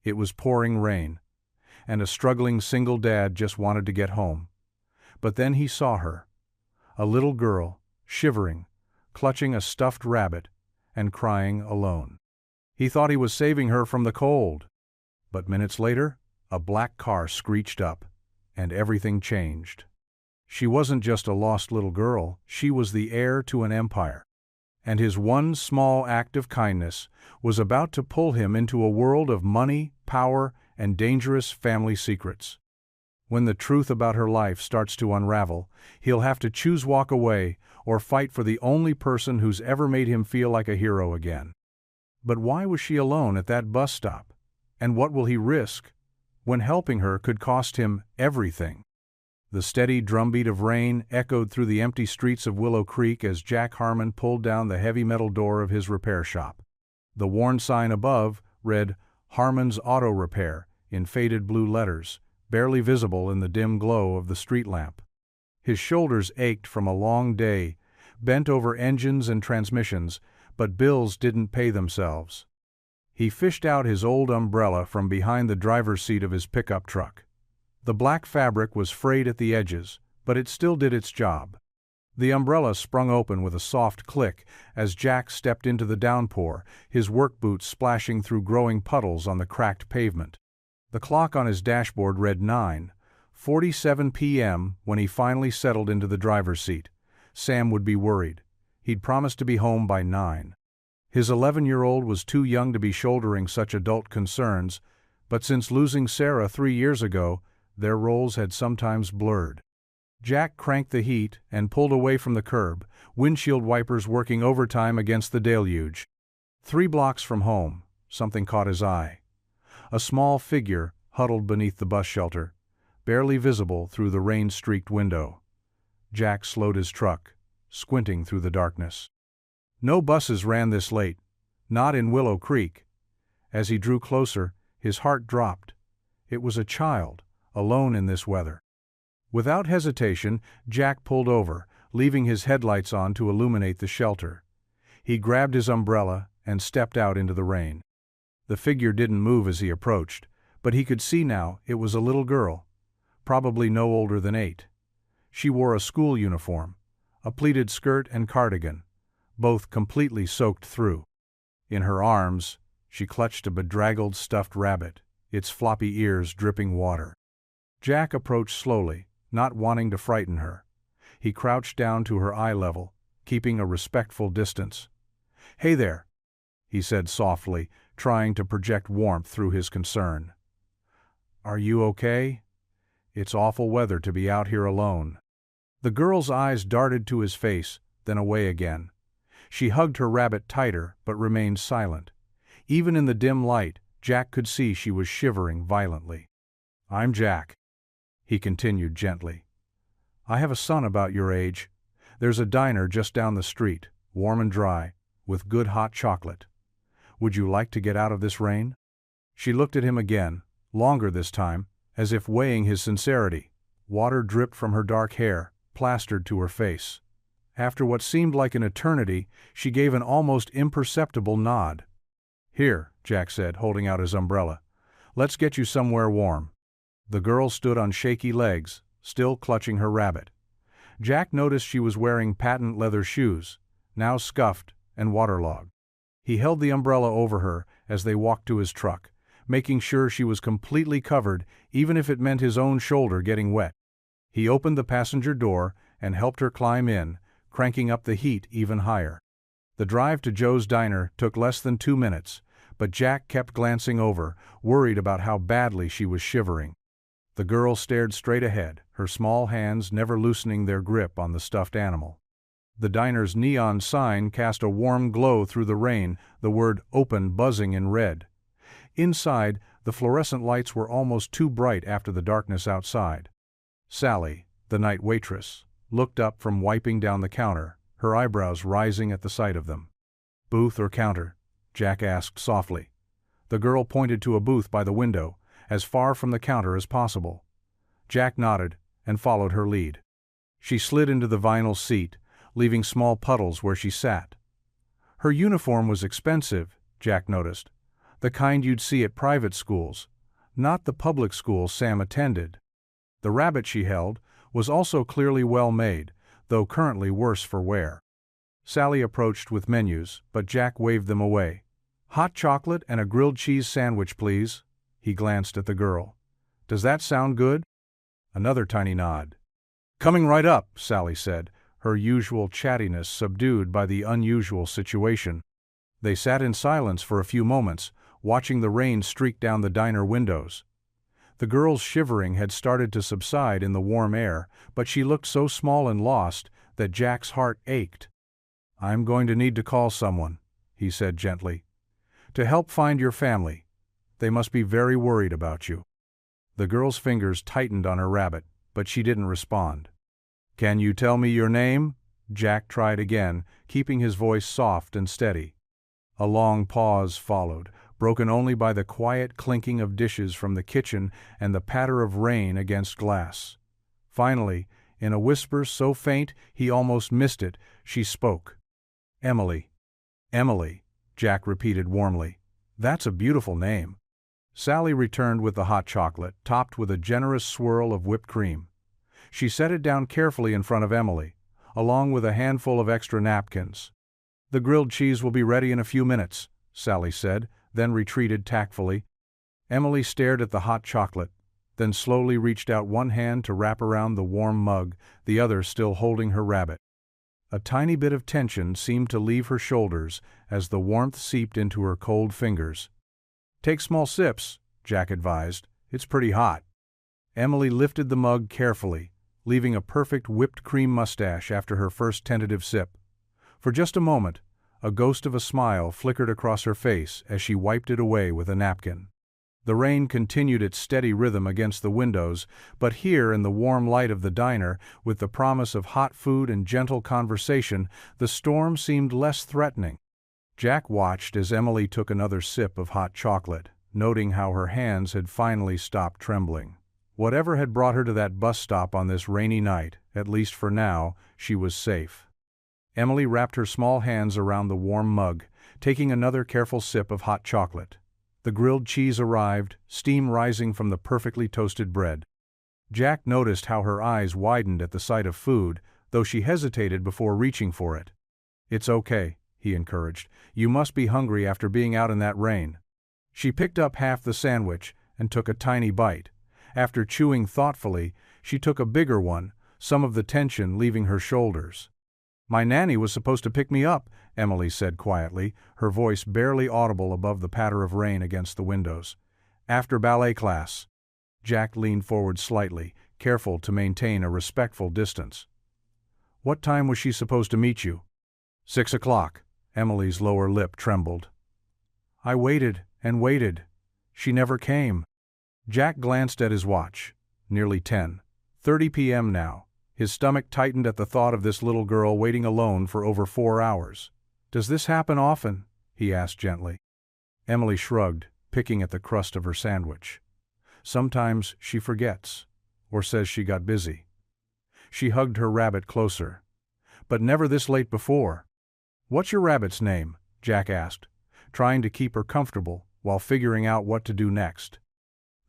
It was pouring rain, and a struggling single dad just wanted to get home. But then he saw her, a little girl, shivering, clutching a stuffed rabbit, and crying alone. He thought he was saving her from the cold. But minutes later, a black car screeched up, and everything changed. She wasn't just a lost little girl, she was the heir to an empire. And his one small act of kindness was about to pull him into a world of money, power, and dangerous family secrets. When the truth about her life starts to unravel, he'll have to choose walk away or fight for the only person who's ever made him feel like a hero again. But why was she alone at that bus stop? And what will he risk when helping her could cost him everything? The steady drumbeat of rain echoed through the empty streets of Willow Creek as Jack Harmon pulled down the heavy metal door of his repair shop. The worn sign above read, "Harmon's Auto Repair," in faded blue letters, barely visible in the dim glow of the street lamp. His shoulders ached from a long day, bent over engines and transmissions, but bills didn't pay themselves. He fished out his old umbrella from behind the driver's seat of his pickup truck. The black fabric was frayed at the edges, but it still did its job. The umbrella sprung open with a soft click as Jack stepped into the downpour, his work boots splashing through growing puddles on the cracked pavement. The clock on his dashboard read 9:47 p.m. when he finally settled into the driver's seat. Sam would be worried. He'd promised to be home by 9. His 11-year-old was too young to be shouldering such adult concerns, but since losing Sarah 3 years ago, their roles had sometimes blurred. Jack cranked the heat and pulled away from the curb, windshield wipers working overtime against the deluge. 3 blocks from home, something caught his eye. A small figure huddled beneath the bus shelter, barely visible through the rain-streaked window. Jack slowed his truck, squinting through the darkness. No buses ran this late, not in Willow Creek. As he drew closer, his heart dropped. It was a child, alone in this weather. Without hesitation, Jack pulled over, leaving his headlights on to illuminate the shelter. He grabbed his umbrella and stepped out into the rain. The figure didn't move as he approached, but he could see now it was a little girl, probably no older than 8. She wore a school uniform, a pleated skirt and cardigan, both completely soaked through. In her arms, she clutched a bedraggled stuffed rabbit, its floppy ears dripping water. Jack approached slowly, not wanting to frighten her. He crouched down to her eye level, keeping a respectful distance. "Hey there," he said softly, trying to project warmth through his concern. "Are you okay? It's awful weather to be out here alone." The girl's eyes darted to his face, then away again. She hugged her rabbit tighter but remained silent. Even in the dim light, Jack could see she was shivering violently. "I'm Jack," he continued gently. "I have a son about your age. There's a diner just down the street, warm and dry, with good hot chocolate. Would you like to get out of this rain?" She looked at him again, longer this time, as if weighing his sincerity. Water dripped from her dark hair, plastered to her face. After what seemed like an eternity, she gave an almost imperceptible nod. "Here," Jack said, holding out his umbrella. "Let's get you somewhere warm." The girl stood on shaky legs, still clutching her rabbit. Jack noticed she was wearing patent leather shoes, now scuffed and waterlogged. He held the umbrella over her as they walked to his truck, making sure she was completely covered, even if it meant his own shoulder getting wet. He opened the passenger door and helped her climb in, cranking up the heat even higher. The drive to Joe's Diner took less than 2 minutes, but Jack kept glancing over, worried about how badly she was shivering. The girl stared straight ahead, her small hands never loosening their grip on the stuffed animal. The diner's neon sign cast a warm glow through the rain, the word "open" buzzing in red. Inside, the fluorescent lights were almost too bright after the darkness outside. Sally, the night waitress, looked up from wiping down the counter, her eyebrows rising at the sight of them. "Booth or counter?" Jack asked softly. The girl pointed to a booth by the window, as far from the counter as possible. Jack nodded and followed her lead. She slid into the vinyl seat, leaving small puddles where she sat. Her uniform was expensive, Jack noticed. The kind you'd see at private schools, not the public school Sam attended. The rabbit she held was also clearly well made, though currently worse for wear. Sally approached with menus, but Jack waved them away. "Hot chocolate and a grilled cheese sandwich, please." He glanced at the girl. "Does that sound good?" Another tiny nod. "Coming right up," Sally said, her usual chattiness subdued by the unusual situation. They sat in silence for a few moments, watching the rain streak down the diner windows. The girl's shivering had started to subside in the warm air, but she looked so small and lost that Jack's heart ached. "I'm going to need to call someone," he said gently, "to help find your family. They must be very worried about you." The girl's fingers tightened on her rabbit, but she didn't respond. "Can you tell me your name?" Jack tried again, keeping his voice soft and steady. A long pause followed, broken only by the quiet clinking of dishes from the kitchen and the patter of rain against glass. Finally, in a whisper so faint he almost missed it, she spoke. "Emily." "Emily," Jack repeated warmly. "That's a beautiful name." Sally returned with the hot chocolate, topped with a generous swirl of whipped cream. She set it down carefully in front of Emily, along with a handful of extra napkins. "The grilled cheese will be ready in a few minutes," Sally said, then retreated tactfully. Emily stared at the hot chocolate, then slowly reached out one hand to wrap around the warm mug, the other still holding her rabbit. A tiny bit of tension seemed to leave her shoulders as the warmth seeped into her cold fingers. "Take small sips," Jack advised. "It's pretty hot." Emily lifted the mug carefully, leaving a perfect whipped cream mustache after her first tentative sip. For just a moment, a ghost of a smile flickered across her face as she wiped it away with a napkin. The rain continued its steady rhythm against the windows, but here in the warm light of the diner, with the promise of hot food and gentle conversation, the storm seemed less threatening. Jack watched as Emily took another sip of hot chocolate, noting how her hands had finally stopped trembling. Whatever had brought her to that bus stop on this rainy night, at least for now, she was safe. Emily wrapped her small hands around the warm mug, taking another careful sip of hot chocolate. The grilled cheese arrived, steam rising from the perfectly toasted bread. Jack noticed how her eyes widened at the sight of food, though she hesitated before reaching for it. "It's okay," he encouraged. "You must be hungry after being out in that rain." She picked up half the sandwich and took a tiny bite. After chewing thoughtfully, she took a bigger one, some of the tension leaving her shoulders. "My nanny was supposed to pick me up," Emily said quietly, her voice barely audible above the patter of rain against the windows. "After ballet class." Jack leaned forward slightly, careful to maintain a respectful distance. "What time was she supposed to meet you?" 6 o'clock. Emily's lower lip trembled. "I waited and waited. She never came." Jack glanced at his watch. Nearly 10:30 p.m. now. His stomach tightened at the thought of this little girl waiting alone for over 4 hours. "Does this happen often?" he asked gently. Emily shrugged, picking at the crust of her sandwich. "Sometimes she forgets, or says she got busy." She hugged her rabbit closer. "But never this late before." "What's your rabbit's name?" Jack asked, trying to keep her comfortable while figuring out what to do next.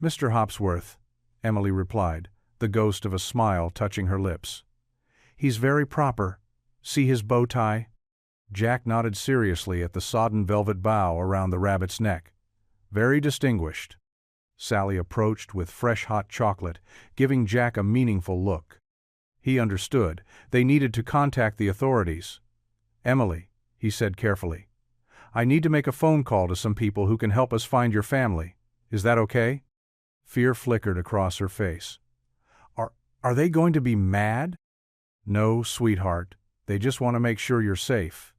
"Mr. Hopsworth," Emily replied, the ghost of a smile touching her lips. "He's very proper. See his bow tie?" Jack nodded seriously at the sodden velvet bow around the rabbit's neck. "Very distinguished." Sally approached with fresh hot chocolate, giving Jack a meaningful look. He understood. They needed to contact the authorities. "Emily," he said carefully, "I need to make a phone call to some people who can help us find your family. Is that okay?" Fear flickered across her face. Are they going to be mad?" "No, sweetheart. They just want to make sure you're safe."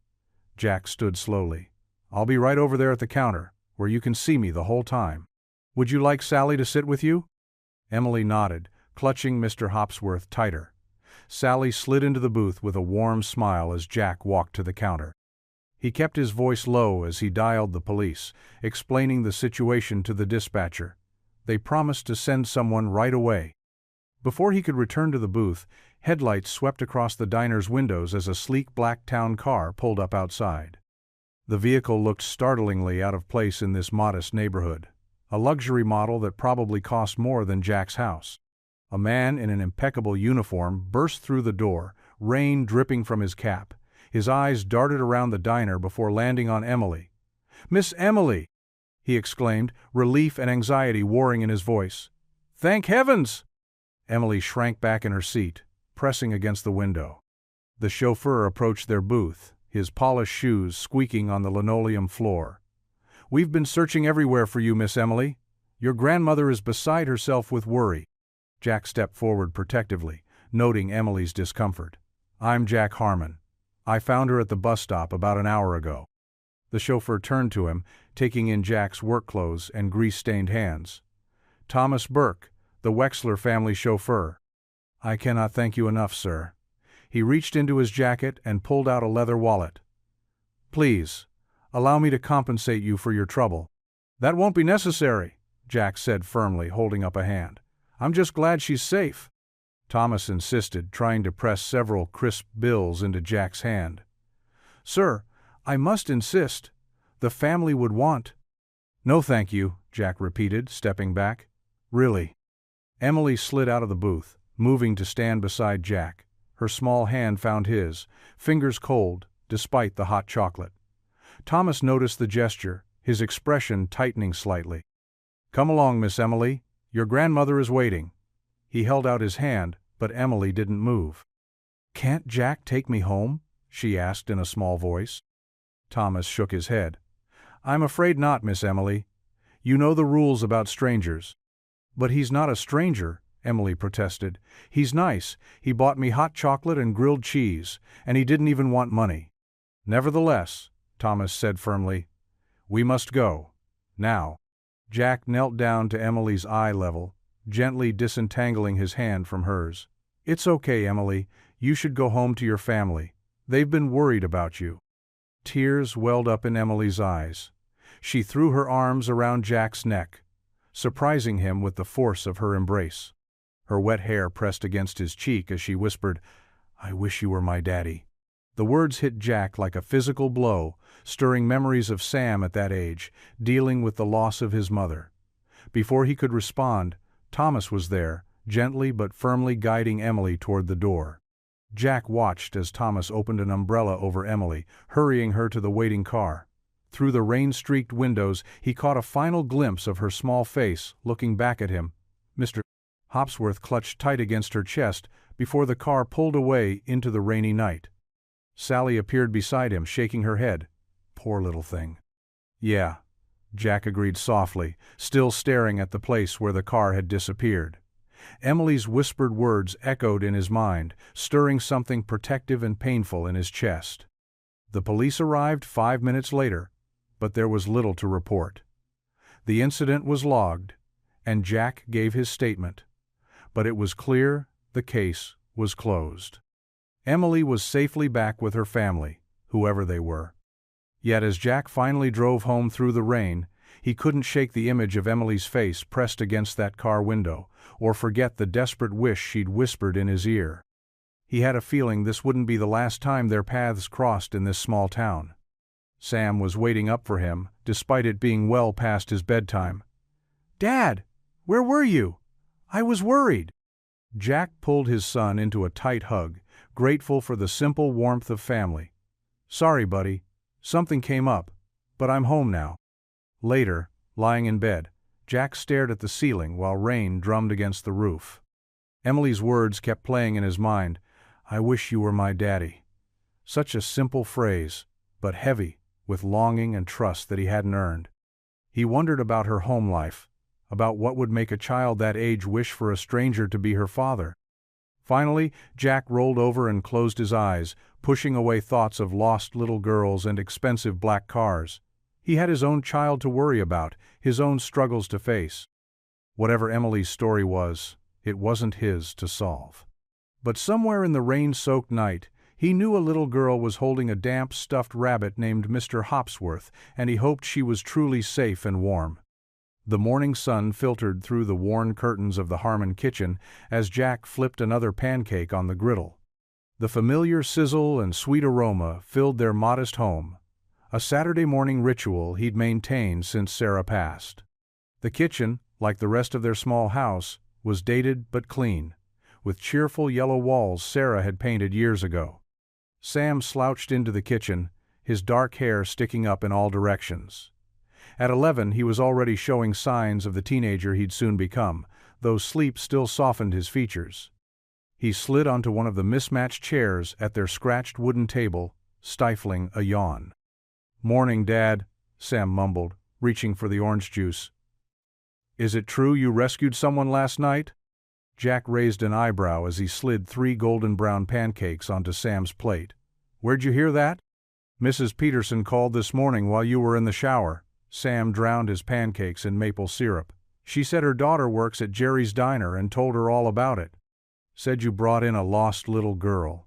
Jack stood slowly. "I'll be right over there at the counter, where you can see me the whole time. Would you like Sally to sit with you?" Emily nodded, clutching Mr. Hopsworth tighter. Sally slid into the booth with a warm smile as Jack walked to the counter. He kept his voice low as he dialed the police, explaining the situation to the dispatcher. They promised to send someone right away. Before he could return to the booth, headlights swept across the diner's windows as a sleek black town car pulled up outside. The vehicle looked startlingly out of place in this modest neighborhood, a luxury model that probably cost more than Jack's house. A man in an impeccable uniform burst through the door, rain dripping from his cap. His eyes darted around the diner before landing on Emily. "Miss Emily!" he exclaimed, relief and anxiety warring in his voice. "Thank heavens!" Emily shrank back in her seat, pressing against the window. The chauffeur approached their booth, his polished shoes squeaking on the linoleum floor. "We've been searching everywhere for you, Miss Emily. Your grandmother is beside herself with worry." Jack stepped forward protectively, noting Emily's discomfort. "I'm Jack Harmon. I found her at the bus stop about an hour ago." The chauffeur turned to him, taking in Jack's work clothes and grease-stained hands. "Thomas Burke, the Wexler family chauffeur." "I cannot thank you enough, sir." He reached into his jacket and pulled out a leather wallet. "Please, allow me to compensate you for your trouble." "That won't be necessary," Jack said firmly, holding up a hand. "I'm just glad she's safe." Thomas insisted, trying to press several crisp bills into Jack's hand. "Sir, I must insist. The family would want—" "No thank you," Jack repeated, stepping back. "Really." Emily slid out of the booth, moving to stand beside Jack. Her small hand found his, fingers cold, despite the hot chocolate. Thomas noticed the gesture, his expression tightening slightly. "Come along, Miss Emily. Your grandmother is waiting." He held out his hand, but Emily didn't move. "Can't Jack take me home?" she asked in a small voice. Thomas shook his head. "I'm afraid not, Miss Emily. You know the rules about strangers." "But he's not a stranger," Emily protested. "He's nice. He bought me hot chocolate and grilled cheese, and he didn't even want money." "Nevertheless," Thomas said firmly, "we must go. Now." Jack knelt down to Emily's eye level, gently disentangling his hand from hers. "It's okay, Emily. You should go home to your family. They've been worried about you." Tears welled up in Emily's eyes. She threw her arms around Jack's neck, surprising him with the force of her embrace. Her wet hair pressed against his cheek as she whispered, "I wish you were my daddy." The words hit Jack like a physical blow, stirring memories of Sam at that age, dealing with the loss of his mother. Before he could respond, Thomas was there, gently but firmly guiding Emily toward the door. Jack watched as Thomas opened an umbrella over Emily, hurrying her to the waiting car. Through the rain-streaked windows, he caught a final glimpse of her small face, looking back at him. Mr. Hopsworth clutched tight against her chest before the car pulled away into the rainy night. Sally appeared beside him, shaking her head. "Poor little thing." "Yeah," Jack agreed softly, still staring at the place where the car had disappeared. Emily's whispered words echoed in his mind, stirring something protective and painful in his chest. The police arrived 5 minutes later, but there was little to report. The incident was logged, and Jack gave his statement. But it was clear the case was closed. Emily was safely back with her family, whoever they were. Yet as Jack finally drove home through the rain, he couldn't shake the image of Emily's face pressed against that car window, or forget the desperate wish she'd whispered in his ear. He had a feeling this wouldn't be the last time their paths crossed in this small town. Sam was waiting up for him, despite it being well past his bedtime. "Dad, where were you? I was worried." Jack pulled his son into a tight hug, grateful for the simple warmth of family. "Sorry, buddy. Something came up, but I'm home now." Later, lying in bed, Jack stared at the ceiling while rain drummed against the roof. Emily's words kept playing in his mind. "I wish you were my daddy." Such a simple phrase, but heavy with longing and trust that he hadn't earned. He wondered about her home life, about what would make a child that age wish for a stranger to be her father. Finally, Jack rolled over and closed his eyes, pushing away thoughts of lost little girls and expensive black cars. He had his own child to worry about, his own struggles to face. Whatever Emily's story was, it wasn't his to solve. But somewhere in the rain-soaked night, he knew a little girl was holding a damp stuffed rabbit named Mr. Hopsworth, and he hoped she was truly safe and warm. The morning sun filtered through the worn curtains of the Harmon kitchen as Jack flipped another pancake on the griddle. The familiar sizzle and sweet aroma filled their modest home, a Saturday morning ritual he'd maintained since Sarah passed. The kitchen, like the rest of their small house, was dated but clean, with cheerful yellow walls Sarah had painted years ago. Sam slouched into the kitchen, his dark hair sticking up in all directions. At 11 he was already showing signs of the teenager he'd soon become, though sleep still softened his features. He slid onto one of the mismatched chairs at their scratched wooden table, stifling a yawn. "Morning, Dad," Sam mumbled, reaching for the orange juice. "Is it true you rescued someone last night?" Jack raised an eyebrow as he slid 3 golden brown pancakes onto Sam's plate. "Where'd you hear that?" "Mrs. Peterson called this morning while you were in the shower." Sam drowned his pancakes in maple syrup. "She said her daughter works at Jerry's Diner and told her all about it. Said you brought in a lost little girl."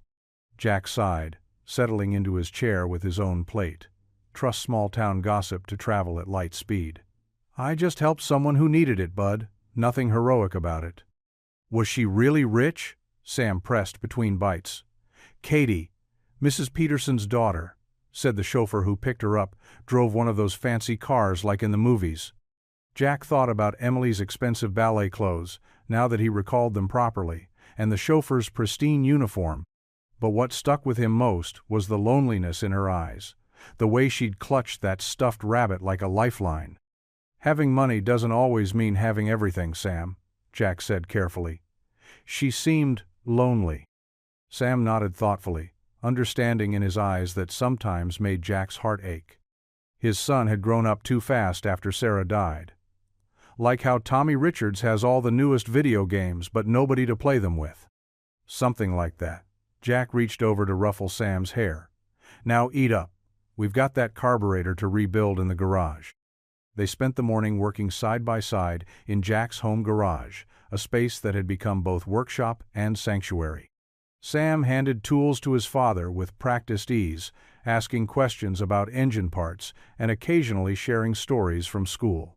Jack sighed, settling into his chair with his own plate. Trust small-town gossip to travel at light speed. "I just helped someone who needed it, Bud. Nothing heroic about it." "Was she really rich?" Sam pressed between bites. "Katie, Mrs. Peterson's daughter," said the chauffeur who picked her up, drove one of those fancy cars like in the movies. Jack thought about Emily's expensive ballet clothes, now that he recalled them properly, and the chauffeur's pristine uniform. But what stuck with him most was the loneliness in her eyes, the way she'd clutched that stuffed rabbit like a lifeline. "Having money doesn't always mean having everything, Sam," Jack said carefully. "She seemed lonely." Sam nodded thoughtfully, understanding in his eyes that sometimes made Jack's heart ache. His son had grown up too fast after Sarah died. Like how Tommy Richards has all the newest video games but nobody to play them with. Something like that. Jack reached over to ruffle Sam's hair. "Now eat up. We've got that carburetor to rebuild in the garage." They spent the morning working side by side in Jack's home garage, a space that had become both workshop and sanctuary. Sam handed tools to his father with practiced ease, asking questions about engine parts and occasionally sharing stories from school.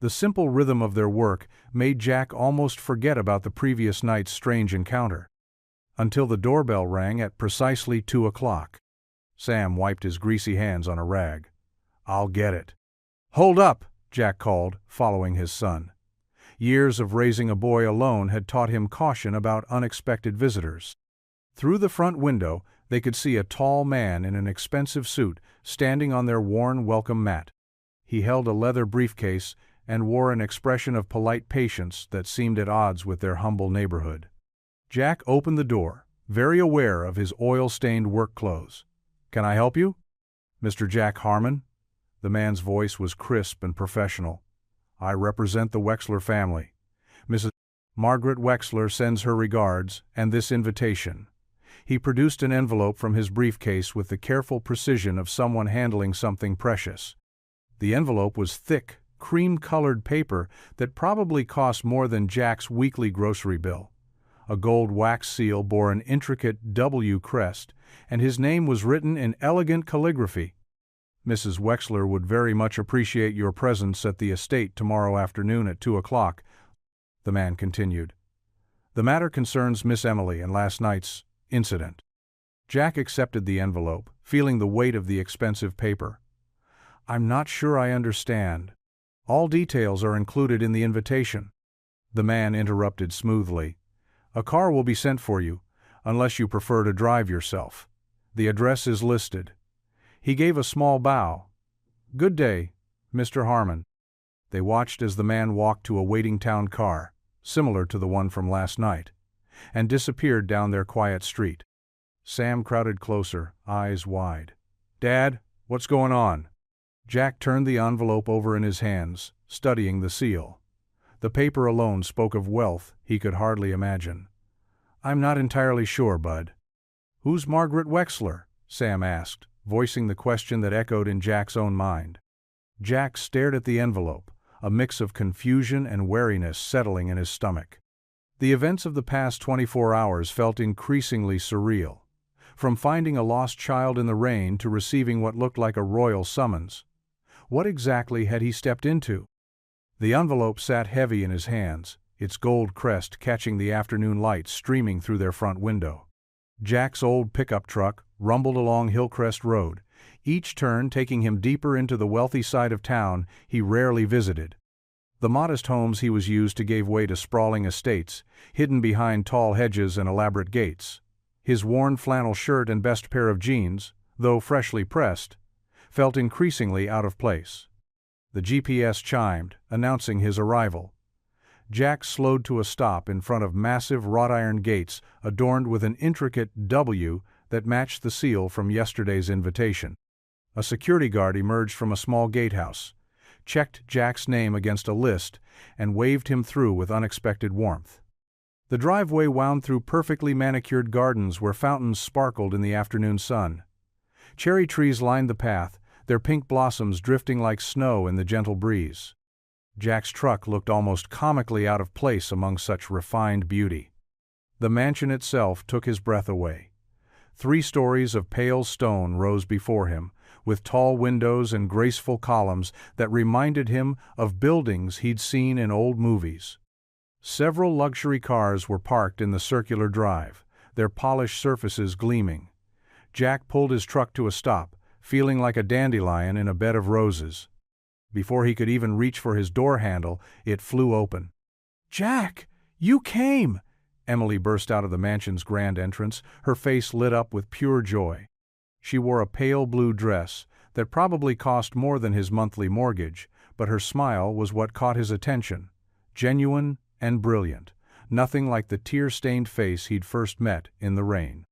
The simple rhythm of their work made Jack almost forget about the previous night's strange encounter. Until the doorbell rang at precisely 2 o'clock. Sam wiped his greasy hands on a rag. "I'll get it." "Hold up!" Jack called, following his son. Years of raising a boy alone had taught him caution about unexpected visitors. Through the front window, they could see a tall man in an expensive suit standing on their worn welcome mat. He held a leather briefcase and wore an expression of polite patience that seemed at odds with their humble neighborhood. Jack opened the door, very aware of his oil-stained work clothes. "Can I help you?" "Mr. Jack Harmon?" The man's voice was crisp and professional. "I represent the Wexler family. Mrs. Margaret Wexler sends her regards and this invitation." He produced an envelope from his briefcase with the careful precision of someone handling something precious. The envelope was thick, cream-colored paper that probably cost more than Jack's weekly grocery bill. A gold wax seal bore an intricate W crest, and his name was written in elegant calligraphy. "Mrs. Wexler would very much appreciate your presence at the estate tomorrow afternoon at 2 o'clock, the man continued. "The matter concerns Miss Emily and last night's incident." Jack accepted the envelope, feeling the weight of the expensive paper. "I'm not sure I understand. All details are included in the invitation." The man interrupted smoothly. "A car will be sent for you, unless you prefer to drive yourself. The address is listed." He gave a small bow. "Good day, Mr. Harmon." They watched as the man walked to a waiting town car, similar to the one from last night, and disappeared down their quiet street. Sam crowded closer, eyes wide. "Dad, what's going on?" Jack turned the envelope over in his hands, studying the seal. The paper alone spoke of wealth he could hardly imagine. "I'm not entirely sure, Bud." "Who's Margaret Wexler?" Sam asked, voicing the question that echoed in Jack's own mind. Jack stared at the envelope, a mix of confusion and wariness settling in his stomach. The events of the past 24 hours felt increasingly surreal. From finding a lost child in the rain to receiving what looked like a royal summons. What exactly had he stepped into? The envelope sat heavy in his hands, its gold crest catching the afternoon light streaming through their front window. Jack's old pickup truck rumbled along Hillcrest Road, each turn taking him deeper into the wealthy side of town he rarely visited. The modest homes he was used to gave way to sprawling estates, hidden behind tall hedges and elaborate gates. His worn flannel shirt and best pair of jeans, though freshly pressed, felt increasingly out of place. The GPS chimed, announcing his arrival. Jack slowed to a stop in front of massive wrought-iron gates adorned with an intricate W that matched the seal from yesterday's invitation. A security guard emerged from a small gatehouse, checked Jack's name against a list, and waved him through with unexpected warmth. The driveway wound through perfectly manicured gardens where fountains sparkled in the afternoon sun. Cherry trees lined the path, their pink blossoms drifting like snow in the gentle breeze. Jack's truck looked almost comically out of place among such refined beauty. The mansion itself took his breath away. 3 stories of pale stone rose before him, with tall windows and graceful columns that reminded him of buildings he'd seen in old movies. Several luxury cars were parked in the circular drive, their polished surfaces gleaming. Jack pulled his truck to a stop, feeling like a dandelion in a bed of roses. Before he could even reach for his door handle, it flew open. "Jack, you came!" Emily burst out of the mansion's grand entrance, her face lit up with pure joy. She wore a pale blue dress that probably cost more than his monthly mortgage, but her smile was what caught his attention, genuine and brilliant, nothing like the tear-stained face he'd first met in the rain.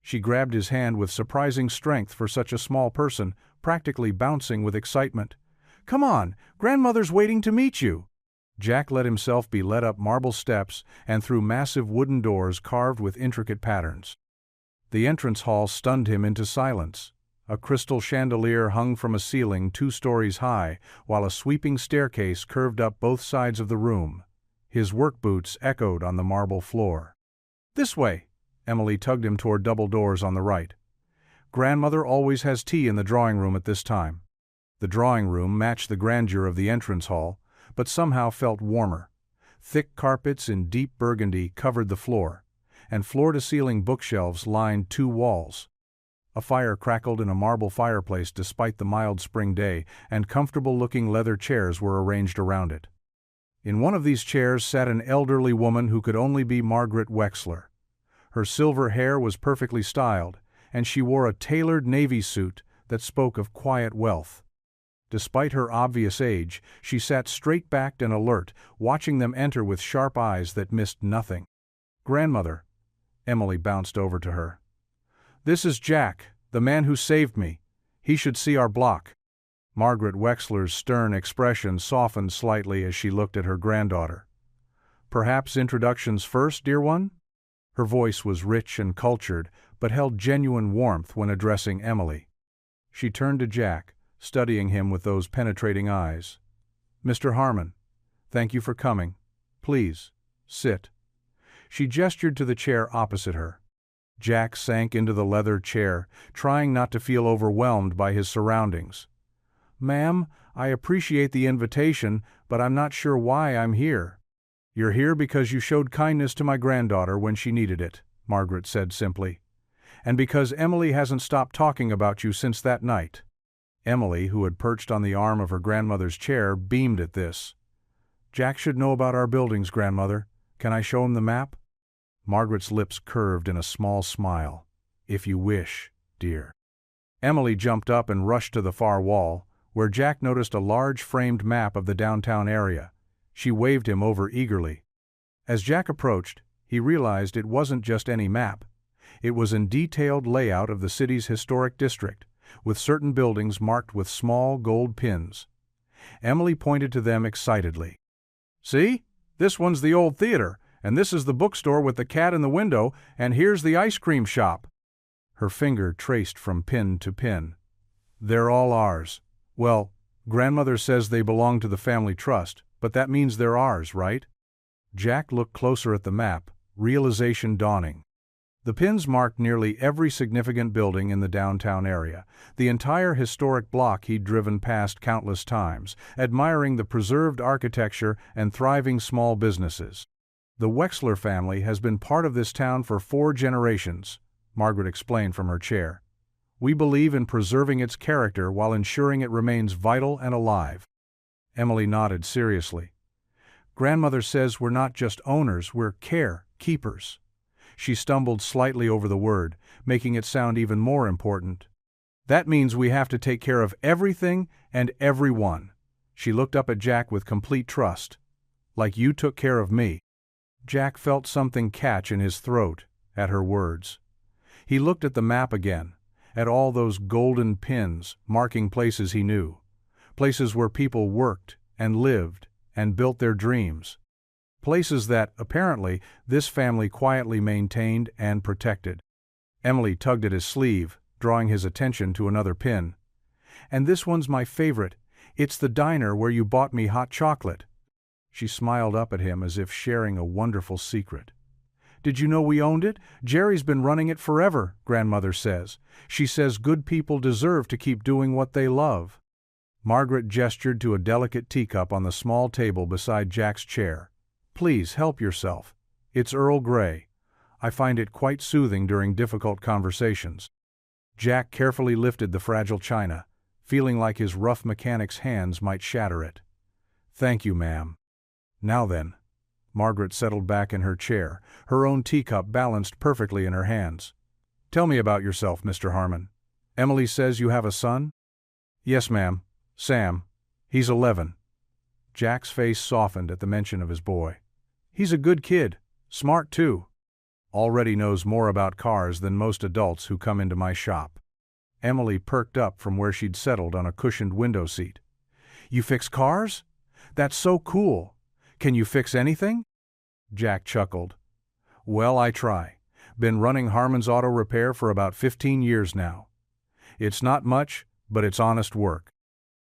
She grabbed his hand with surprising strength for such a small person, practically bouncing with excitement. "Come on, grandmother's waiting to meet you." Jack let himself be led up marble steps and through massive wooden doors carved with intricate patterns. The entrance hall stunned him into silence. A crystal chandelier hung from a ceiling 2 stories high, while a sweeping staircase curved up both sides of the room. His work boots echoed on the marble floor. "This way." Emily tugged him toward double doors on the right. "Grandmother always has tea in the drawing room at this time." The drawing room matched the grandeur of the entrance hall, but somehow felt warmer. Thick carpets in deep burgundy covered the floor, and floor-to-ceiling bookshelves lined 2 walls. A fire crackled in a marble fireplace despite the mild spring day, and comfortable-looking leather chairs were arranged around it. In one of these chairs sat an elderly woman who could only be Margaret Wexler. Her silver hair was perfectly styled, and she wore a tailored navy suit that spoke of quiet wealth. Despite her obvious age, she sat straight-backed and alert, watching them enter with sharp eyes that missed nothing. "Grandmother," Emily bounced over to her. "This is Jack, the man who saved me. He should see our block." Margaret Wexler's stern expression softened slightly as she looked at her granddaughter. "Perhaps introductions first, dear one?" Her voice was rich and cultured, but held genuine warmth when addressing Emily. She turned to Jack, studying him with those penetrating eyes. "Mr. Harmon, thank you for coming. Please, sit." She gestured to the chair opposite her. Jack sank into the leather chair, trying not to feel overwhelmed by his surroundings. "Ma'am, I appreciate the invitation, but I'm not sure why I'm here." "You're here because you showed kindness to my granddaughter when she needed it," Margaret said simply. "And because Emily hasn't stopped talking about you since that night." Emily, who had perched on the arm of her grandmother's chair, beamed at this. "Jack should know about our buildings, grandmother. Can I show him the map?" Margaret's lips curved in a small smile. "If you wish, dear." Emily jumped up and rushed to the far wall, where Jack noticed a large framed map of the downtown area. She waved him over eagerly. As Jack approached, he realized it wasn't just any map. It was a detailed layout of the city's historic district, with certain buildings marked with small gold pins. Emily pointed to them excitedly. "See? This one's the old theater, and this is the bookstore with the cat in the window, and here's the ice cream shop." Her finger traced from pin to pin. "They're all ours. Well, grandmother says they belong to the family trust, but that means they're ours, right?" Jack looked closer at the map, realization dawning. The pins marked nearly every significant building in the downtown area, the entire historic block he'd driven past countless times, admiring the preserved architecture and thriving small businesses. "The Wexler family has been part of this town for 4 generations," Margaret explained from her chair. We believe in preserving its character while ensuring it remains vital and alive." Emily nodded seriously. "Grandmother says we're not just owners, we're keepers." She stumbled slightly over the word, making it sound even more important. "That means we have to take care of everything and everyone." She looked up at Jack with complete trust. "Like you took care of me." Jack felt something catch in his throat at her words. He looked at the map again, at all those golden pins marking places he knew, places where people worked and lived and built their dreams, places that, apparently, this family quietly maintained and protected. Emily tugged at his sleeve, drawing his attention to another pin. "And this one's my favorite. It's the diner where you bought me hot chocolate." She smiled up at him as if sharing a wonderful secret. "Did you know we owned it? Jerry's been running it forever, Grandmother says. She says good people deserve to keep doing what they love." Margaret gestured to a delicate teacup on the small table beside Jack's chair. "Please help yourself. It's Earl Grey. I find it quite soothing during difficult conversations." Jack carefully lifted the fragile china, feeling like his rough mechanic's hands might shatter it. "Thank you, ma'am." "Now then." Margaret settled back in her chair, her own teacup balanced perfectly in her hands. "Tell me about yourself, Mr. Harmon. Emily says you have a son?" "Yes, ma'am. Sam. He's 11. Jack's face softened at the mention of his boy. "He's a good kid. Smart, too. Already knows more about cars than most adults who come into my shop." Emily perked up from where she'd settled on a cushioned window seat. "You fix cars? That's so cool. Can you fix anything?" Jack chuckled. "Well, I try. Been running Harmon's Auto Repair for about 15 years now. It's not much, but it's honest work."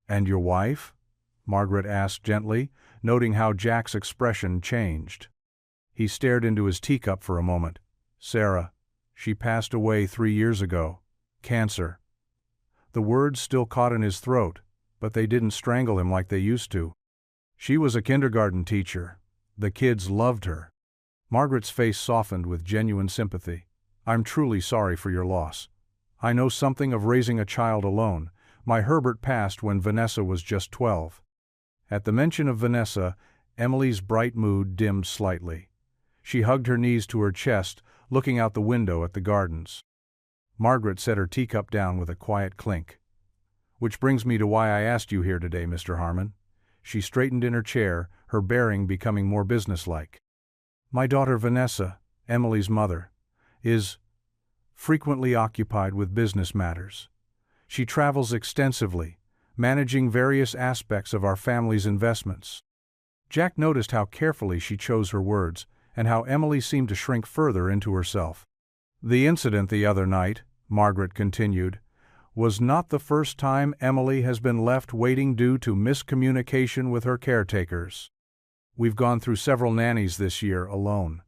"And your wife?" Margaret asked gently, noting how Jack's expression changed. He stared into his teacup for a moment. "Sarah. She passed away 3 years ago. Cancer." The words still caught in his throat, but they didn't strangle him like they used to. "She was a kindergarten teacher. The kids loved her." Margaret's face softened with genuine sympathy. "I'm truly sorry for your loss. I know something of raising a child alone. My Herbert passed when Vanessa was just 12. At the mention of Vanessa, Emily's bright mood dimmed slightly. She hugged her knees to her chest, looking out the window at the gardens. Margaret set her teacup down with a quiet clink. "Which brings me to why I asked you here today, Mr. Harmon." She straightened in her chair, her bearing becoming more businesslike. "My daughter Vanessa, Emily's mother, is frequently occupied with business matters. She travels extensively, managing various aspects of our family's investments." Jack noticed how carefully she chose her words, and how Emily seemed to shrink further into herself. "The incident the other night," Margaret continued, "was not the first time Emily has been left waiting due to miscommunication with her caretakers. We've gone through several nannies this year alone."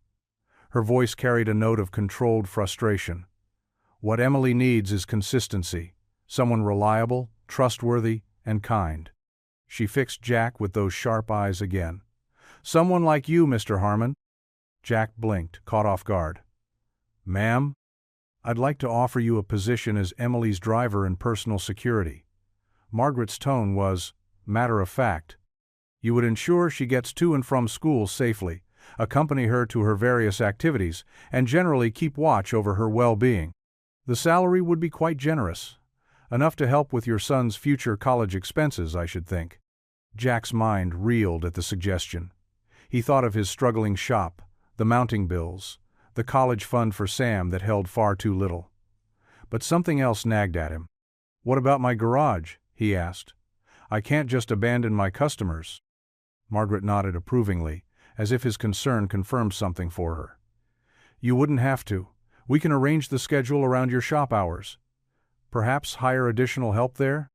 Her voice carried a note of controlled frustration. "What Emily needs is consistency, someone reliable, trustworthy, and kind." She fixed Jack with those sharp eyes again. "Someone like you, Mr. Harmon." Jack blinked, caught off guard. "Ma'am? I'd like to offer you a position as Emily's driver and personal security." Margaret's tone was matter of fact. "You would ensure she gets to and from school safely, accompany her to her various activities, and generally keep watch over her well-being. The salary would be quite generous. Enough to help with your son's future college expenses, I should think." Jack's mind reeled at the suggestion. He thought of his struggling shop, the mounting bills, the college fund for Sam that held far too little. But something else nagged at him. "What about my garage?" he asked. "I can't just abandon my customers." Margaret nodded approvingly, as if his concern confirmed something for her. "You wouldn't have to. We can arrange the schedule around your shop hours. Perhaps hire additional help there?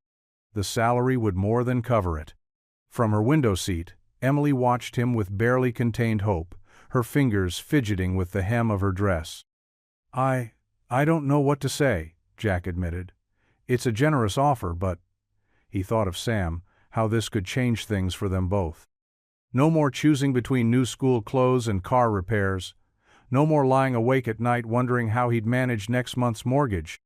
The salary would more than cover it." From her window seat, Emily watched him with barely contained hope, her fingers fidgeting with the hem of her dress. I don't know what to say," Jack admitted. "It's a generous offer, but—" He thought of Sam, how this could change things for them both. No more choosing between new school clothes and car repairs. No more lying awake at night wondering how he'd manage next month's mortgage.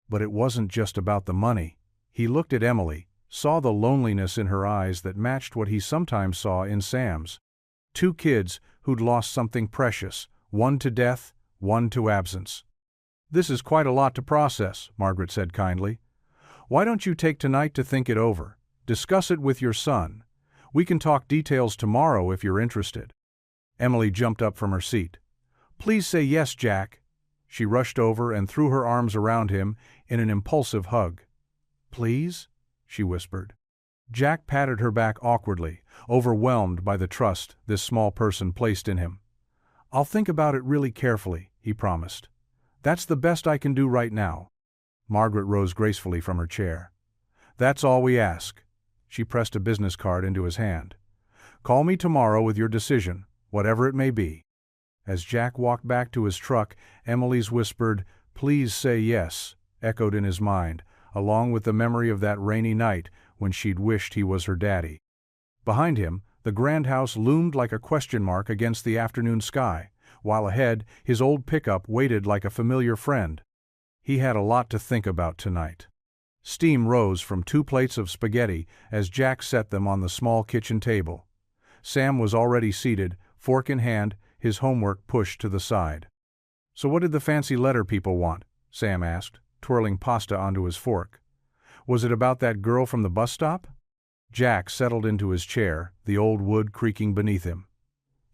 But it wasn't just about the money. He looked at Emily, saw the loneliness in her eyes that matched what he sometimes saw in Sam's. Two kids who'd lost something precious, one to death, one to absence. "This is quite a lot to process," Margaret said kindly. "Why don't you take tonight to think it over? Discuss it with your son. We can talk details tomorrow if you're interested." Emily jumped up from her seat. "Please say yes, Jack." She rushed over and threw her arms around him in an impulsive hug. "Please?" she whispered. Jack patted her back awkwardly, overwhelmed by the trust this small person placed in him. "I'll think about it really carefully," he promised. "That's the best I can do right now." Margaret rose gracefully from her chair. "That's all we ask." She pressed a business card into his hand. "Call me tomorrow with your decision, whatever it may be." As Jack walked back to his truck, Emily's whispered, "Please say yes," echoed in his mind, along with the memory of that rainy night when she'd wished he was her daddy. Behind him, the grand house loomed like a question mark against the afternoon sky, while ahead, his old pickup waited like a familiar friend. He had a lot to think about tonight. Steam rose from 2 plates of spaghetti as Jack set them on the small kitchen table. Sam was already seated, fork in hand, his homework pushed to the side. "So what did the fancy letter people want?" Sam asked, twirling pasta onto his fork. "Was it about that girl from the bus stop?" Jack settled into his chair, the old wood creaking beneath him.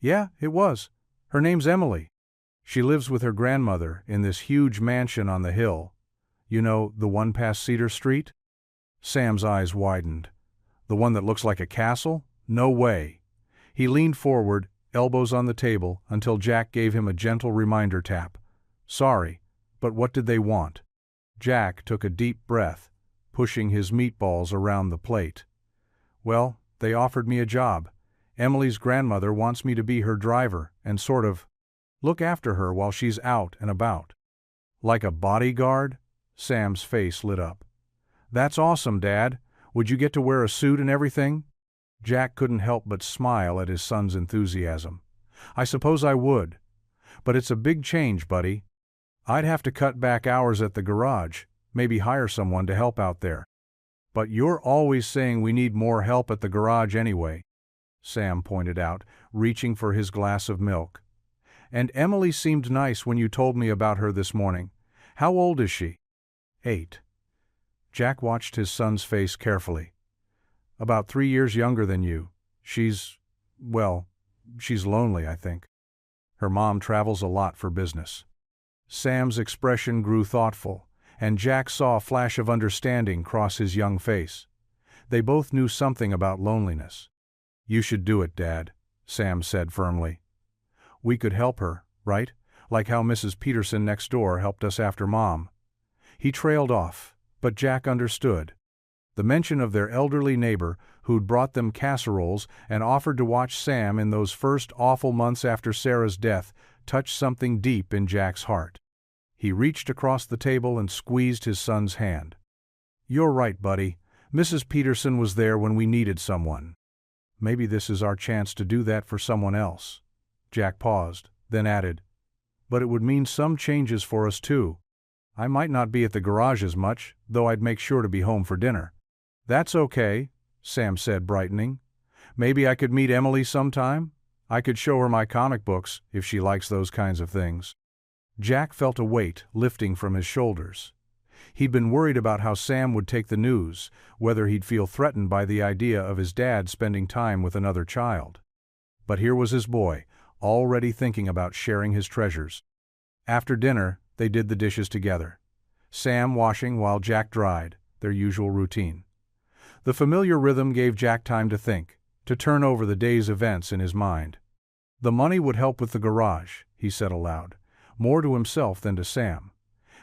"Yeah, it was. Her name's Emily. She lives with her grandmother in this huge mansion on the hill. You know, the one past Cedar Street?" Sam's eyes widened. "The one that looks like a castle? No way." He leaned forward, elbows on the table, until Jack gave him a gentle reminder tap. "Sorry, but what did they want?" Jack took a deep breath, pushing his meatballs around the plate. "Well, they offered me a job. Emily's grandmother wants me to be her driver and sort of look after her while she's out and about." "Like a bodyguard?" Sam's face lit up. "That's awesome, Dad. Would you get to wear a suit and everything?" Jack couldn't help but smile at his son's enthusiasm. "I suppose I would. But it's a big change, buddy. I'd have to cut back hours at the garage, maybe hire someone to help out there." "But you're always saying we need more help at the garage anyway," Sam pointed out, reaching for his glass of milk. "And Emily seemed nice when you told me about her this morning. How old is she?" 8. Jack watched his son's face carefully. "About 3 years younger than you. She's lonely, I think. Her mom travels a lot for business." Sam's expression grew thoughtful, and Jack saw a flash of understanding cross his young face. They both knew something about loneliness. "You should do it, Dad," Sam said firmly. "We could help her, right? Like how Mrs. Peterson next door helped us after Mom." He trailed off, but Jack understood. The mention of their elderly neighbor who'd brought them casseroles and offered to watch Sam in those first awful months after Sarah's death touched something deep in Jack's heart. He reached across the table and squeezed his son's hand. "You're right, buddy. Mrs. Peterson was there when we needed someone. Maybe this is our chance to do that for someone else." Jack paused, then added, "But it would mean some changes for us too. I might not be at the garage as much, though I'd make sure to be home for dinner." "That's okay," Sam said, brightening. "Maybe I could meet Emily sometime? I could show her my comic books, if she likes those kinds of things." Jack felt a weight lifting from his shoulders. He'd been worried about how Sam would take the news, whether he'd feel threatened by the idea of his dad spending time with another child. But here was his boy, already thinking about sharing his treasures. After dinner, they did the dishes together. Sam washing while Jack dried, their usual routine. The familiar rhythm gave Jack time to think, to turn over the day's events in his mind. The money would help with the garage, he said aloud, more to himself than to Sam.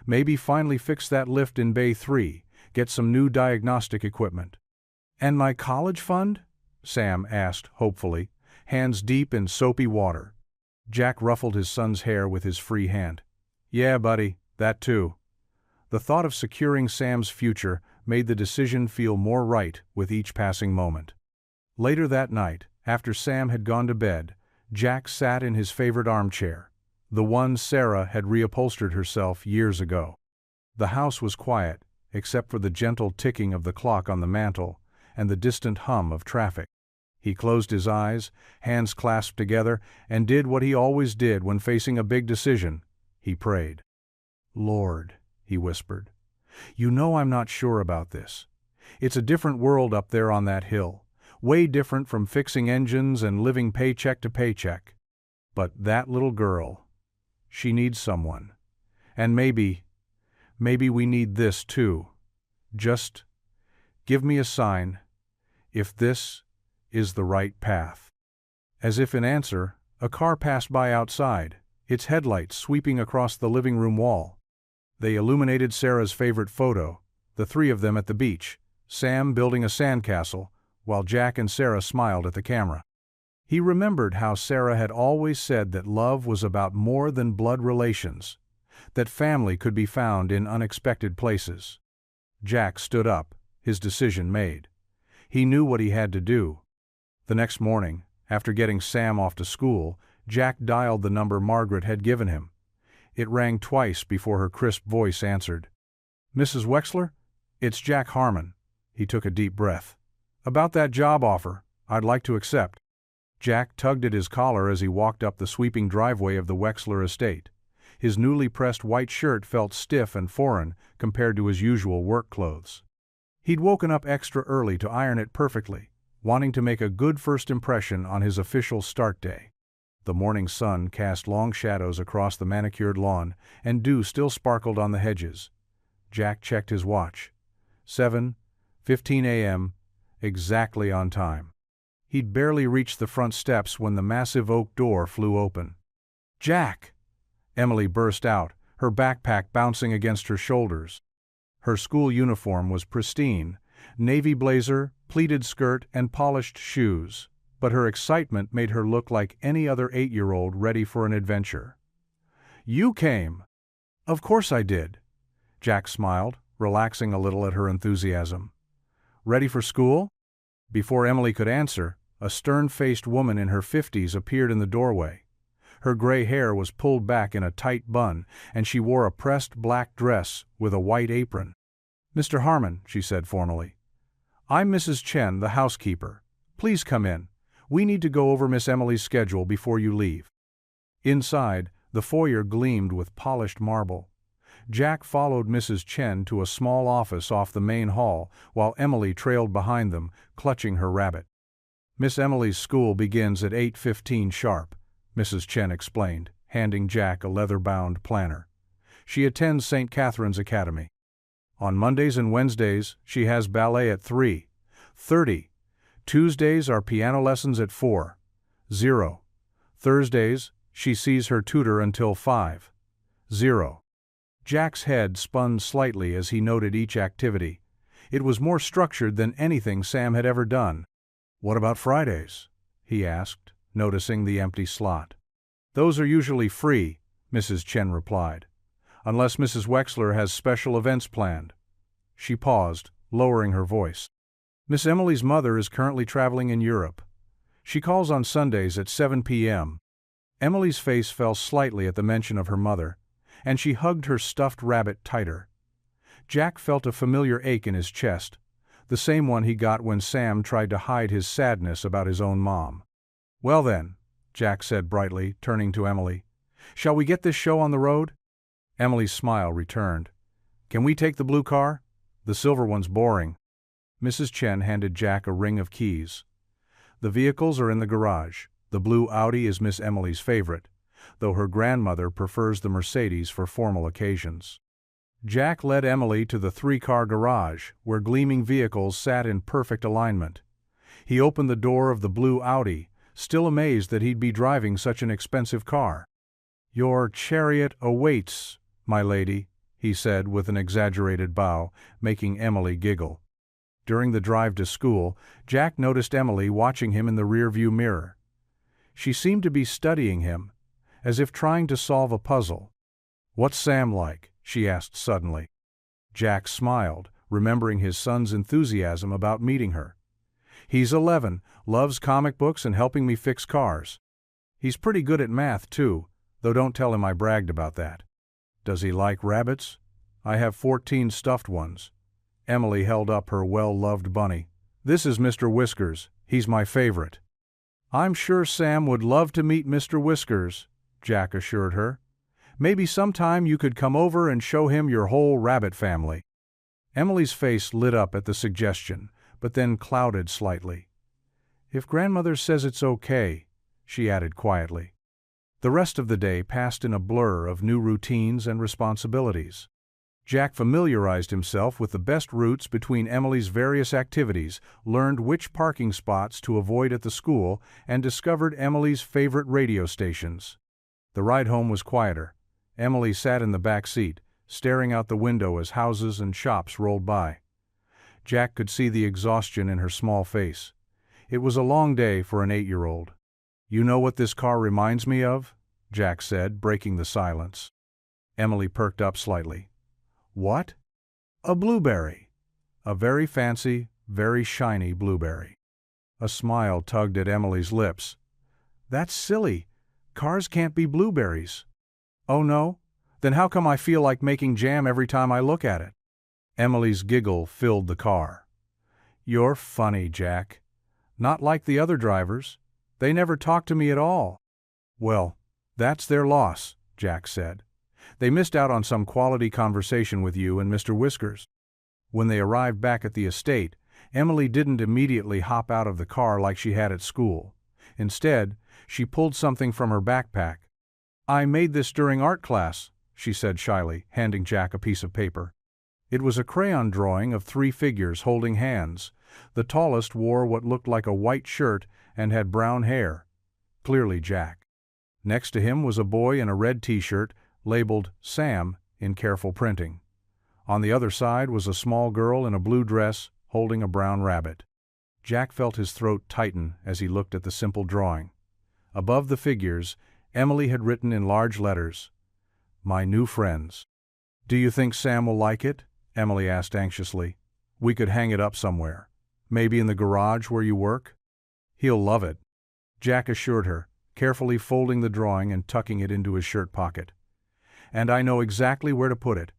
Maybe finally fix that lift in Bay 3, get some new diagnostic equipment. "And my college fund?" Sam asked hopefully, hands deep in soapy water. Jack ruffled his son's hair with his free hand. "Yeah, buddy, that too." The thought of securing Sam's future made the decision feel more right with each passing moment. Later that night, after Sam had gone to bed, Jack sat in his favorite armchair, the one Sarah had reupholstered herself years ago. The house was quiet, except for the gentle ticking of the clock on the mantel and the distant hum of traffic. He closed his eyes, hands clasped together, and did what he always did when facing a big decision. He prayed. "Lord," he whispered, "you know I'm not sure about this. It's a different world up there on that hill, way different from fixing engines and living paycheck to paycheck. But that little girl, she needs someone. And maybe we need this too. Just give me a sign if this is the right path." As if in answer, a car passed by outside, its headlights sweeping across the living room wall. They illuminated Sarah's favorite photo, the three of them at the beach, Sam building a sandcastle, while Jack and Sarah smiled at the camera. He remembered how Sarah had always said that love was about more than blood relations, that family could be found in unexpected places. Jack stood up, his decision made. He knew what he had to do. The next morning, after getting Sam off to school, Jack dialed the number Margaret had given him. It rang twice before her crisp voice answered. "Mrs. Wexler? It's Jack Harmon." He took a deep breath. "About that job offer, I'd like to accept." Jack tugged at his collar as he walked up the sweeping driveway of the Wexler estate. His newly pressed white shirt felt stiff and foreign compared to his usual work clothes. He'd woken up extra early to iron it perfectly, wanting to make a good first impression on his official start day. The morning sun cast long shadows across the manicured lawn, and dew still sparkled on the hedges. Jack checked his watch. 7:15 a.m., exactly on time. He'd barely reached the front steps when the massive oak door flew open. "Jack!" Emily burst out, her backpack bouncing against her shoulders. Her school uniform was pristine, navy blazer, pleated skirt, and polished shoes, but her excitement made her look like any other 8-year-old ready for an adventure. "You came!" "Of course I did." Jack smiled, relaxing a little at her enthusiasm. "Ready for school?" Before Emily could answer, a stern-faced woman in her 50s appeared in the doorway. Her gray hair was pulled back in a tight bun, and she wore a pressed black dress with a white apron. "Mr. Harmon," she said formally, "I'm Mrs. Chen, the housekeeper. Please come in. We need to go over Miss Emily's schedule before you leave." Inside, the foyer gleamed with polished marble. Jack followed Mrs. Chen to a small office off the main hall, while Emily trailed behind them, clutching her rabbit. "Miss Emily's school begins at 8:15 sharp," Mrs. Chen explained, handing Jack a leather-bound planner. "She attends St. Catherine's Academy. On Mondays and Wednesdays, she has ballet at 3:30. Tuesdays are piano lessons at 4:00. Thursdays, she sees her tutor until 5:00. Jack's head spun slightly as he noted each activity. It was more structured than anything Sam had ever done. "What about Fridays?" he asked, noticing the empty slot. "Those are usually free," Mrs. Chen replied, "unless Mrs. Wexler has special events planned." She paused, lowering her voice. "Miss Emily's mother is currently traveling in Europe. She calls on Sundays at 7 p.m. Emily's face fell slightly at the mention of her mother, and she hugged her stuffed rabbit tighter. Jack felt a familiar ache in his chest, the same one he got when Sam tried to hide his sadness about his own mom. "Well then," Jack said brightly, turning to Emily, "shall we get this show on the road?" Emily's smile returned. "Can we take the blue car? The silver one's boring." Mrs. Chen handed Jack a ring of keys. "The vehicles are in the garage. The blue Audi is Miss Emily's favorite, though her grandmother prefers the Mercedes for formal occasions." Jack led Emily to the 3-car garage, where gleaming vehicles sat in perfect alignment. He opened the door of the blue Audi, still amazed that he'd be driving such an expensive car. "Your chariot awaits, my lady," he said with an exaggerated bow, making Emily giggle. During the drive to school, Jack noticed Emily watching him in the rearview mirror. She seemed to be studying him, as if trying to solve a puzzle. "What's Sam like?" she asked suddenly. Jack smiled, remembering his son's enthusiasm about meeting her. "He's 11, loves comic books and helping me fix cars. He's pretty good at math, too, though don't tell him I bragged about that." "Does he like rabbits?" I have 14 stuffed ones. Emily held up her well-loved bunny. This is Mr. Whiskers. He's my favorite. I'm sure Sam would love to meet Mr. Whiskers, Jack assured her. Maybe sometime you could come over and show him your whole rabbit family. Emily's face lit up at the suggestion, but then clouded slightly. If grandmother says it's okay, she added quietly. The rest of the day passed in a blur of new routines and responsibilities. Jack familiarized himself with the best routes between Emily's various activities, learned which parking spots to avoid at the school, and discovered Emily's favorite radio stations. The ride home was quieter. Emily sat in the back seat, staring out the window as houses and shops rolled by. Jack could see the exhaustion in her small face. It was a long day for an 8-year-old. You know what this car reminds me of? Jack said, breaking the silence. Emily perked up slightly. What? A blueberry. A very fancy, very shiny blueberry. A smile tugged at Emily's lips. That's silly. Cars can't be blueberries. Oh no? Then how come I feel like making jam every time I look at it? Emily's giggle filled the car. You're funny, Jack. Not like the other drivers. They never talk to me at all. Well, that's their loss, Jack said. They missed out on some quality conversation with you and Mr. Whiskers. When they arrived back at the estate, Emily didn't immediately hop out of the car like she had at school. Instead, she pulled something from her backpack. I made this during art class, she said shyly, handing Jack a piece of paper. It was a crayon drawing of 3 figures holding hands. The tallest wore what looked like a white shirt and had brown hair. Clearly Jack. Next to him was a boy in a red t-shirt, labeled Sam in careful printing. On the other side was a small girl in a blue dress holding a brown rabbit. Jack felt his throat tighten as he looked at the simple drawing. Above the figures, Emily had written in large letters, "My new friends." Do you think Sam will like it? Emily asked anxiously. We could hang it up somewhere. Maybe in the garage where you work? He'll love it, Jack assured her, carefully folding the drawing and tucking it into his shirt pocket. And I know exactly where to put it,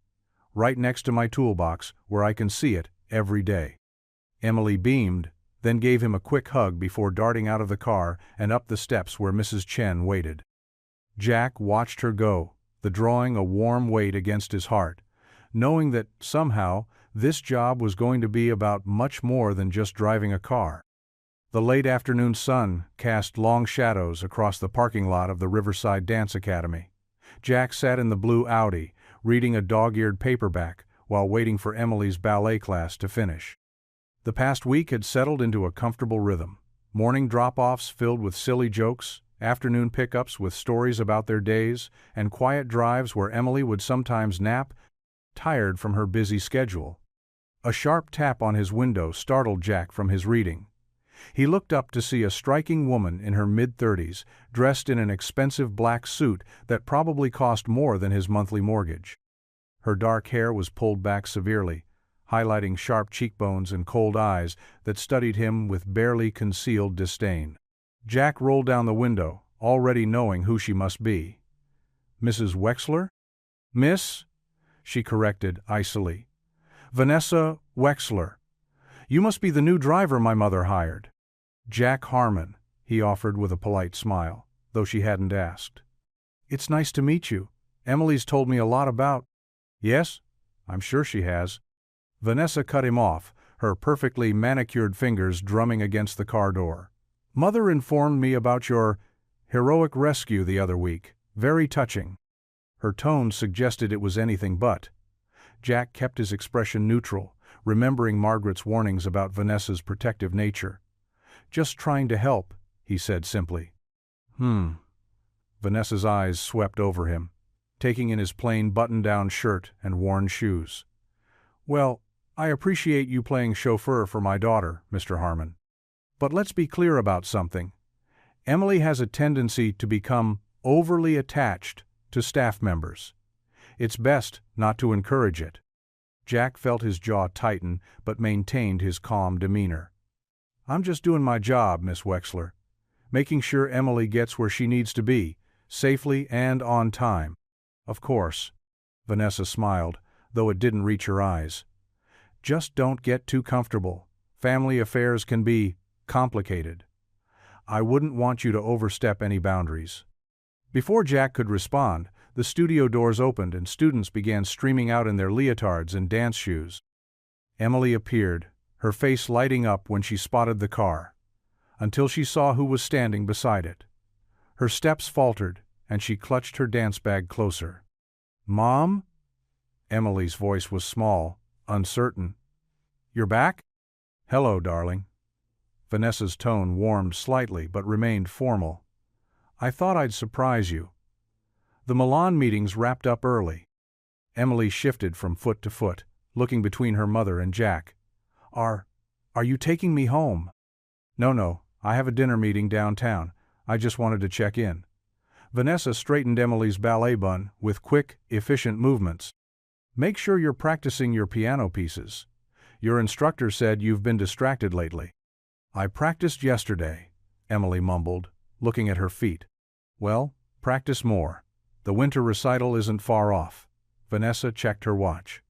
right next to my toolbox where I can see it every day. Emily beamed, then gave him a quick hug before darting out of the car and up the steps where Mrs. Chen waited. Jack watched her go, the drawing a warm weight against his heart, knowing that, somehow, this job was going to be about much more than just driving a car. The late afternoon sun cast long shadows across the parking lot of the Riverside Dance Academy. Jack sat in the blue Audi, reading a dog-eared paperback while waiting for Emily's ballet class to finish. The past week had settled into a comfortable rhythm. Morning drop-offs filled with silly jokes, afternoon pickups with stories about their days, and quiet drives where Emily would sometimes nap, tired from her busy schedule. A sharp tap on his window startled Jack from his reading. He looked up to see a striking woman in her mid-30s, dressed in an expensive black suit that probably cost more than his monthly mortgage. Her dark hair was pulled back severely, highlighting sharp cheekbones and cold eyes that studied him with barely concealed disdain. Jack rolled down the window, already knowing who she must be. Mrs. Wexler? Miss? She corrected icily. Vanessa Wexler. You must be the new driver my mother hired. Jack Harmon, he offered with a polite smile, though she hadn't asked. It's nice to meet you. Emily's told me a lot about... Yes, I'm sure she has. Vanessa cut him off, her perfectly manicured fingers drumming against the car door. Mother informed me about your heroic rescue the other week. Very touching. Her tone suggested it was anything but. Jack kept his expression neutral, remembering Margaret's warnings about Vanessa's protective nature. Just trying to help, he said simply. Vanessa's eyes swept over him, taking in his plain button-down shirt and worn shoes. Well, I appreciate you playing chauffeur for my daughter, Mr. Harmon. But let's be clear about something. Emily has a tendency to become overly attached to staff members. It's best not to encourage it. Jack felt his jaw tighten but maintained his calm demeanor. I'm just doing my job, Miss Wexler, making sure Emily gets where she needs to be, safely and on time. Of course. Vanessa smiled, though it didn't reach her eyes. "Just don't get too comfortable. Family affairs can be complicated. I wouldn't want you to overstep any boundaries." Before Jack could respond, the studio doors opened and students began streaming out in their leotards and dance shoes. Emily appeared, her face lighting up when she spotted the car, until she saw who was standing beside it. Her steps faltered, and she clutched her dance bag closer. "Mom?" Emily's voice was small, uncertain. "You're back?" "Hello, darling." Vanessa's tone warmed slightly but remained formal. "I thought I'd surprise you." The Milan meetings wrapped up early. Emily shifted from foot to foot, looking between her mother and Jack. Are you taking me home?" No, I have a dinner meeting downtown. I just wanted to check in." Vanessa straightened Emily's ballet bun with quick, efficient movements. "Make sure you're practicing your piano pieces. Your instructor said you've been distracted lately." "I practiced yesterday," Emily mumbled, looking at her feet. "Well, practice more. The winter recital isn't far off." Vanessa checked her watch.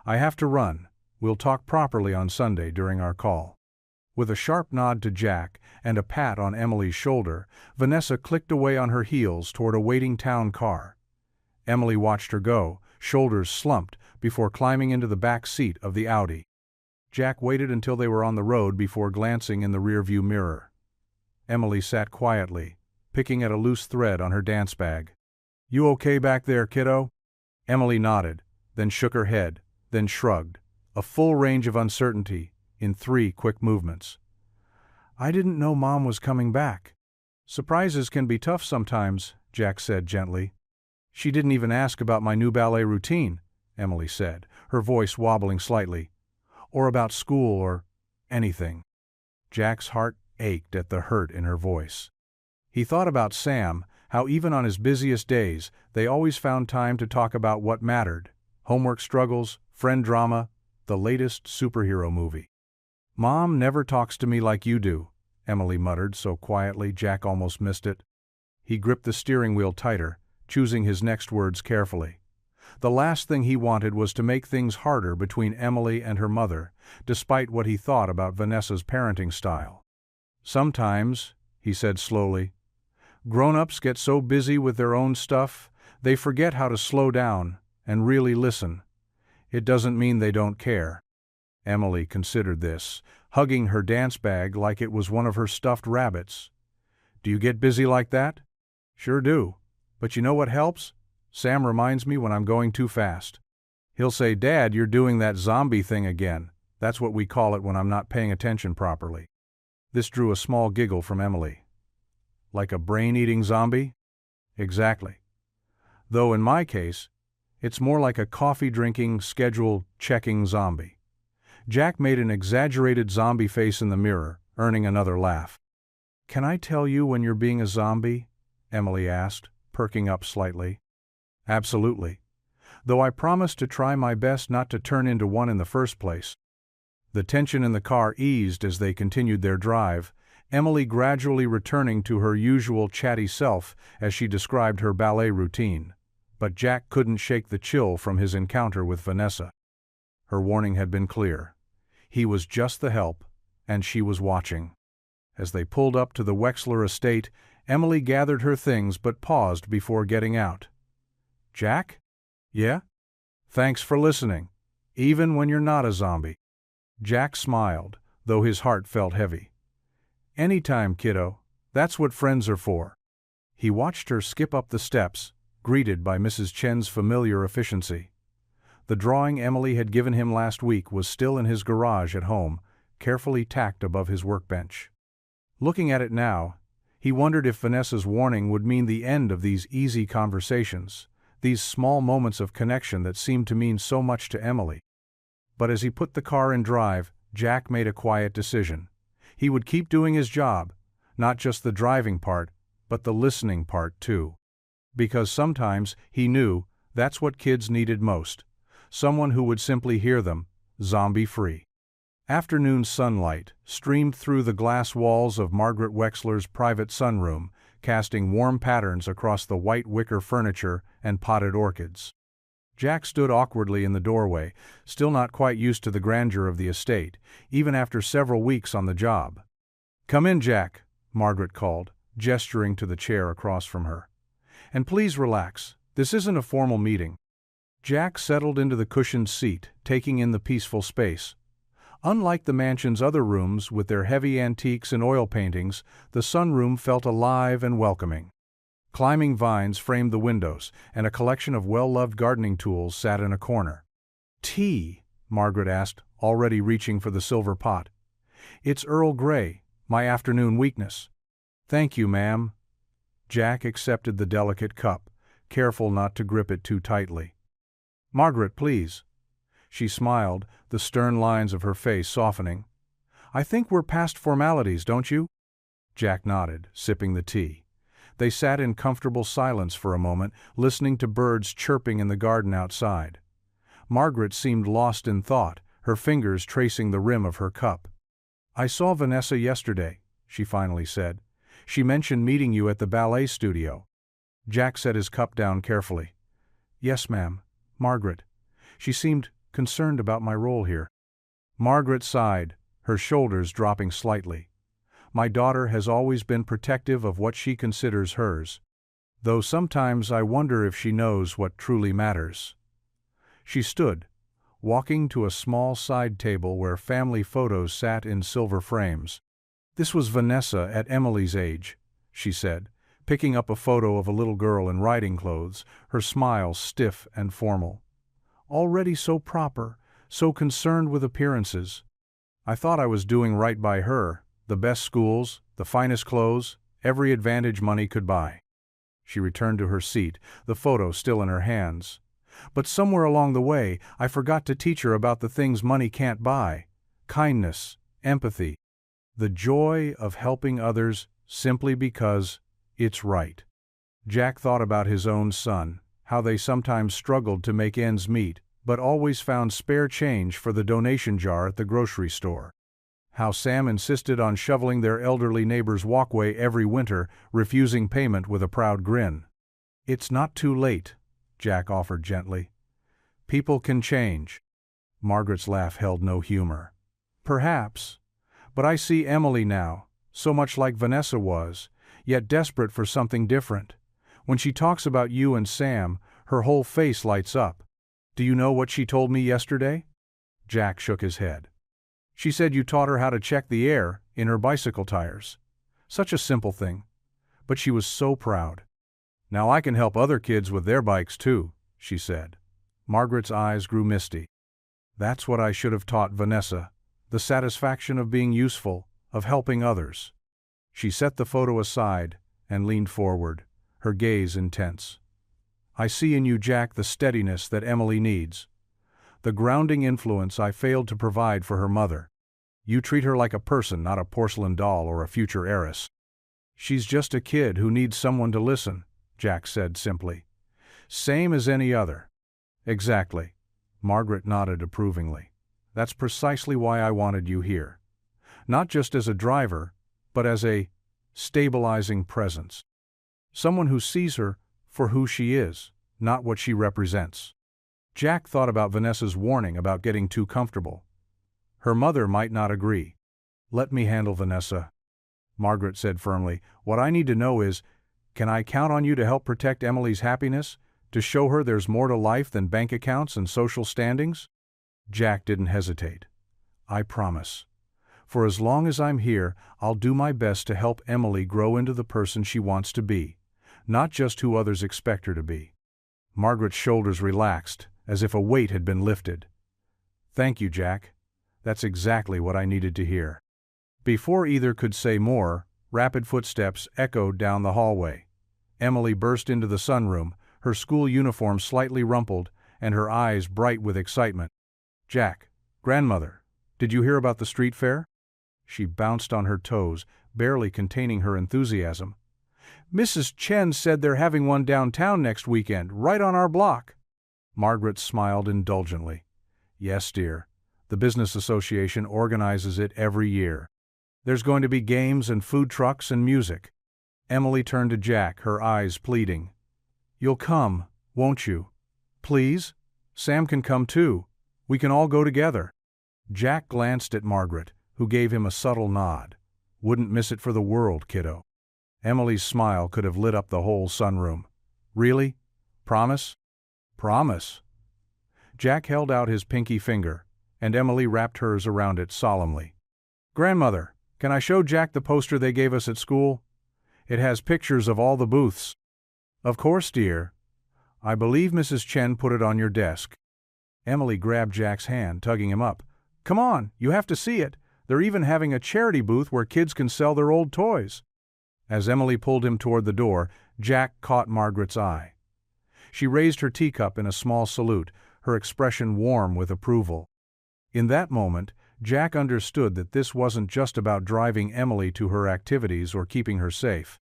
"I have to run. We'll talk properly on Sunday during our call." With a sharp nod to Jack and a pat on Emily's shoulder, Vanessa clicked away on her heels toward a waiting town car. Emily watched her go, shoulders slumped, before climbing into the back seat of the Audi. Jack waited until they were on the road before glancing in the rearview mirror. Emily sat quietly, picking at a loose thread on her dance bag. "You okay back there, kiddo?" Emily nodded, then shook her head, then shrugged, a full range of uncertainty in 3 quick movements. "I didn't know Mom was coming back." "Surprises can be tough sometimes," Jack said gently. "She didn't even ask about my new ballet routine," Emily said, her voice wobbling slightly. "Or about school or anything." Jack's heart ached at the hurt in her voice. He thought about Sam, how even on his busiest days, they always found time to talk about what mattered: homework struggles, friend drama, the latest superhero movie. "Mom never talks to me like you do," Emily muttered so quietly Jack almost missed it. He gripped the steering wheel tighter, choosing his next words carefully. The last thing he wanted was to make things harder between Emily and her mother, despite what he thought about Vanessa's parenting style. "Sometimes," he said slowly, "grown-ups get so busy with their own stuff, they forget how to slow down and really listen. It doesn't mean they don't care." Emily considered this, hugging her dance bag like it was one of her stuffed rabbits. "Do you get busy like that?" "Sure do. But you know what helps? Sam reminds me when I'm going too fast. He'll say, 'Dad, you're doing that zombie thing again.' That's what we call it when I'm not paying attention properly." This drew a small giggle from Emily. "Like a brain-eating zombie?" "Exactly. Though in my case, it's more like a coffee-drinking, schedule-checking zombie." Jack made an exaggerated zombie face in the mirror, earning another laugh. "Can I tell you when you're being a zombie?" Emily asked, perking up slightly. "Absolutely. Though I promise to try my best not to turn into one in the first place." The tension in the car eased as they continued their drive, Emily gradually returning to her usual chatty self as she described her ballet routine. But Jack couldn't shake the chill from his encounter with Vanessa. Her warning had been clear. He was just the help, and she was watching. As they pulled up to the Wexler estate, Emily gathered her things but paused before getting out. "Jack?" "Yeah?" "Thanks for listening, even when you're not a zombie." Jack smiled, though his heart felt heavy. "Anytime, kiddo. That's what friends are for." He watched her skip up the steps, greeted by Mrs. Chen's familiar efficiency. The drawing Emily had given him last week was still in his garage at home, carefully tacked above his workbench. Looking at it now, he wondered if Vanessa's warning would mean the end of these easy conversations, these small moments of connection that seemed to mean so much to Emily. But as he put the car in drive, Jack made a quiet decision. He would keep doing his job, not just the driving part, but the listening part too. Because sometimes, he knew, that's what kids needed most. Someone who would simply hear them, zombie-free. Afternoon sunlight streamed through the glass walls of Margaret Wexler's private sunroom, casting warm patterns across the white wicker furniture and potted orchids. Jack stood awkwardly in the doorway, still not quite used to the grandeur of the estate, even after several weeks on the job. "Come in, Jack," Margaret called, gesturing to the chair across from her. "And please relax, this isn't a formal meeting." Jack settled into the cushioned seat, taking in the peaceful space. Unlike the mansion's other rooms with their heavy antiques and oil paintings, the sunroom felt alive and welcoming. Climbing vines framed the windows, and a collection of well-loved gardening tools sat in a corner. "Tea?" Margaret asked, already reaching for the silver pot. "It's Earl Grey, my afternoon weakness." "Thank you, ma'am." Jack accepted the delicate cup, careful not to grip it too tightly. "Margaret, please." She smiled, the stern lines of her face softening. "I think we're past formalities, don't you?" Jack nodded, sipping the tea. They sat in comfortable silence for a moment, listening to birds chirping in the garden outside. Margaret seemed lost in thought, her fingers tracing the rim of her cup. "I saw Vanessa yesterday," she finally said. "She mentioned meeting you at the ballet studio." Jack set his cup down carefully. "Yes, ma'am. Margaret. She seemed concerned about my role here." Margaret sighed, her shoulders dropping slightly. "My daughter has always been protective of what she considers hers. Though sometimes I wonder if she knows what truly matters." She stood, walking to a small side table where family photos sat in silver frames. "This was Vanessa at Emily's age," she said, picking up a photo of a little girl in riding clothes, her smile stiff and formal. "Already so proper, so concerned with appearances. I thought I was doing right by her, the best schools, the finest clothes, every advantage money could buy." She returned to her seat, the photo still in her hands. "But somewhere along the way, I forgot to teach her about the things money can't buy: kindness, empathy, the joy of helping others simply because it's right." Jack thought about his own son, how they sometimes struggled to make ends meet, but always found spare change for the donation jar at the grocery store. How Sam insisted on shoveling their elderly neighbor's walkway every winter, refusing payment with a proud grin. "It's not too late," Jack offered gently. "People can change." Margaret's laugh held no humor. "Perhaps. But I see Emily now, so much like Vanessa was, yet desperate for something different. When she talks about you and Sam, her whole face lights up. Do you know what she told me yesterday?" Jack shook his head. "She said you taught her how to check the air in her bicycle tires. Such a simple thing. But she was so proud. 'Now I can help other kids with their bikes too,' she said." Margaret's eyes grew misty. "That's what I should have taught Vanessa, the satisfaction of being useful, of helping others." She set the photo aside and leaned forward, her gaze intense. "I see in you, Jack, the steadiness that Emily needs. The grounding influence I failed to provide for her mother. You treat her like a person, not a porcelain doll or a future heiress." "She's just a kid who needs someone to listen," Jack said simply. "Same as any other." "Exactly." Margaret nodded approvingly. "That's precisely why I wanted you here. Not just as a driver, but as a stabilizing presence. Someone who sees her for who she is, not what she represents." Jack thought about Vanessa's warning about getting too comfortable. Her mother might not agree. "Let me handle Vanessa," Margaret said firmly. "What I need to know is, can I count on you to help protect Emily's happiness, to show her there's more to life than bank accounts and social standings?" Jack didn't hesitate. "I promise. For as long as I'm here, I'll do my best to help Emily grow into the person she wants to be, not just who others expect her to be." Margaret's shoulders relaxed, as if a weight had been lifted. "Thank you, Jack. That's exactly what I needed to hear." Before either could say more, rapid footsteps echoed down the hallway. Emily burst into the sunroom, her school uniform slightly rumpled, and her eyes bright with excitement. "Jack, grandmother, did you hear about the street fair?" She bounced on her toes, barely containing her enthusiasm. "Mrs. Chen said they're having one downtown next weekend, right on our block." Margaret smiled indulgently. "Yes, dear. The Business Association organizes it every year. There's going to be games and food trucks and music." Emily turned to Jack, her eyes pleading. "You'll come, won't you? Please?" Sam can come too. We can all go together." Jack glanced at Margaret, who gave him a subtle nod. "Wouldn't miss it for the world, kiddo." Emily's smile could have lit up the whole sunroom. "Really? Promise?" "Promise." Jack held out his pinky finger, and Emily wrapped hers around it solemnly. "Grandmother, can I show Jack the poster they gave us at school? It has pictures of all the booths." "Of course, dear. I believe Mrs. Chen put it on your desk." Emily grabbed Jack's hand, tugging him up. "Come on, you have to see it. They're even having a charity booth where kids can sell their old toys." As Emily pulled him toward the door, Jack caught Margaret's eye. She raised her teacup in a small salute, her expression warm with approval. In that moment, Jack understood that this wasn't just about driving Emily to her activities or keeping her safe.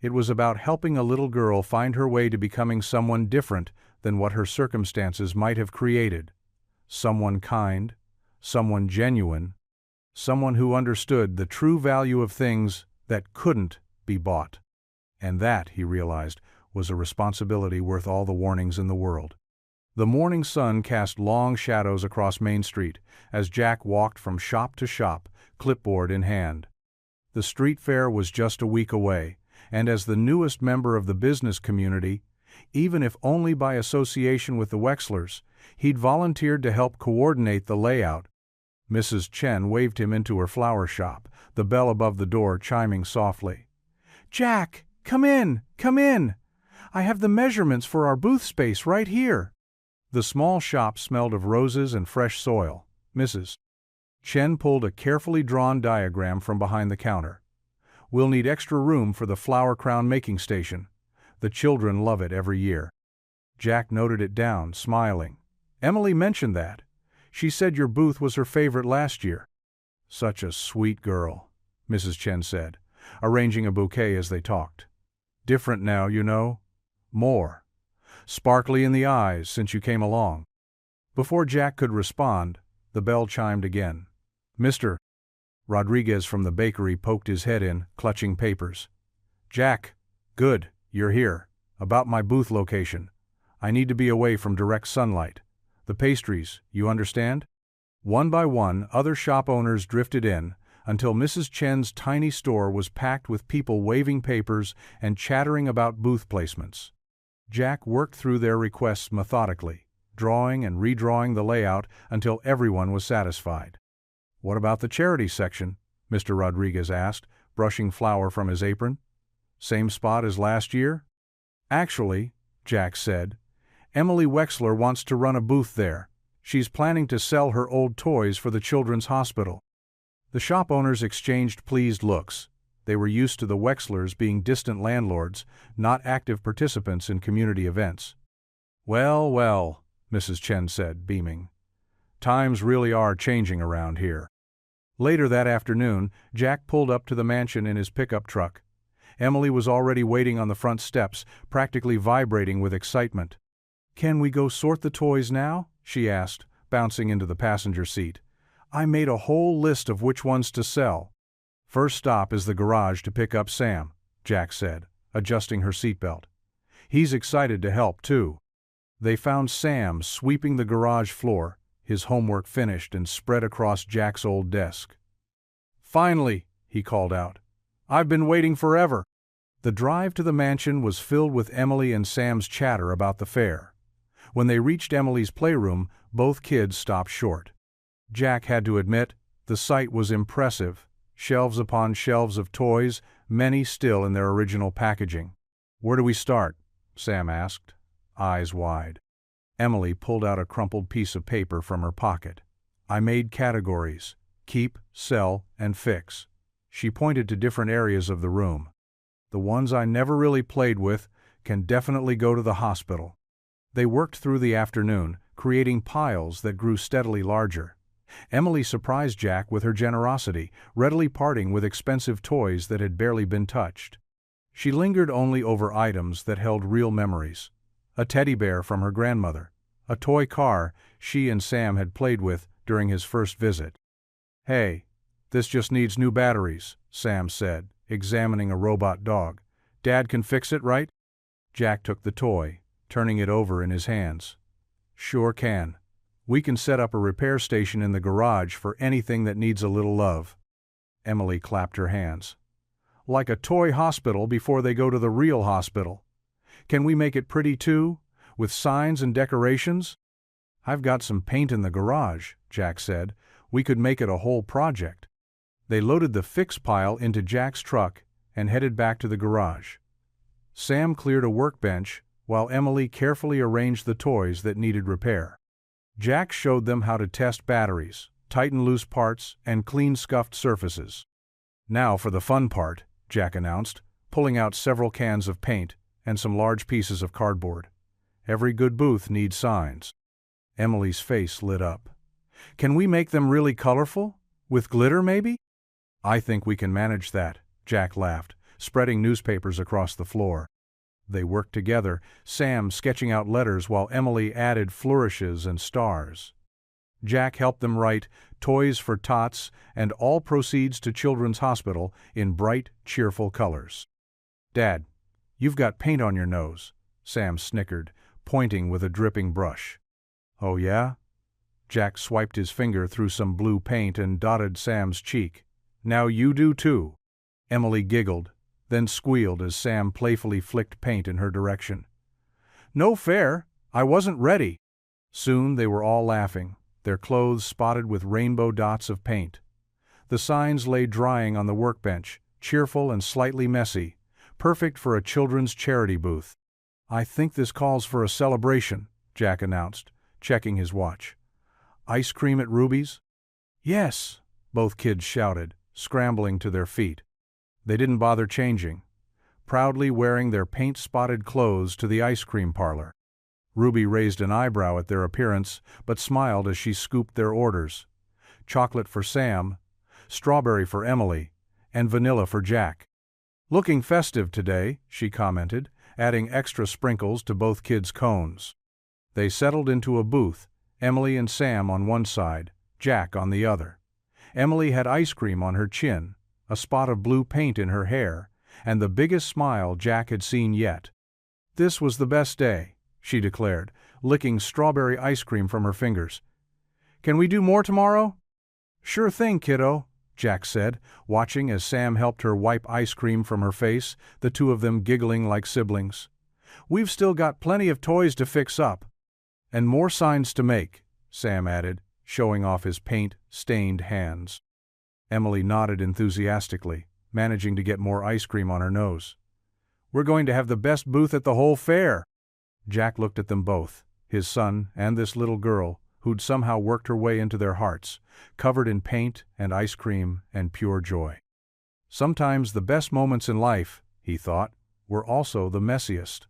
It was about helping a little girl find her way to becoming someone different than what her circumstances might have created. Someone kind, someone genuine, someone who understood the true value of things that couldn't be bought. And that, he realized, was a responsibility worth all the warnings in the world. The morning sun cast long shadows across Main Street as Jack walked from shop to shop, clipboard in hand. The street fair was just a week away, and as the newest member of the business community, even if only by association with the Wexlers, he'd volunteered to help coordinate the layout. Mrs. Chen waved him into her flower shop, the bell above the door chiming softly. "Jack, come in, come in! I have the measurements for our booth space right here." The small shop smelled of roses and fresh soil. Mrs. Chen pulled a carefully drawn diagram from behind the counter. "We'll need extra room for the flower crown making station. The children love it every year." Jack noted it down, smiling. "Emily mentioned that. She said your booth was her favorite last year." "Such a sweet girl," Mrs. Chen said, arranging a bouquet as they talked. "Different now, you know. More. Sparkly in the eyes since you came along." Before Jack could respond, the bell chimed again. "Mr. Rodriguez from the bakery poked his head in, clutching papers. "Jack, good, you're here. About my booth location. I need to be away from direct sunlight. The pastries, you understand?" One by one, other shop owners drifted in, until Mrs. Chen's tiny store was packed with people waving papers and chattering about booth placements. Jack worked through their requests methodically, drawing and redrawing the layout until everyone was satisfied. "What about the charity section?" Mr. Rodriguez asked, brushing flour from his apron. "Same spot as last year?" "Actually," Jack said, "Emily Wexler wants to run a booth there. She's planning to sell her old toys for the children's hospital." The shop owners exchanged pleased looks. They were used to the Wexlers being distant landlords, not active participants in community events. "Well, well," Mrs. Chen said, beaming. "Times really are changing around here." Later that afternoon, Jack pulled up to the mansion in his pickup truck. Emily was already waiting on the front steps, practically vibrating with excitement. "Can we go sort the toys now?" she asked, bouncing into the passenger seat. "I made a whole list of which ones to sell." "First stop is the garage to pick up Sam," Jack said, adjusting her seatbelt. "He's excited to help, too." They found Sam sweeping the garage floor, his homework finished and spread across Jack's old desk. "Finally," he called out. "I've been waiting forever." The drive to the mansion was filled with Emily and Sam's chatter about the fair. When they reached Emily's playroom, both kids stopped short. Jack had to admit, the sight was impressive. Shelves upon shelves of toys, many still in their original packaging. "Where do we start?" Sam asked, eyes wide. Emily pulled out a crumpled piece of paper from her pocket. "I made categories: keep, sell, and fix." She pointed to different areas of the room. "The ones I never really played with can definitely go to the hospital." They worked through the afternoon, creating piles that grew steadily larger. Emily surprised Jack with her generosity, readily parting with expensive toys that had barely been touched. She lingered only over items that held real memories. A teddy bear from her grandmother, a toy car she and Sam had played with during his first visit. "Hey, this just needs new batteries," Sam said, examining a robot dog. "Dad can fix it, right?" Jack took the toy, turning it over in his hands. Sure can. We can set up a repair station in the garage for anything that needs a little love. Emily clapped her hands. Like a toy hospital before they go to the real hospital. Can we make it pretty too, with signs and decorations? I've got some paint in the garage, Jack said. We could make it a whole project. They loaded the fix pile into Jack's truck and headed back to the garage. Sam cleared a workbench while Emily carefully arranged the toys that needed repair. Jack showed them how to test batteries, tighten loose parts, and clean scuffed surfaces. Now for the fun part, Jack announced, pulling out several cans of paint and some large pieces of cardboard. Every good booth needs signs. Emily's face lit up. Can we make them really colorful? With glitter, maybe? I think we can manage that, Jack laughed, spreading newspapers across the floor. They worked together, Sam sketching out letters while Emily added flourishes and stars. Jack helped them write Toys for Tots and all proceeds to Children's Hospital in bright, cheerful colors. Dad, you've got paint on your nose, Sam snickered, pointing with a dripping brush. Oh yeah? Jack swiped his finger through some blue paint and dotted Sam's cheek. Now you do too. Emily giggled, then squealed as Sam playfully flicked paint in her direction. No fair, I wasn't ready. Soon they were all laughing, their clothes spotted with rainbow dots of paint. The signs lay drying on the workbench, cheerful and slightly messy, perfect for a children's charity booth. I think this calls for a celebration, Jack announced, checking his watch. Ice cream at Ruby's? Yes, both kids shouted, scrambling to their feet. They didn't bother changing, proudly wearing their paint-spotted clothes to the ice cream parlor. Ruby raised an eyebrow at their appearance, but smiled as she scooped their orders. Chocolate for Sam, strawberry for Emily, and vanilla for Jack. Looking festive today, she commented, adding extra sprinkles to both kids' cones. They settled into a booth, Emily and Sam on one side, Jack on the other. Emily had ice cream on her chin, a spot of blue paint in her hair, and the biggest smile Jack had seen yet. This was the best day, she declared, licking strawberry ice cream from her fingers. Can we do more tomorrow? Sure thing, kiddo, Jack said, watching as Sam helped her wipe ice cream from her face, the two of them giggling like siblings. We've still got plenty of toys to fix up. And more signs to make, Sam added, showing off his paint-stained hands. Emily nodded enthusiastically, managing to get more ice cream on her nose. We're going to have the best booth at the whole fair. Jack looked at them both, his son and this little girl, who'd somehow worked her way into their hearts, covered in paint and ice cream and pure joy. Sometimes the best moments in life, he thought, were also the messiest.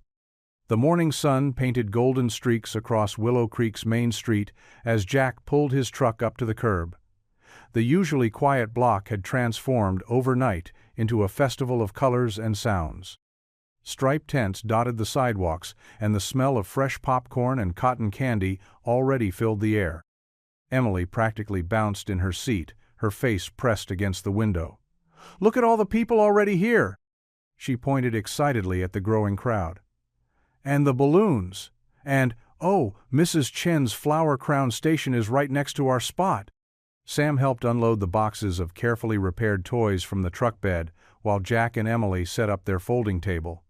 The morning sun painted golden streaks across Willow Creek's main street as Jack pulled his truck up to the curb. The usually quiet block had transformed overnight into a festival of colors and sounds. Striped tents dotted the sidewalks, and the smell of fresh popcorn and cotton candy already filled the air. Emily practically bounced in her seat, her face pressed against the window. Look at all the people already here! She pointed excitedly at the growing crowd. And the balloons! And, oh, Mrs. Chen's flower crown station is right next to our spot. Sam helped unload the boxes of carefully repaired toys from the truck bed while Jack and Emily set up their folding table.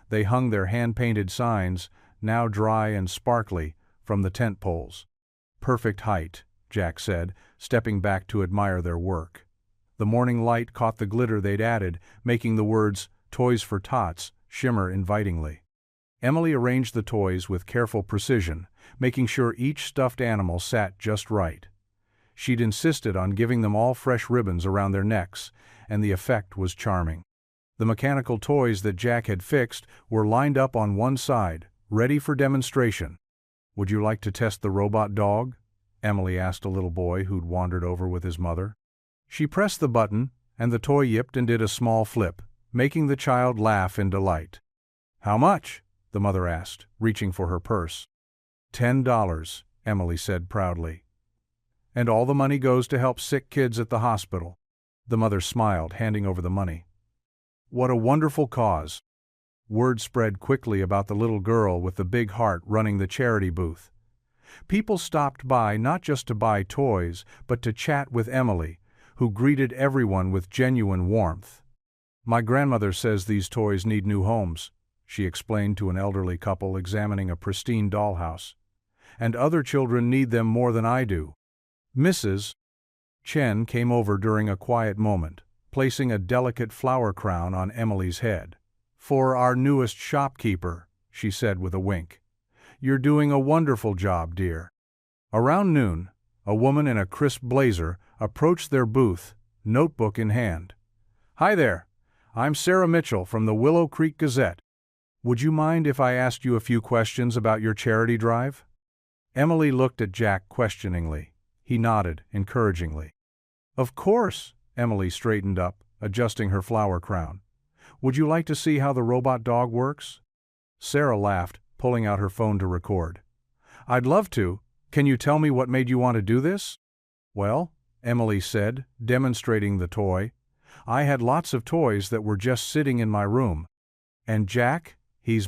They hung their hand-painted signs, now dry and sparkly, from the tent poles. Perfect height, Jack said, stepping back to admire their work. The morning light caught the glitter they'd added, making the words, Toys for Tots, shimmer invitingly. Emily arranged the toys with careful precision, making sure each stuffed animal sat just right. She'd insisted on giving them all fresh ribbons around their necks, and the effect was charming. The mechanical toys that Jack had fixed were lined up on one side, ready for demonstration. Would you like to test the robot dog? Emily asked a little boy who'd wandered over with his mother. She pressed the button, and the toy yipped and did a small flip, making the child laugh in delight. How much? The mother asked, reaching for her purse. $10, Emily said proudly. And all the money goes to help sick kids at the hospital. The mother smiled, handing over the money. What a wonderful cause. Word spread quickly about the little girl with the big heart running the charity booth. People stopped by not just to buy toys, but to chat with Emily, who greeted everyone with genuine warmth. "My grandmother says these toys need new homes," she explained to an elderly couple examining a pristine dollhouse. "And other children need them more than I do." Mrs. Chen came over during a quiet moment, placing a delicate flower crown on Emily's head. "For our newest shopkeeper," she said with a wink. "You're doing a wonderful job, dear." Around noon, a woman in a crisp blazer approached their booth, notebook in hand. "Hi there. I'm Sarah Mitchell from the Willow Creek Gazette. Would you mind if I asked you a few questions about your charity drive?" Emily looked at Jack questioningly. He nodded encouragingly. "Of course." Emily straightened up, adjusting her flower crown. "Would you like to see how the robot dog works?" Sarah laughed, pulling out her phone to record. "I'd love to. Can you tell me what made you want to do this?" "Well," Emily said, demonstrating the toy, "I had lots of toys that were just sitting in my room. And Jack, he's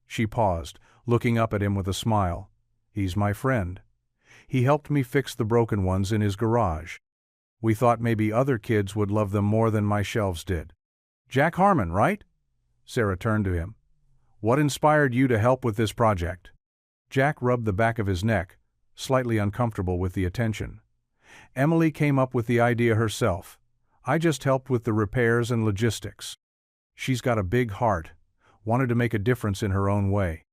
She paused, looking up at him with a smile. "He's my friend. He helped me fix the broken ones in his garage. We thought maybe other kids would love them more than my shelves did." "Jack Harmon, right?" Sarah turned to him. "What inspired you to help with this project?" Jack rubbed the back of his neck, slightly uncomfortable with the attention. "Emily came up with the idea herself. I just helped with the repairs and logistics. She's got a big heart, wanted to make a difference in her own way."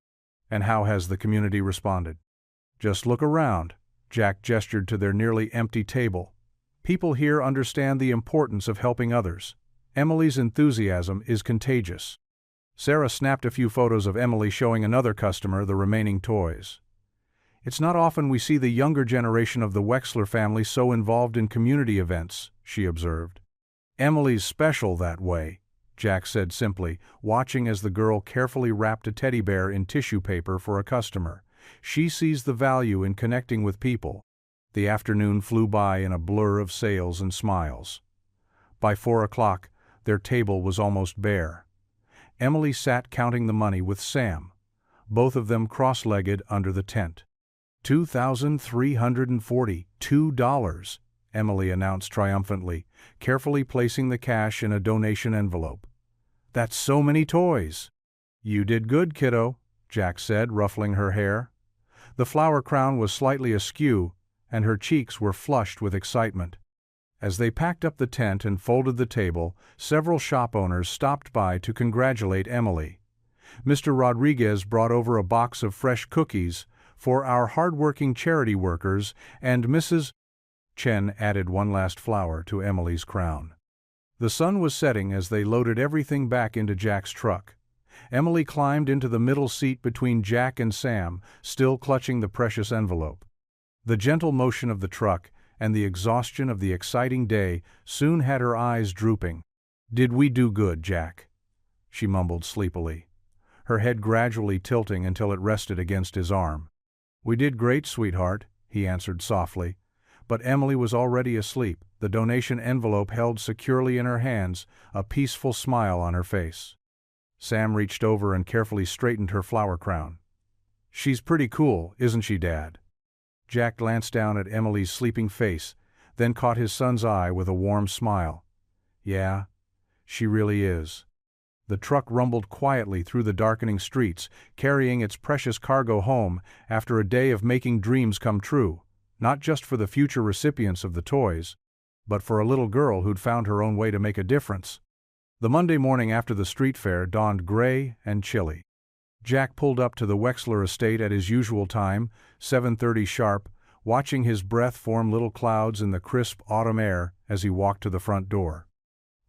"And how has the community responded?" "Just look around." Jack gestured to their nearly empty table. "People here understand the importance of helping others. Emily's enthusiasm is contagious." Sarah snapped a few photos of Emily showing another customer the remaining toys. "It's not often we see the younger generation of the Wexler family so involved in community events," she observed. "Emily's special that way," Jack said simply, watching as the girl carefully wrapped a teddy bear in tissue paper for a customer. "She sees the value in connecting with people." The afternoon flew by in a blur of sales and smiles. By 4 o'clock, their table was almost bare. Emily sat counting the money with Sam, both of them cross-legged under the tent. $2,342, Emily announced triumphantly, carefully placing the cash in a donation envelope. "That's so many toys." "You did good, kiddo," Jack said, ruffling her hair. The flower crown was slightly askew, and her cheeks were flushed with excitement. As they packed up the tent and folded the table, several shop owners stopped by to congratulate Emily. Mr. Rodriguez brought over a box of fresh cookies for our hard-working charity workers, and Mrs. Chen added one last flower to Emily's crown. The sun was setting as they loaded everything back into Jack's truck. Emily climbed into the middle seat between Jack and Sam, still clutching the precious envelope. The gentle motion of the truck and the exhaustion of the exciting day soon had her eyes drooping. "Did we do good, Jack?" she mumbled sleepily, her head gradually tilting until it rested against his arm. "We did great, sweetheart," he answered softly. But Emily was already asleep, the donation envelope held securely in her hands, a peaceful smile on her face. Sam reached over and carefully straightened her flower crown. "She's pretty cool, isn't she, Dad?" Jack glanced down at Emily's sleeping face, then caught his son's eye with a warm smile. "Yeah, she really is." The truck rumbled quietly through the darkening streets, carrying its precious cargo home after a day of making dreams come true, not just for the future recipients of the toys, but for a little girl who'd found her own way to make a difference. The Monday morning after the street fair dawned gray and chilly. Jack pulled up to the Wexler estate at his usual time, 7:30 sharp, watching his breath form little clouds in the crisp autumn air as he walked to the front door.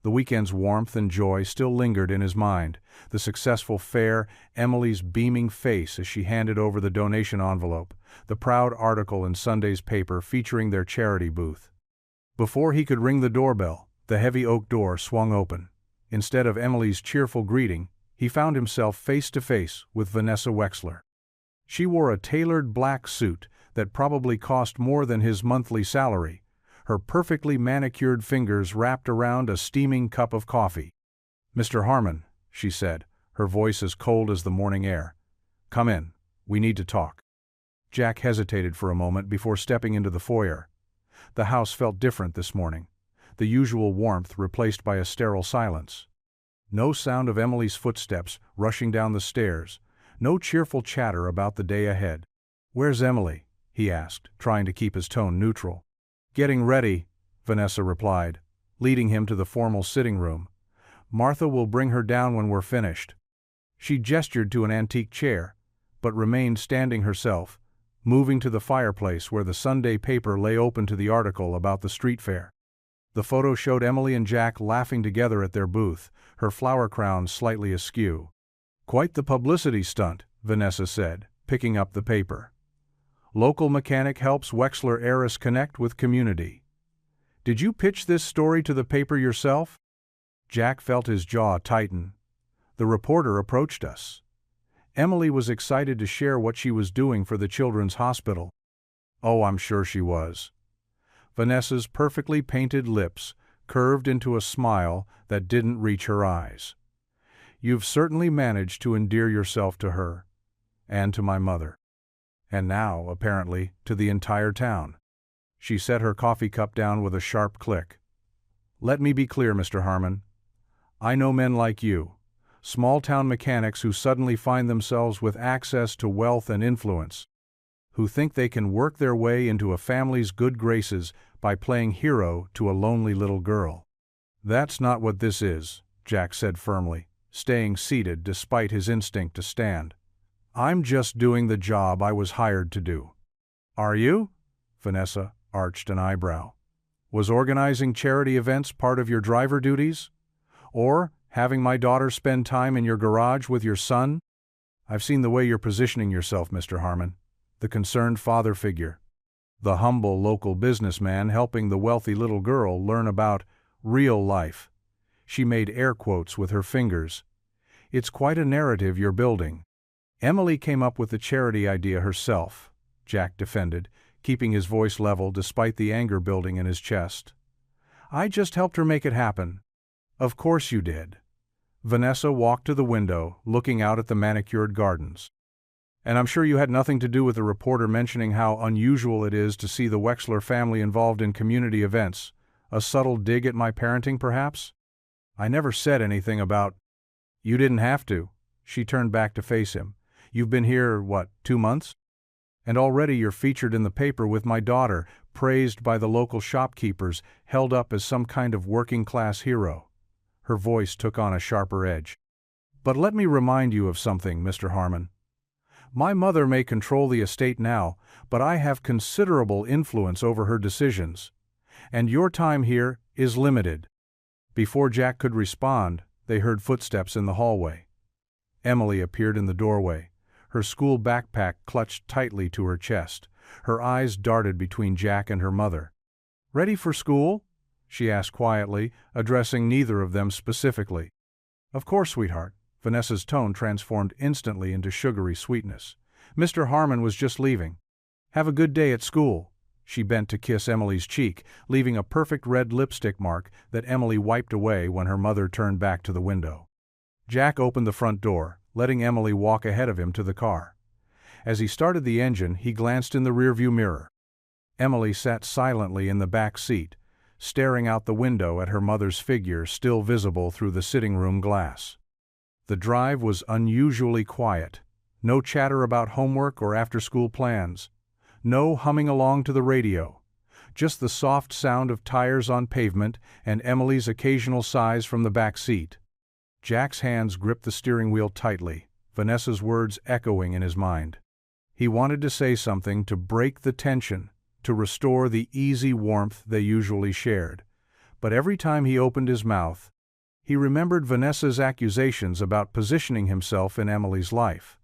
The weekend's warmth and joy still lingered in his mind, the successful fair, Emily's beaming face as she handed over the donation envelope, the proud article in Sunday's paper featuring their charity booth. Before he could ring the doorbell, the heavy oak door swung open. Instead of Emily's cheerful greeting, he found himself face to face with Vanessa Wexler. She wore a tailored black suit that probably cost more than his monthly salary, her perfectly manicured fingers wrapped around a steaming cup of coffee. "Mr. Harmon," she said, her voice as cold as the morning air. "Come in. We need to talk." Jack hesitated for a moment before stepping into the foyer. The house felt different this morning, the usual warmth replaced by a sterile silence. No sound of Emily's footsteps rushing down the stairs, no cheerful chatter about the day ahead. "Where's Emily?" he asked, trying to keep his tone neutral. "Getting ready," Vanessa replied, leading him to the formal sitting room. "Martha will bring her down when we're finished." She gestured to an antique chair, but remained standing herself, moving to the fireplace where the Sunday paper lay open to the article about the street fair. The photo showed Emily and Jack laughing together at their booth, her flower crown slightly askew. "Quite the publicity stunt," Vanessa said, picking up the paper. "Local mechanic helps Wexler heiress connect with community." "Did you pitch this story to the paper yourself?" Jack felt his jaw tighten. "The reporter approached us. Emily was excited to share what she was doing for the Children's Hospital." "Oh, I'm sure she was." Vanessa's perfectly painted lips curved into a smile that didn't reach her eyes. "You've certainly managed to endear yourself to her. And to my mother. And now, apparently, to the entire town." She set her coffee cup down with a sharp click. "Let me be clear, Mr. Harmon. I know men like you, small-town mechanics who suddenly find themselves with access to wealth and influence, who think they can work their way into a family's good graces by playing hero to a lonely little girl. That's not what this is," Jack said firmly, staying seated despite his instinct to stand. "I'm just doing the job I was hired to do." "Are you?" Vanessa arched an eyebrow. "Was organizing charity events part of your driver duties? Or having my daughter spend time in your garage with your son?" "I've seen the way you're positioning yourself, Mr. Harmon. The concerned father figure. The humble local businessman helping the wealthy little girl learn about real life." She made air quotes with her fingers. "It's quite a narrative you're building." "Emily came up with the charity idea herself," Jack defended, keeping his voice level despite the anger building in his chest. "I just helped her make it happen." "Of course you did." Vanessa walked to the window, looking out at the manicured gardens. "And I'm sure you had nothing to do with the reporter mentioning how unusual it is to see the Wexler family involved in community events. A subtle dig at my parenting, perhaps?" "I never said anything about—" "You didn't have to." She turned back to face him. "You've been here, 2 months? And already you're featured in the paper with my daughter, praised by the local shopkeepers, held up as some kind of working-class hero." Her voice took on a sharper edge. "But let me remind you of something, Mr. Harmon. My mother may control the estate now, but I have considerable influence over her decisions. And your time here is limited." Before Jack could respond, they heard footsteps in the hallway. Emily appeared in the doorway, her school backpack clutched tightly to her chest. Her eyes darted between Jack and her mother. "Ready for school?" she asked quietly, addressing neither of them specifically. "Of course, sweetheart." Vanessa's tone transformed instantly into sugary sweetness. "Mr. Harmon was just leaving. Have a good day at school." She bent to kiss Emily's cheek, leaving a perfect red lipstick mark that Emily wiped away when her mother turned back to the window. Jack opened the front door, letting Emily walk ahead of him to the car. As he started the engine, he glanced in the rearview mirror. Emily sat silently in the back seat, staring out the window at her mother's figure still visible through the sitting room glass. The drive was unusually quiet. No chatter about homework or after-school plans. No humming along to the radio. Just the soft sound of tires on pavement and Emily's occasional sighs from the back seat. Jack's hands gripped the steering wheel tightly, Vanessa's words echoing in his mind. He wanted to say something to break the tension, to restore the easy warmth they usually shared. But every time he opened his mouth, he remembered Vanessa's accusations about positioning himself in Emily's life.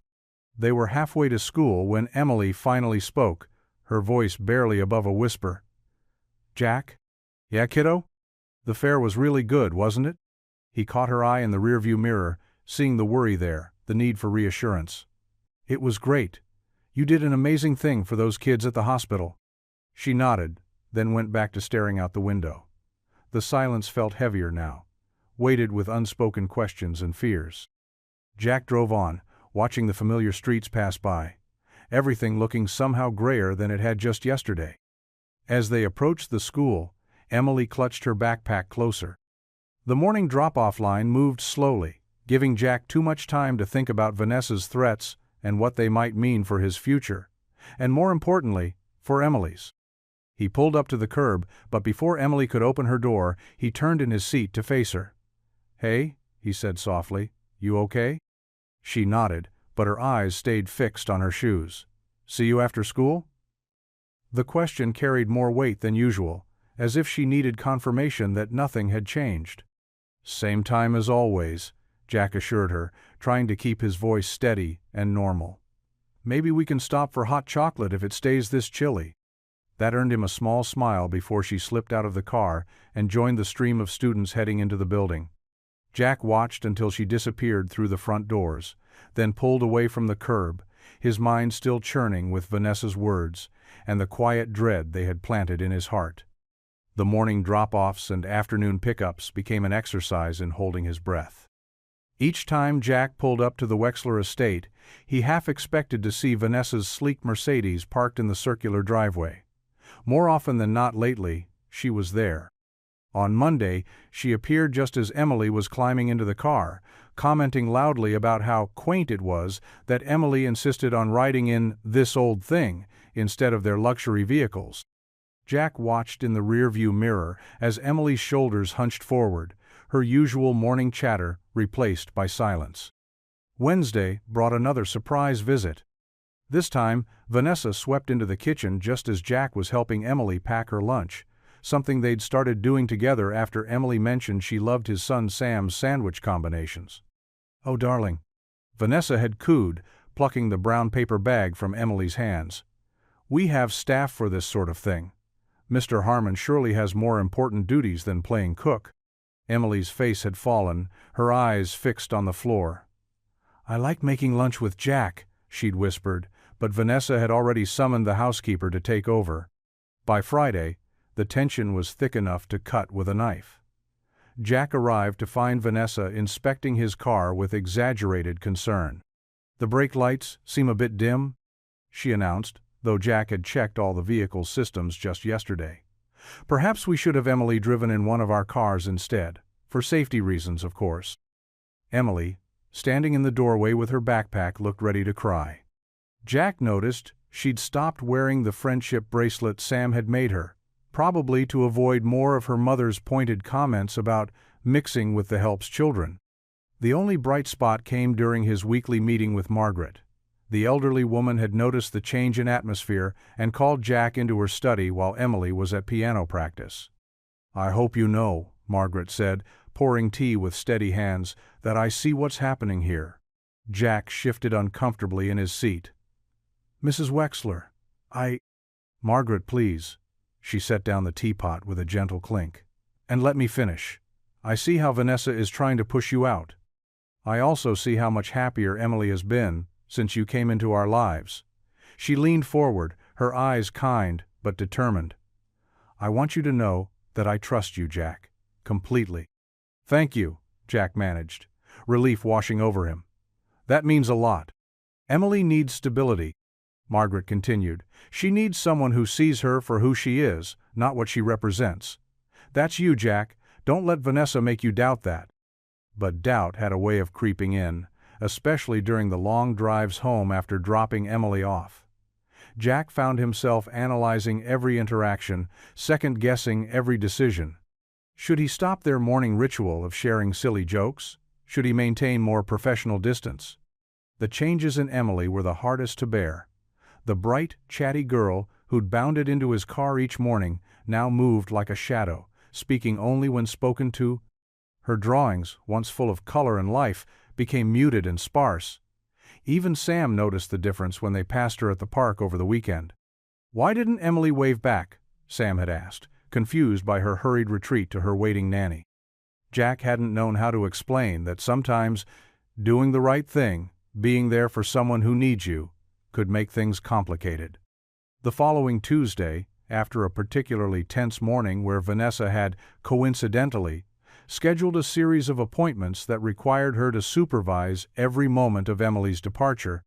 They were halfway to school when Emily finally spoke, her voice barely above a whisper. "Jack?" "Yeah, kiddo?" "The fair was really good, wasn't it?" He caught her eye in the rearview mirror, seeing the worry there, the need for reassurance. "It was great. You did an amazing thing for those kids at the hospital." She nodded, then went back to staring out the window. The silence felt heavier now, weighted with unspoken questions and fears. Jack drove on, watching the familiar streets pass by. everything looking somehow grayer than it had just yesterday. As they approached the school, Emily clutched her backpack closer. The morning drop-off line moved slowly, giving Jack too much time to think about Vanessa's threats and what they might mean for his future, and more importantly, for Emily's. He pulled up to the curb, but before Emily could open her door, he turned in his seat to face her. "Hey," he said softly, "you okay?" She nodded, but her eyes stayed fixed on her shoes. "See you after school?" The question carried more weight than usual, as if she needed confirmation that nothing had changed. "Same time as always," Jack assured her, trying to keep his voice steady and normal. "Maybe we can stop for hot chocolate if it stays this chilly." That earned him a small smile before she slipped out of the car and joined the stream of students heading into the building. Jack watched until she disappeared through the front doors, then pulled away from the curb, his mind still churning with Vanessa's words and the quiet dread they had planted in his heart. The morning drop-offs and afternoon pickups became an exercise in holding his breath. Each time Jack pulled up to the Wexler estate, he half expected to see Vanessa's sleek Mercedes parked in the circular driveway. More often than not lately, she was there. On Monday, she appeared just as Emily was climbing into the car, commenting loudly about how quaint it was that Emily insisted on riding in "this old thing" instead of their luxury vehicles. Jack watched in the rearview mirror as Emily's shoulders hunched forward, her usual morning chatter replaced by silence. Wednesday brought another surprise visit. This time, Vanessa swept into the kitchen just as Jack was helping Emily pack her lunch, something they'd started doing together after Emily mentioned she loved his son Sam's sandwich combinations. "Oh, darling," Vanessa had cooed, plucking the brown paper bag from Emily's hands. "We have staff for this sort of thing. Mr. Harmon surely has more important duties than playing cook." Emily's face had fallen, her eyes fixed on the floor. "I like making lunch with Jack," she'd whispered, but Vanessa had already summoned the housekeeper to take over. By Friday, the tension was thick enough to cut with a knife. Jack arrived to find Vanessa inspecting his car with exaggerated concern. "The brake lights seem a bit dim," she announced, though Jack had checked all the vehicle's systems just yesterday. "Perhaps we should have Emily driven in one of our cars instead, for safety reasons, of course." Emily, standing in the doorway with her backpack, looked ready to cry. Jack noticed she'd stopped wearing the friendship bracelet Sam had made her, probably to avoid more of her mother's pointed comments about mixing with the help's children. The only bright spot came during his weekly meeting with Margaret. The elderly woman had noticed the change in atmosphere and called Jack into her study while Emily was at piano practice. "I hope you know," Margaret said, pouring tea with steady hands, "that I see what's happening here." Jack shifted uncomfortably in his seat. "Mrs. Wexler, Margaret, please." She set down the teapot with a gentle clink. "And let me finish. I see how Vanessa is trying to push you out. I also see how much happier Emily has been since you came into our lives." She leaned forward, her eyes kind but determined. "I want you to know that I trust you, Jack, completely." "Thank you," Jack managed, relief washing over him. "That means a lot." "Emily needs stability," Margaret continued. "She needs someone who sees her for who she is, not what she represents. That's you, Jack. Don't let Vanessa make you doubt that." But doubt had a way of creeping in, especially during the long drives home after dropping Emily off. Jack found himself analyzing every interaction, second-guessing every decision. Should he stop their morning ritual of sharing silly jokes? Should he maintain more professional distance? The changes in Emily were the hardest to bear. The bright, chatty girl who'd bounded into his car each morning now moved like a shadow, speaking only when spoken to. Her drawings, once full of color and life, became muted and sparse. Even Sam noticed the difference when they passed her at the park over the weekend. "Why didn't Emily wave back?" Sam had asked, confused by her hurried retreat to her waiting nanny. Jack hadn't known how to explain that sometimes doing the right thing, being there for someone who needs you, could make things complicated. The following Tuesday, after a particularly tense morning where Vanessa had, coincidentally, scheduled a series of appointments that required her to supervise every moment of Emily's departure,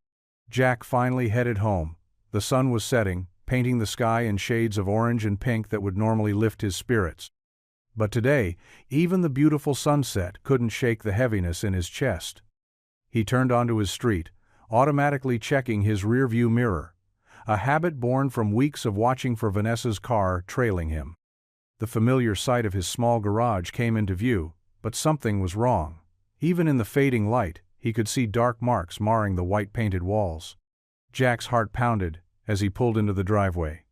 Jack finally headed home. The sun was setting, painting the sky in shades of orange and pink that would normally lift his spirits. But today, even the beautiful sunset couldn't shake the heaviness in his chest. He turned onto his street, automatically checking his rearview mirror, a habit born from weeks of watching for Vanessa's car trailing him. The familiar sight of his small garage came into view, but something was wrong. Even in the fading light, he could see dark marks marring the white-painted walls. Jack's heart pounded as he pulled into the driveway.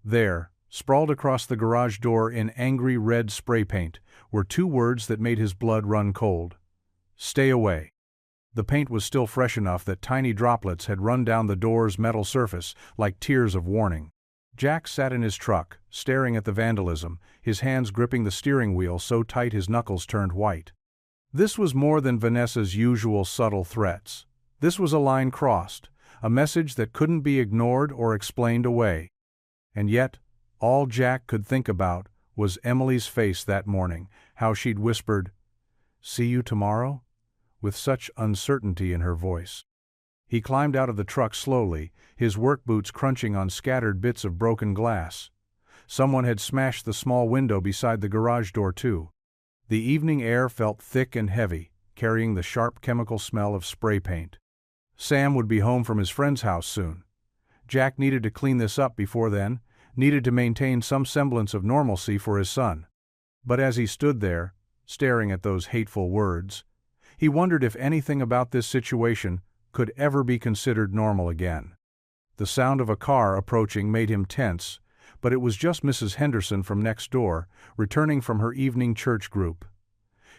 There, sprawled across the garage door in angry red spray paint, were two words that made his blood run cold. "Stay away." The paint was still fresh enough that tiny droplets had run down the door's metal surface like tears of warning. Jack sat in his truck, staring at the vandalism, his hands gripping the steering wheel so tight his knuckles turned white. This was more than Vanessa's usual subtle threats. This was a line crossed, a message that couldn't be ignored or explained away. And yet, all Jack could think about was Emily's face that morning, how she'd whispered, "See you tomorrow?" with such uncertainty in her voice. He climbed out of the truck slowly, his work boots crunching on scattered bits of broken glass. Someone had smashed the small window beside the garage door too. The evening air felt thick and heavy, carrying the sharp chemical smell of spray paint. Sam would be home from his friend's house soon. Jack needed to clean this up before then, needed to maintain some semblance of normalcy for his son. But as he stood there, staring at those hateful words, he wondered if anything about this situation could ever be considered normal again. The sound of a car approaching made him tense, but it was just Mrs. Henderson from next door, returning from her evening church group.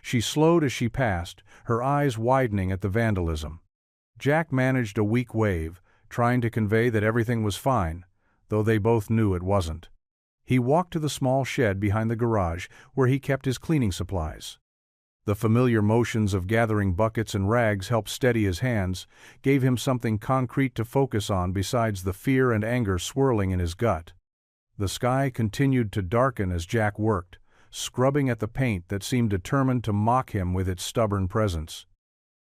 She slowed as she passed, her eyes widening at the vandalism. Jack managed a weak wave, trying to convey that everything was fine, though they both knew it wasn't. He walked to the small shed behind the garage where he kept his cleaning supplies. The familiar motions of gathering buckets and rags helped steady his hands, gave him something concrete to focus on besides the fear and anger swirling in his gut. The sky continued to darken as Jack worked, scrubbing at the paint that seemed determined to mock him with its stubborn presence.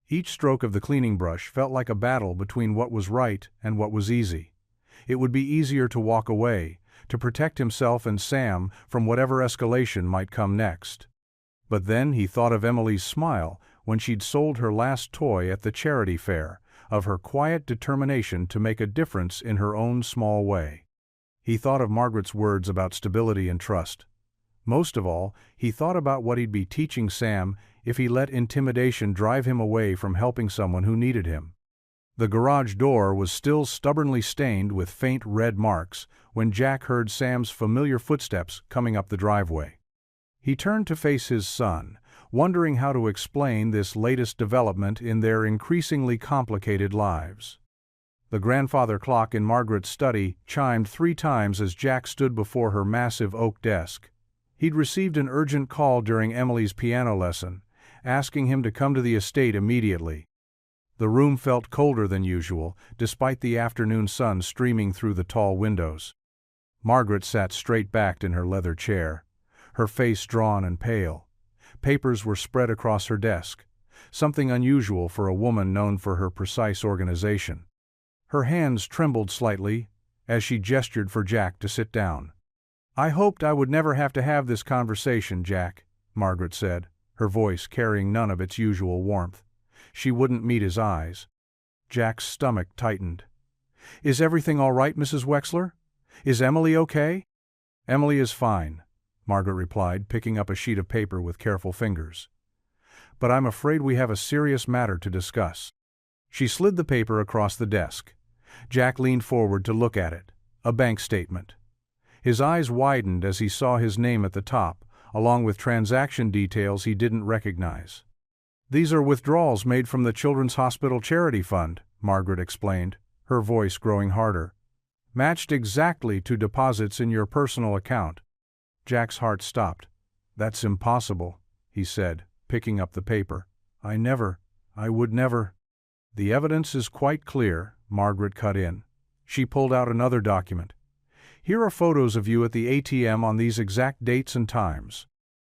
Each stroke of the cleaning brush felt like a battle between what was right and what was easy. It would be easier to walk away, to protect himself and Sam from whatever escalation might come next. But then he thought of Emily's smile when she'd sold her last toy at the charity fair, of her quiet determination to make a difference in her own small way. He thought of Margaret's words about stability and trust. Most of all, he thought about what he'd be teaching Sam if he let intimidation drive him away from helping someone who needed him. The garage door was still stubbornly stained with faint red marks when Jack heard Sam's familiar footsteps coming up the driveway. He turned to face his son, wondering how to explain this latest development in their increasingly complicated lives. The grandfather clock in Margaret's study chimed 3 times as Jack stood before her massive oak desk. He'd received an urgent call during Emily's piano lesson, asking him to come to the estate immediately. The room felt colder than usual, despite the afternoon sun streaming through the tall windows. Margaret sat straight-backed in her leather chair, her face drawn and pale. Papers were spread across her desk, something unusual for a woman known for her precise organization. Her hands trembled slightly as she gestured for Jack to sit down. "I hoped I would never have to have this conversation, Jack," Margaret said, her voice carrying none of its usual warmth. She wouldn't meet his eyes. Jack's stomach tightened. "Is everything all right, Mrs. Wexler? Is Emily okay?" "Emily is fine," Margaret replied, picking up a sheet of paper with careful fingers. "But I'm afraid we have a serious matter to discuss." She slid the paper across the desk. Jack leaned forward to look at it. A bank statement. His eyes widened as he saw his name at the top, along with transaction details he didn't recognize. "These are withdrawals made from the Children's Hospital Charity Fund," Margaret explained, her voice growing harder. "Matched exactly to deposits in your personal account." Jack's heart stopped. "That's impossible," he said, picking up the paper. I would never." "The evidence is quite clear," Margaret cut in. She pulled out another document. "Here are photos of you at the ATM on these exact dates and times."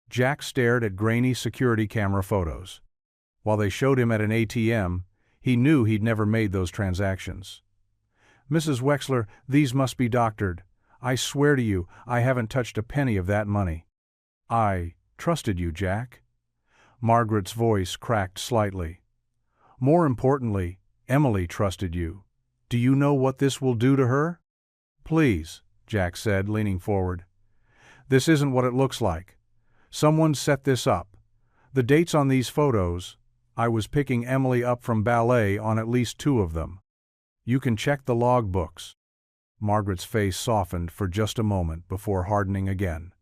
Jack stared at grainy security camera photos. While they showed him at an ATM, He knew he'd never made those transactions. "Mrs. Wexler, these must be doctored. I swear to you, I haven't touched a penny of that money." "I trusted you, Jack." Margaret's voice cracked slightly. "More importantly, Emily trusted you. Do you know what this will do to her?" "Please," Jack said, leaning forward. "This isn't what it looks like. Someone set this up. The dates on these photos, I was picking Emily up from ballet on at least 2 of them. You can check the log books." Margaret's face softened for just a moment before hardening again.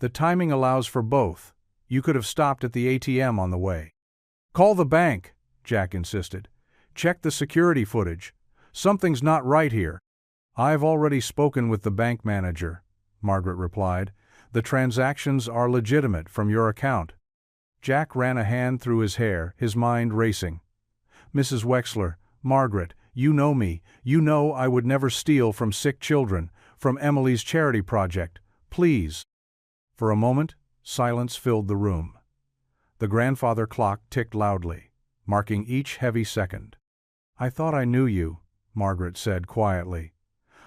"The timing allows for both. You could have stopped at the ATM on the way." "Call the bank," Jack insisted. "Check the security footage. Something's not right here." "I've already spoken with the bank manager," Margaret replied. "The transactions are legitimate from your account." Jack ran a hand through his hair, his mind racing. "Mrs. Wexler, Margaret, you know me. You know I would never steal from sick children, from Emily's charity project. Please." For a moment, silence filled the room. The grandfather clock ticked loudly, marking each heavy second. "I thought I knew you," Margaret said quietly.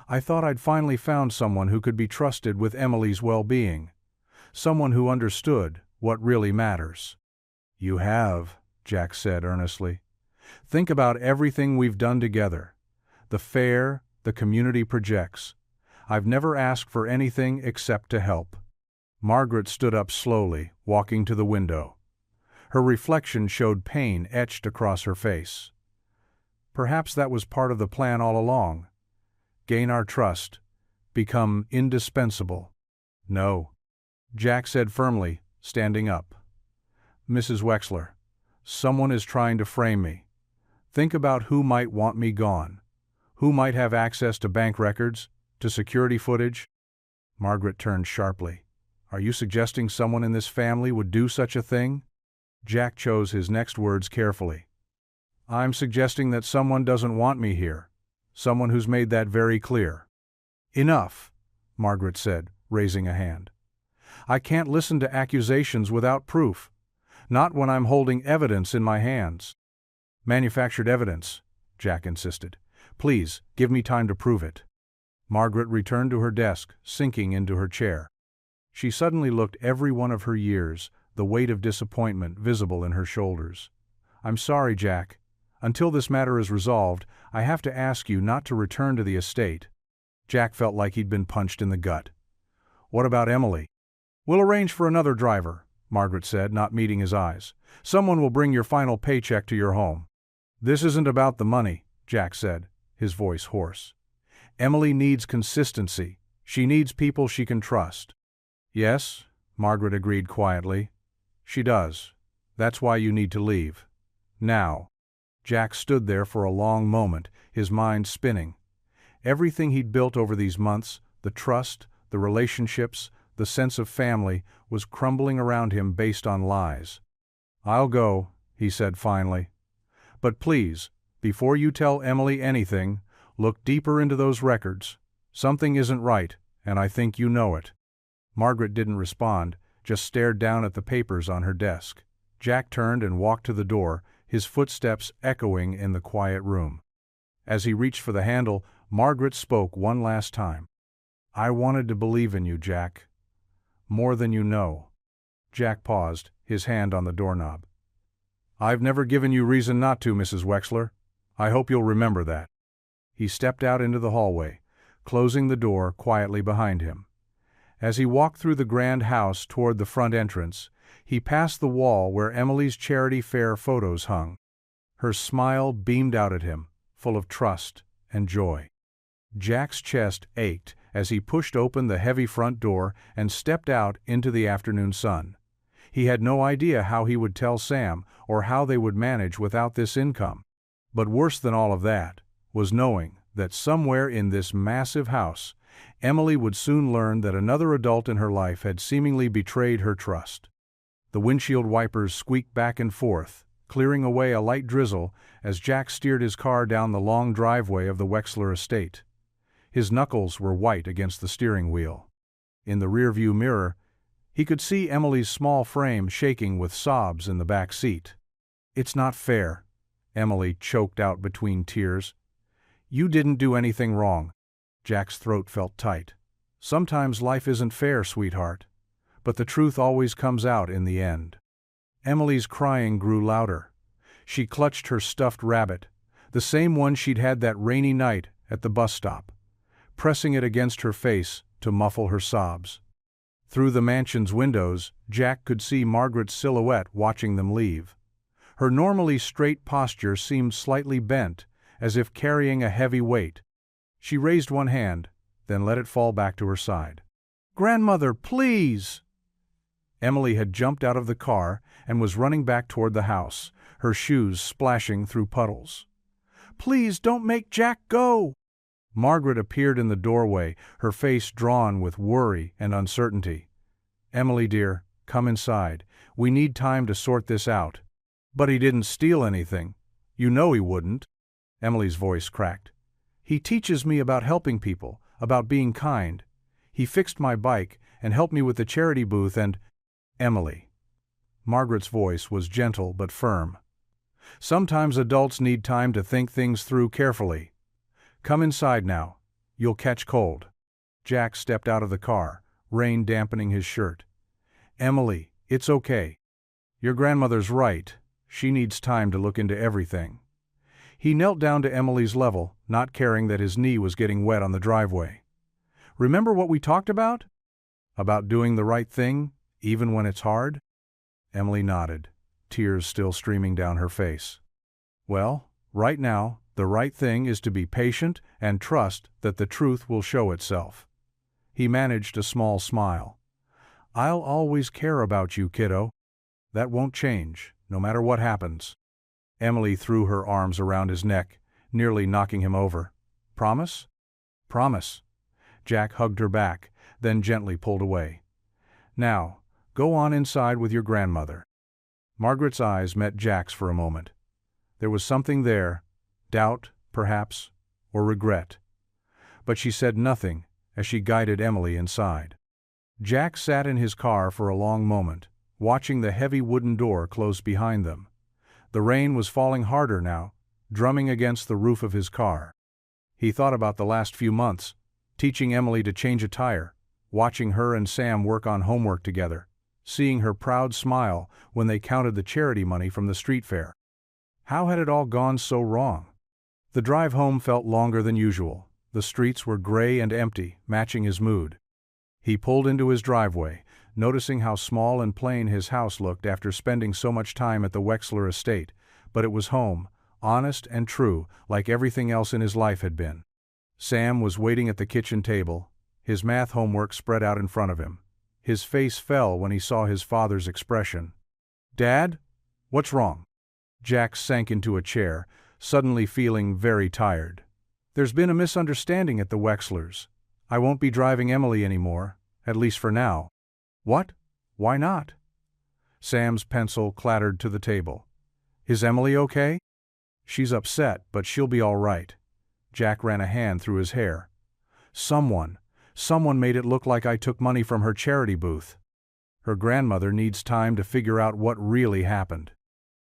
"I thought I'd finally found someone who could be trusted with Emily's well-being. Someone who understood what really matters." "You have," Jack said earnestly. "Think about everything we've done together. The fair, the community projects. I've never asked for anything except to help." Margaret stood up slowly, walking to the window. Her reflection showed pain etched across her face. "Perhaps that was part of the plan all along. Gain our trust. Become indispensable." "No," Jack said firmly, standing up. "Mrs. Wexler, someone is trying to frame me. Think about who might want me gone. Who might have access to bank records, to security footage?" Margaret turned sharply. "Are you suggesting someone in this family would do such a thing?" Jack chose his next words carefully. "I'm suggesting that someone doesn't want me here. Someone who's made that very clear." "Enough," Margaret said, raising a hand. "I can't listen to accusations without proof. Not when I'm holding evidence in my hands." "Manufactured evidence," Jack insisted. "Please, give me time to prove it." Margaret returned to her desk, sinking into her chair. She suddenly looked every one of her years, the weight of disappointment visible in her shoulders. "I'm sorry, Jack. Until this matter is resolved, I have to ask you not to return to the estate." Jack felt like he'd been punched in the gut. "What about Emily?" "We'll arrange for another driver," Margaret said, not meeting his eyes. "Someone will bring your final paycheck to your home." "This isn't about the money," Jack said, his voice hoarse. "Emily needs consistency. She needs people she can trust." "Yes," Margaret agreed quietly. "She does. That's why you need to leave. Now." Jack stood there for a long moment, his mind spinning. Everything he'd built over these months, the trust, the relationships, the sense of family, was crumbling around him based on lies. "I'll go," he said finally. "But please, before you tell Emily anything, look deeper into those records. Something isn't right, and I think you know it." Margaret didn't respond, just stared down at the papers on her desk. Jack turned and walked to the door, his footsteps echoing in the quiet room. As he reached for the handle, Margaret spoke one last time. "I wanted to believe in you, Jack. More than you know." Jack paused, his hand on the doorknob. "I've never given you reason not to, Mrs. Wexler. I hope you'll remember that." He stepped out into the hallway, closing the door quietly behind him. As he walked through the grand house toward the front entrance, he passed the wall where Emily's charity fair photos hung. Her smile beamed out at him, full of trust and joy. Jack's chest ached as he pushed open the heavy front door and stepped out into the afternoon sun. He had no idea how he would tell Sam or how they would manage without this income. But worse than all of that was knowing that somewhere in this massive house, Emily would soon learn that another adult in her life had seemingly betrayed her trust. The windshield wipers squeaked back and forth, clearing away a light drizzle as Jack steered his car down the long driveway of the Wexler estate. His knuckles were white against the steering wheel. In the rearview mirror, he could see Emily's small frame shaking with sobs in the back seat. "It's not fair," Emily choked out between tears. "You didn't do anything wrong." Jack's throat felt tight. "Sometimes life isn't fair, sweetheart. But the truth always comes out in the end." Emily's crying grew louder. She clutched her stuffed rabbit, the same one she'd had that rainy night at the bus stop, pressing it against her face to muffle her sobs. Through the mansion's windows, Jack could see Margaret's silhouette watching them leave. Her normally straight posture seemed slightly bent, as if carrying a heavy weight. She raised one hand, then let it fall back to her side. "Grandmother, please!" Emily had jumped out of the car and was running back toward the house, her shoes splashing through puddles. "Please don't make Jack go!" Margaret appeared in the doorway, her face drawn with worry and uncertainty. "Emily dear, come inside. We need time to sort this out." "But he didn't steal anything. You know he wouldn't." Emily's voice cracked. "He teaches me about helping people, about being kind. He fixed my bike and helped me with the charity booth and—" "Emily." Margaret's voice was gentle but firm. "Sometimes adults need time to think things through carefully. Come inside now. You'll catch cold." Jack stepped out of the car, rain dampening his shirt. "Emily, it's okay. Your grandmother's right. She needs time to look into everything." He knelt down to Emily's level, not caring that his knee was getting wet on the driveway. "Remember what we talked about? About doing the right thing, even when it's hard?" Emily nodded, tears still streaming down her face. "Well, right now, the right thing is to be patient and trust that the truth will show itself." He managed a small smile. "I'll always care about you, kiddo. That won't change, no matter what happens." Emily threw her arms around his neck, nearly knocking him over. "Promise?" "Promise." Jack hugged her back, then gently pulled away. "Now, go on inside with your grandmother." Margaret's eyes met Jack's for a moment. There was something there, doubt, perhaps, or regret. But she said nothing as she guided Emily inside. Jack sat in his car for a long moment, watching the heavy wooden door close behind them. The rain was falling harder now, drumming against the roof of his car. He thought about the last few months, teaching Emily to change a tire, watching her and Sam work on homework together, seeing her proud smile when they counted the charity money from the street fair. How had it all gone so wrong? The drive home felt longer than usual. The streets were gray and empty, matching his mood. He pulled into his driveway, noticing how small and plain his house looked after spending so much time at the Wexler estate, but it was home, honest and true, like everything else in his life had been. Sam was waiting at the kitchen table, his math homework spread out in front of him. His face fell when he saw his father's expression. "Dad? What's wrong?" Jack sank into a chair, suddenly feeling very tired. "There's been a misunderstanding at the Wexlers. I won't be driving Emily anymore, at least for now." "What? Why not?" Sam's pencil clattered to the table. "Is Emily okay?" "She's upset, but she'll be all right." Jack ran a hand through his hair. Someone made it look like I took money from her charity booth. Her grandmother needs time to figure out what really happened."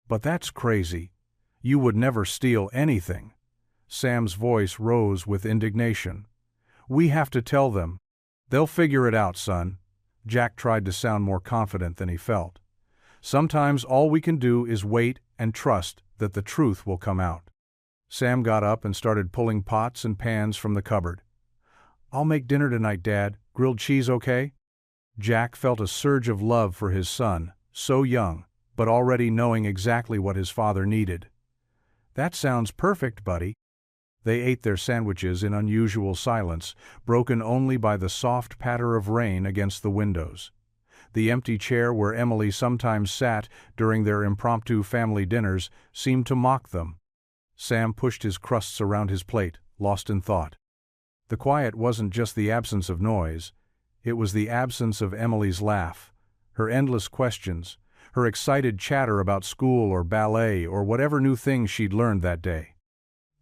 "But that's crazy. You would never steal anything." Sam's voice rose with indignation. "We have to tell them. They'll figure it out, son." Jack tried to sound more confident than he felt. "Sometimes all we can do is wait and trust that the truth will come out." Sam got up and started pulling pots and pans from the cupboard. "I'll make dinner tonight, Dad. Grilled cheese okay?" Jack felt a surge of love for his son, so young, but already knowing exactly what his father needed. "That sounds perfect, buddy." They ate their sandwiches in unusual silence, broken only by the soft patter of rain against the windows. The empty chair where Emily sometimes sat during their impromptu family dinners seemed to mock them. Sam pushed his crusts around his plate, lost in thought. The quiet wasn't just the absence of noise, it was the absence of Emily's laugh, her endless questions, her excited chatter about school or ballet or whatever new thing she'd learned that day.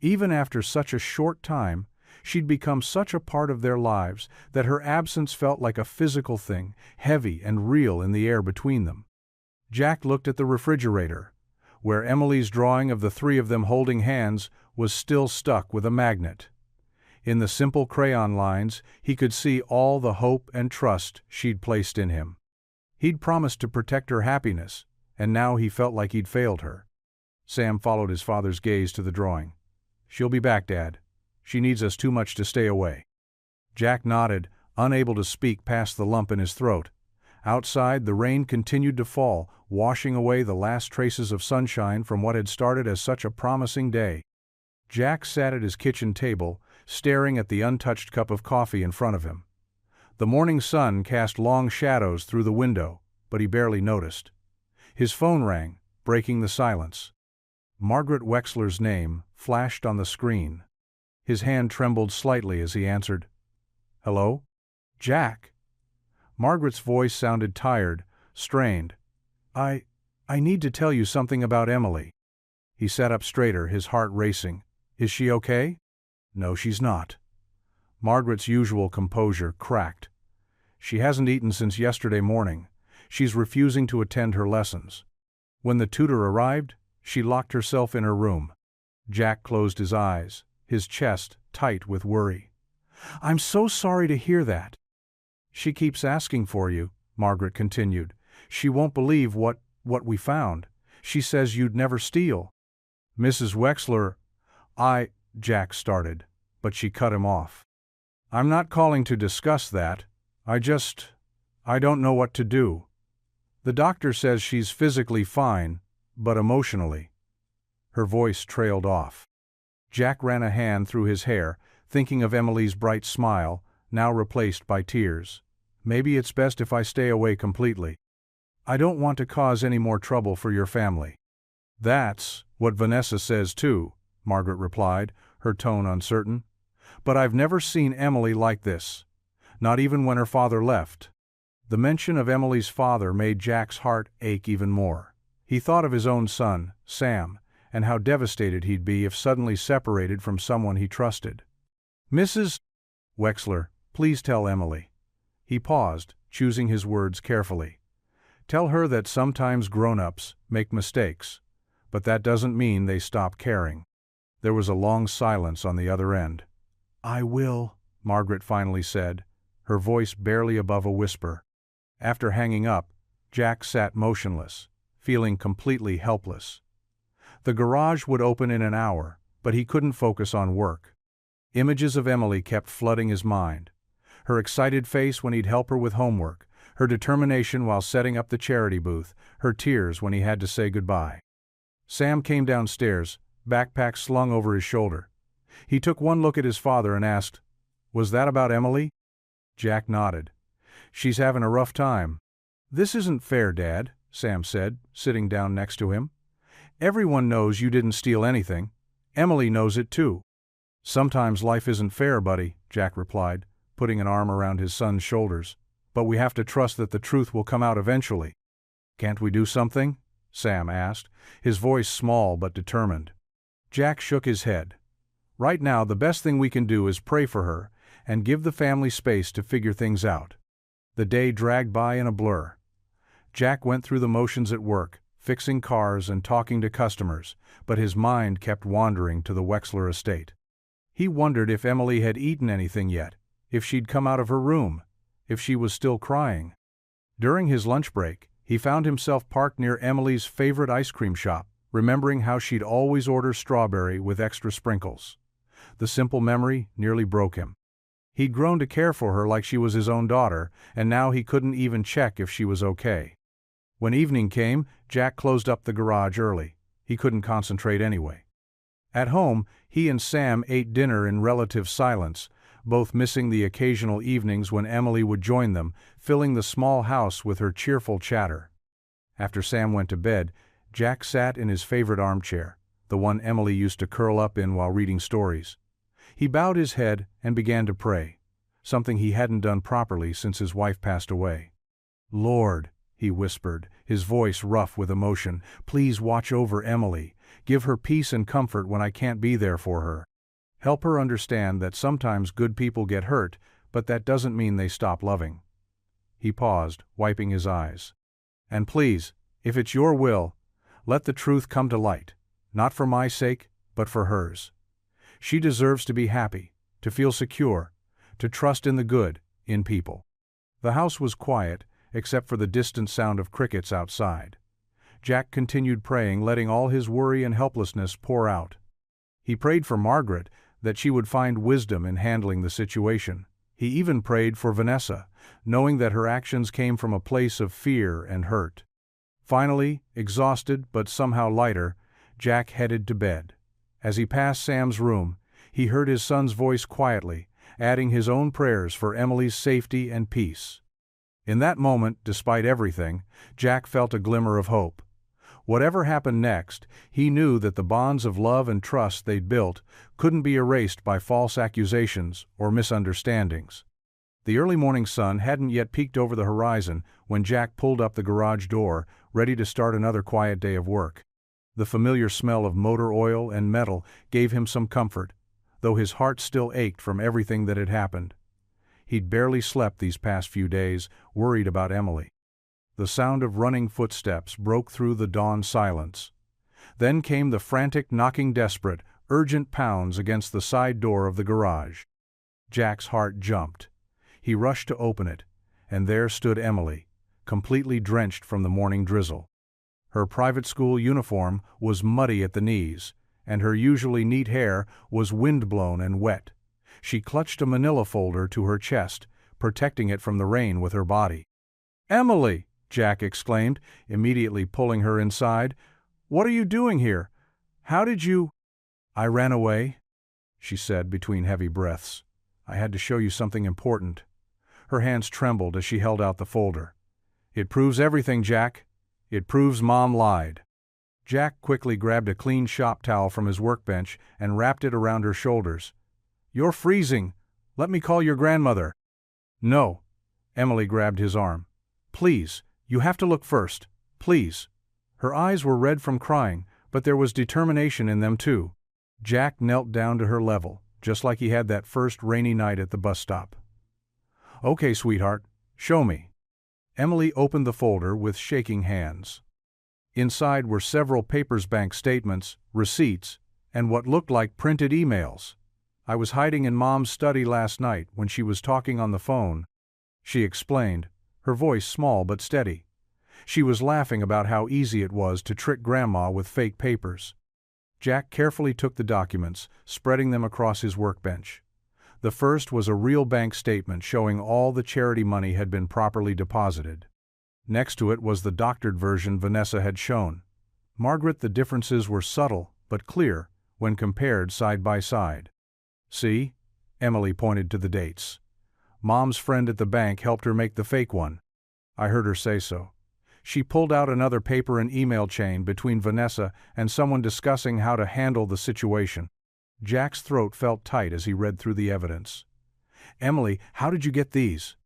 Even after such a short time, she'd become such a part of their lives that her absence felt like a physical thing, heavy and real in the air between them. Jack looked at the refrigerator. where Emily's drawing of the three of them holding hands was still stuck with a magnet. In the simple crayon lines, he could see all the hope and trust she'd placed in him. He'd promised to protect her happiness, and now he felt like he'd failed her. Sam followed his father's gaze to the drawing. "She'll be back, Dad. She needs us too much to stay away." Jack nodded, unable to speak past the lump in his throat. Outside, the rain continued to fall, washing away the last traces of sunshine from what had started as such a promising day. Jack sat at his kitchen table, staring at the untouched cup of coffee in front of him. The morning sun cast long shadows through the window, but he barely noticed. His phone rang, breaking the silence. Margaret Wexler's name flashed on the screen. His hand trembled slightly as he answered. "Hello? Jack?" Margaret's voice sounded tired, strained. I need to tell you something about Emily." He sat up straighter, his heart racing. "Is she okay?" "No, she's not." Margaret's usual composure cracked. "She hasn't eaten since yesterday morning. She's refusing to attend her lessons. When the tutor arrived, she locked herself in her room." Jack closed his eyes, his chest tight with worry. "I'm so sorry to hear that." "She keeps asking for you," Margaret continued. "She won't believe what we found. She says you'd never steal." "Mrs. Wexler, Jack started, but she cut him off. "I'm not calling to discuss that. I don't know what to do. The doctor says she's physically fine, but emotionally." Her voice trailed off. Jack ran a hand through his hair, thinking of Emily's bright smile, now replaced by tears. "Maybe it's best if I stay away completely. I don't want to cause any more trouble for your family." "That's what Vanessa says too," Margaret replied, her tone uncertain. "But I've never seen Emily like this. Not even when her father left." The mention of Emily's father made Jack's heart ache even more. He thought of his own son, Sam, and how devastated he'd be if suddenly separated from someone he trusted. "Mrs. Wexler, please tell Emily." He paused, choosing his words carefully. "Tell her that sometimes grown-ups make mistakes, but that doesn't mean they stop caring." There was a long silence on the other end. "I will," Margaret finally said, her voice barely above a whisper. After hanging up, Jack sat motionless, feeling completely helpless. The garage would open in an hour, but he couldn't focus on work. Images of Emily kept flooding his mind. Her excited face when he'd help her with homework, her determination while setting up the charity booth, her tears when he had to say goodbye. Sam came downstairs, backpack slung over his shoulder. He took one look at his father and asked, "Was that about Emily?" Jack nodded. "She's having a rough time." "This isn't fair, Dad," Sam said, sitting down next to him. "Everyone knows you didn't steal anything. Emily knows it too." "Sometimes life isn't fair, buddy," Jack replied, putting an arm around his son's shoulders. "But we have to trust that the truth will come out eventually." "Can't we do something?" Sam asked, his voice small but determined. Jack shook his head. "Right now, the best thing we can do is pray for her and give the family space to figure things out." The day dragged by in a blur. Jack went through the motions at work, fixing cars and talking to customers, but his mind kept wandering to the Wexler estate. He wondered if Emily had eaten anything yet, if she'd come out of her room, if she was still crying. During his lunch break, he found himself parked near Emily's favorite ice cream shop, remembering how she'd always order strawberry with extra sprinkles. The simple memory nearly broke him. He'd grown to care for her like she was his own daughter, and now he couldn't even check if she was okay. When evening came, Jack closed up the garage early. He couldn't concentrate anyway. At home, he and Sam ate dinner in relative silence, both missing the occasional evenings when Emily would join them, filling the small house with her cheerful chatter. After Sam went to bed, Jack sat in his favorite armchair, the one Emily used to curl up in while reading stories. He bowed his head and began to pray, something he hadn't done properly since his wife passed away. "Lord," he whispered, his voice rough with emotion, "please watch over Emily. Give her peace and comfort when I can't be there for her. Help her understand that sometimes good people get hurt, but that doesn't mean they stop loving." He paused, wiping his eyes. "And please, if it's your will, Let the truth come to light, not for my sake, but for hers. She deserves to be happy, to feel secure, to trust in the good, in people." The house was quiet, except for the distant sound of crickets outside. Jack continued praying, letting all his worry and helplessness pour out. He prayed for Margaret, that she would find wisdom in handling the situation. He even prayed for Vanessa, knowing that her actions came from a place of fear and hurt. Finally, exhausted but somehow lighter, Jack headed to bed. As he passed Sam's room, he heard his son's voice quietly, adding his own prayers for Emily's safety and peace. In that moment, despite everything, Jack felt a glimmer of hope. Whatever happened next, he knew that the bonds of love and trust they'd built couldn't be erased by false accusations or misunderstandings. The early morning sun hadn't yet peeked over the horizon when Jack pulled up the garage door, ready to start another quiet day of work. The familiar smell of motor oil and metal gave him some comfort, though his heart still ached from everything that had happened. He'd barely slept these past few days, worried about Emily. The sound of running footsteps broke through the dawn silence. Then came the frantic knocking, desperate, urgent pounds against the side door of the garage. Jack's heart jumped. He rushed to open it, and there stood Emily, completely drenched from the morning drizzle. Her private school uniform was muddy at the knees, and her usually neat hair was windblown and wet. She clutched a manila folder to her chest, protecting it from the rain with her body. "Emily!" Jack exclaimed, immediately pulling her inside. "What are you doing here? How did you—" "I ran away," she said between heavy breaths. "I had to show you something important." Her hands trembled as she held out the folder. "It proves everything, Jack. It proves Mom lied." Jack quickly grabbed a clean shop towel from his workbench and wrapped it around her shoulders. "You're freezing. Let me call your grandmother." "No." Emily grabbed his arm. "Please, you have to look first. Please." Her eyes were red from crying, but there was determination in them too. Jack knelt down to her level, just like he had that first rainy night at the bus stop. "Okay, sweetheart, show me." Emily opened the folder with shaking hands. Inside were several papers, bank statements, receipts, and what looked like printed emails. "I was hiding in Mom's study last night when she was talking on the phone," she explained, her voice small but steady. She was laughing about how easy it was to trick Grandma with fake papers. Jack carefully took the documents, spreading them across his workbench. The first was a real bank statement showing all the charity money had been properly deposited. Next to it was the doctored version Vanessa had shown. Margaret, the differences were subtle but clear when compared side by side. "See?" Emily pointed to the dates. "Mom's friend at the bank helped her make the fake one." I heard her say so. She pulled out another paper and email chain between Vanessa and someone discussing how to handle the situation. Jack's throat felt tight as he read through the evidence. "Emily, how did you get these?"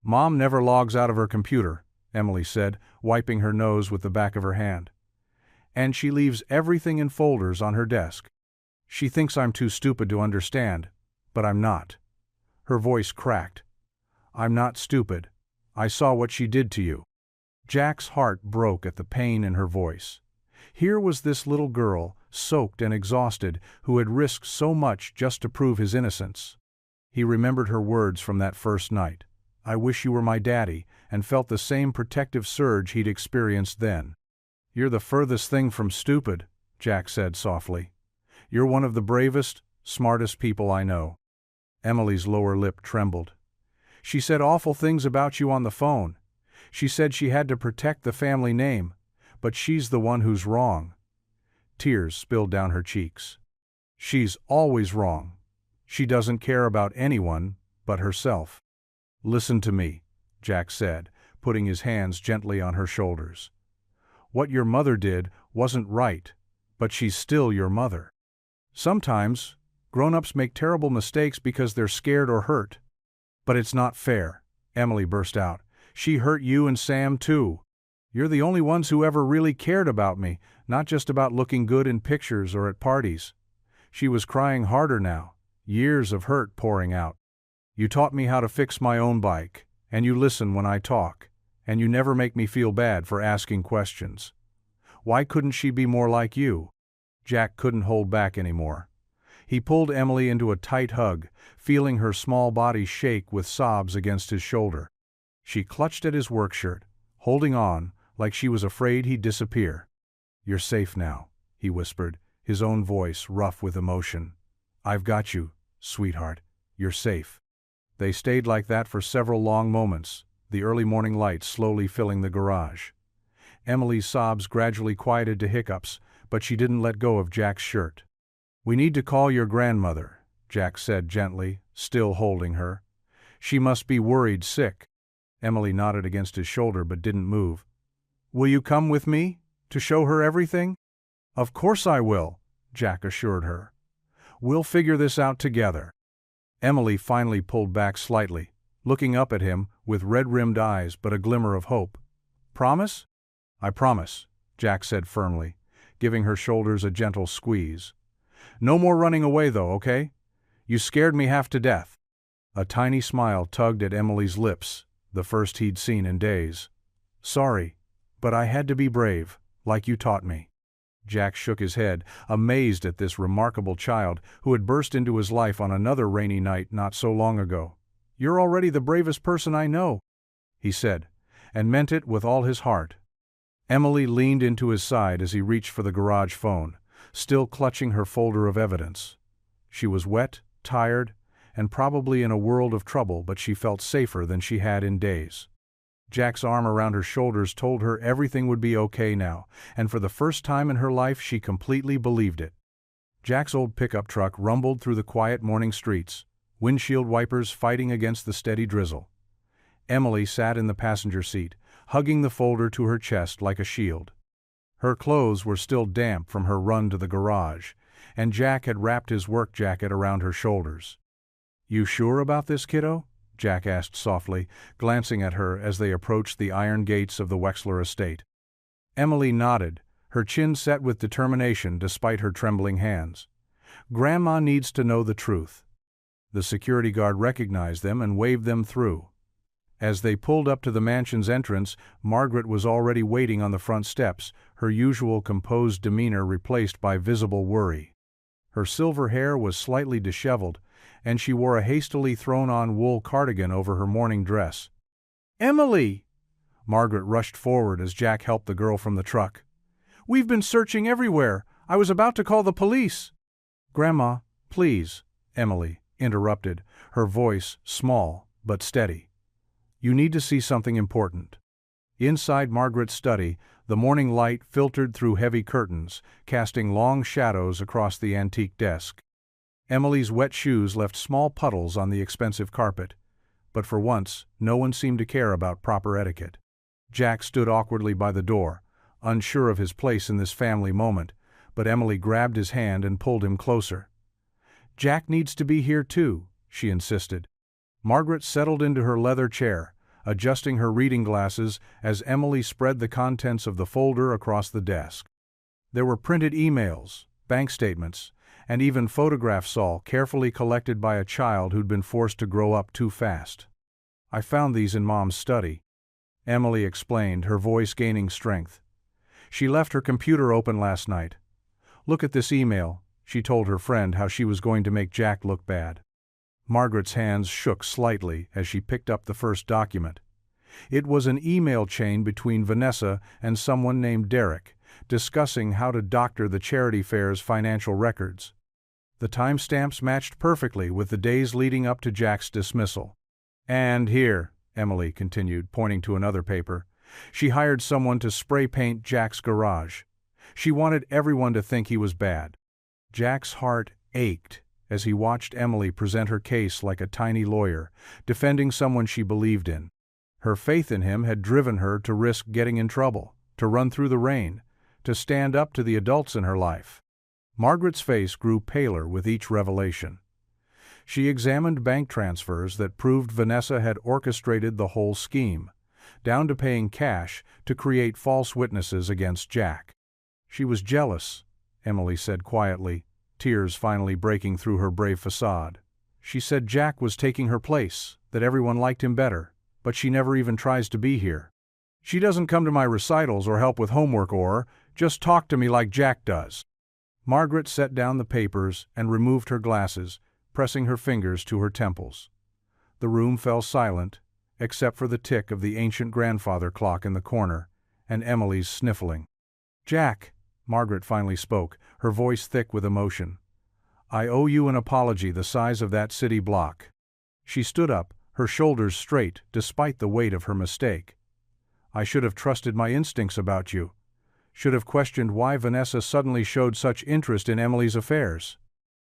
"Mom never logs out of her computer," Emily said, wiping her nose with the back of her hand. "And she leaves everything in folders on her desk. She thinks I'm too stupid to understand, but I'm not." Her voice cracked. "I'm not stupid. I saw what she did to you." Jack's heart broke at the pain in her voice. Here was this little girl, soaked and exhausted, who had risked so much just to prove his innocence. He remembered her words from that first night. "I wish you were my daddy," and felt the same protective surge he'd experienced then. "You're the furthest thing from stupid," Jack said softly. "You're one of the bravest, smartest people I know." Emily's lower lip trembled. "She said awful things about you on the phone. She said she had to protect the family name, but she's the one who's wrong." Tears spilled down her cheeks. "She's always wrong. She doesn't care about anyone but herself." "Listen to me," Jack said, putting his hands gently on her shoulders. "What your mother did wasn't right, but she's still your mother. Sometimes, grown-ups make terrible mistakes because they're scared or hurt. But it's not fair," Emily burst out. "She hurt you and Sam too. You're the only ones who ever really cared about me, not just about looking good in pictures or at parties." She was crying harder now, years of hurt pouring out. "You taught me how to fix my own bike, and you listen when I talk, and you never make me feel bad for asking questions. Why couldn't she be more like you? Jack couldn't hold back anymore. He pulled Emily into a tight hug, feeling her small body shake with sobs against his shoulder. She clutched at his work shirt, holding on, like she was afraid he'd disappear. "You're safe now," he whispered, his own voice rough with emotion. "I've got you, sweetheart. You're safe." They stayed like that for several long moments, the early morning light slowly filling the garage. Emily's sobs gradually quieted to hiccups, but she didn't let go of Jack's shirt. "We need to call your grandmother," Jack said gently, still holding her. "She must be worried sick." Emily nodded against his shoulder but didn't move. "Will you come with me, to show her everything?" "Of course I will," Jack assured her. "We'll figure this out together." Emily finally pulled back slightly, looking up at him with red-rimmed eyes but a glimmer of hope. "Promise?" "I promise," Jack said firmly, giving her shoulders a gentle squeeze. "No more running away though, okay? You scared me half to death." A tiny smile tugged at Emily's lips, the first he'd seen in days. "Sorry, but I had to be brave, like you taught me." Jack shook his head, amazed at this remarkable child who had burst into his life on another rainy night not so long ago. "You're already the bravest person I know," he said, and meant it with all his heart. Emily leaned into his side as he reached for the garage phone, still clutching her folder of evidence. She was wet, tired, and probably in a world of trouble, but she felt safer than she had in days. Jack's arm around her shoulders told her everything would be okay now, and for the first time in her life she completely believed it. Jack's old pickup truck rumbled through the quiet morning streets, windshield wipers fighting against the steady drizzle. Emily sat in the passenger seat, hugging the folder to her chest like a shield. Her clothes were still damp from her run to the garage, and Jack had wrapped his work jacket around her shoulders. "You sure about this, kiddo?" Jack asked softly, glancing at her as they approached the iron gates of the Wexler estate. Emily nodded, her chin set with determination despite her trembling hands. "Grandma needs to know the truth." The security guard recognized them and waved them through. As they pulled up to the mansion's entrance, Margaret was already waiting on the front steps, her usual composed demeanor replaced by visible worry. Her silver hair was slightly disheveled, and she wore a hastily thrown-on wool cardigan over her morning dress. "Emily!" Margaret rushed forward as Jack helped the girl from the truck. "We've been searching everywhere. I was about to call the police." "Grandma, please," Emily interrupted, her voice small but steady. "You need to see something important." Inside Margaret's study, the morning light filtered through heavy curtains, casting long shadows across the antique desk. Emily's wet shoes left small puddles on the expensive carpet, but for once, no one seemed to care about proper etiquette. Jack stood awkwardly by the door, unsure of his place in this family moment, but Emily grabbed his hand and pulled him closer. "Jack needs to be here too," she insisted. Margaret settled into her leather chair, adjusting her reading glasses as Emily spread the contents of the folder across the desk. There were printed emails, bank statements, and even photographs, all carefully collected by a child who'd been forced to grow up too fast. "I found these in Mom's study," Emily explained, her voice gaining strength. "She left her computer open last night. Look at this email," she told her friend how she was going to make Jack look bad. Margaret's hands shook slightly as she picked up the first document. It was an email chain between Vanessa and someone named Derek, discussing how to doctor the charity fair's financial records. The timestamps matched perfectly with the days leading up to Jack's dismissal. "And here," Emily continued, pointing to another paper, "she hired someone to spray paint Jack's garage. She wanted everyone to think he was bad." Jack's heart ached as he watched Emily present her case like a tiny lawyer, defending someone she believed in. Her faith in him had driven her to risk getting in trouble, to run through the rain, to stand up to the adults in her life. Margaret's face grew paler with each revelation. She examined bank transfers that proved Vanessa had orchestrated the whole scheme, down to paying cash to create false witnesses against Jack. She was jealous, Emily said quietly, tears finally breaking through her brave facade. She said Jack was taking her place, that everyone liked him better, but she never even tries to be here. "She doesn't come to my recitals or help with homework or," Just talk to me like Jack does." Margaret set down the papers and removed her glasses, pressing her fingers to her temples. The room fell silent, except for the tick of the ancient grandfather clock in the corner, and Emily's sniffling. "Jack," Margaret finally spoke, her voice thick with emotion. "I owe you an apology the size of that city block." She stood up, her shoulders straight despite the weight of her mistake. "I should have trusted my instincts about you. Should have questioned why Vanessa suddenly showed such interest in Emily's affairs.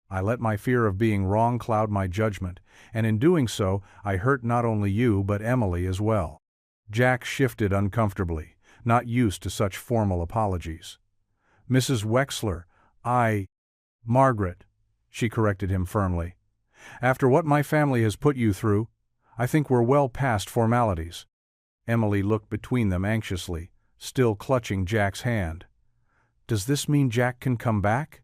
I let my fear of being wrong cloud my judgment, and in doing so, I hurt not only you but Emily as well." Jack shifted uncomfortably, not used to such formal apologies. "Mrs. Wexler, Margaret," she corrected him firmly. "After what my family has put you through, I think we're well past formalities." Emily looked between them anxiously, still clutching Jack's hand. "Does this mean Jack can come back?"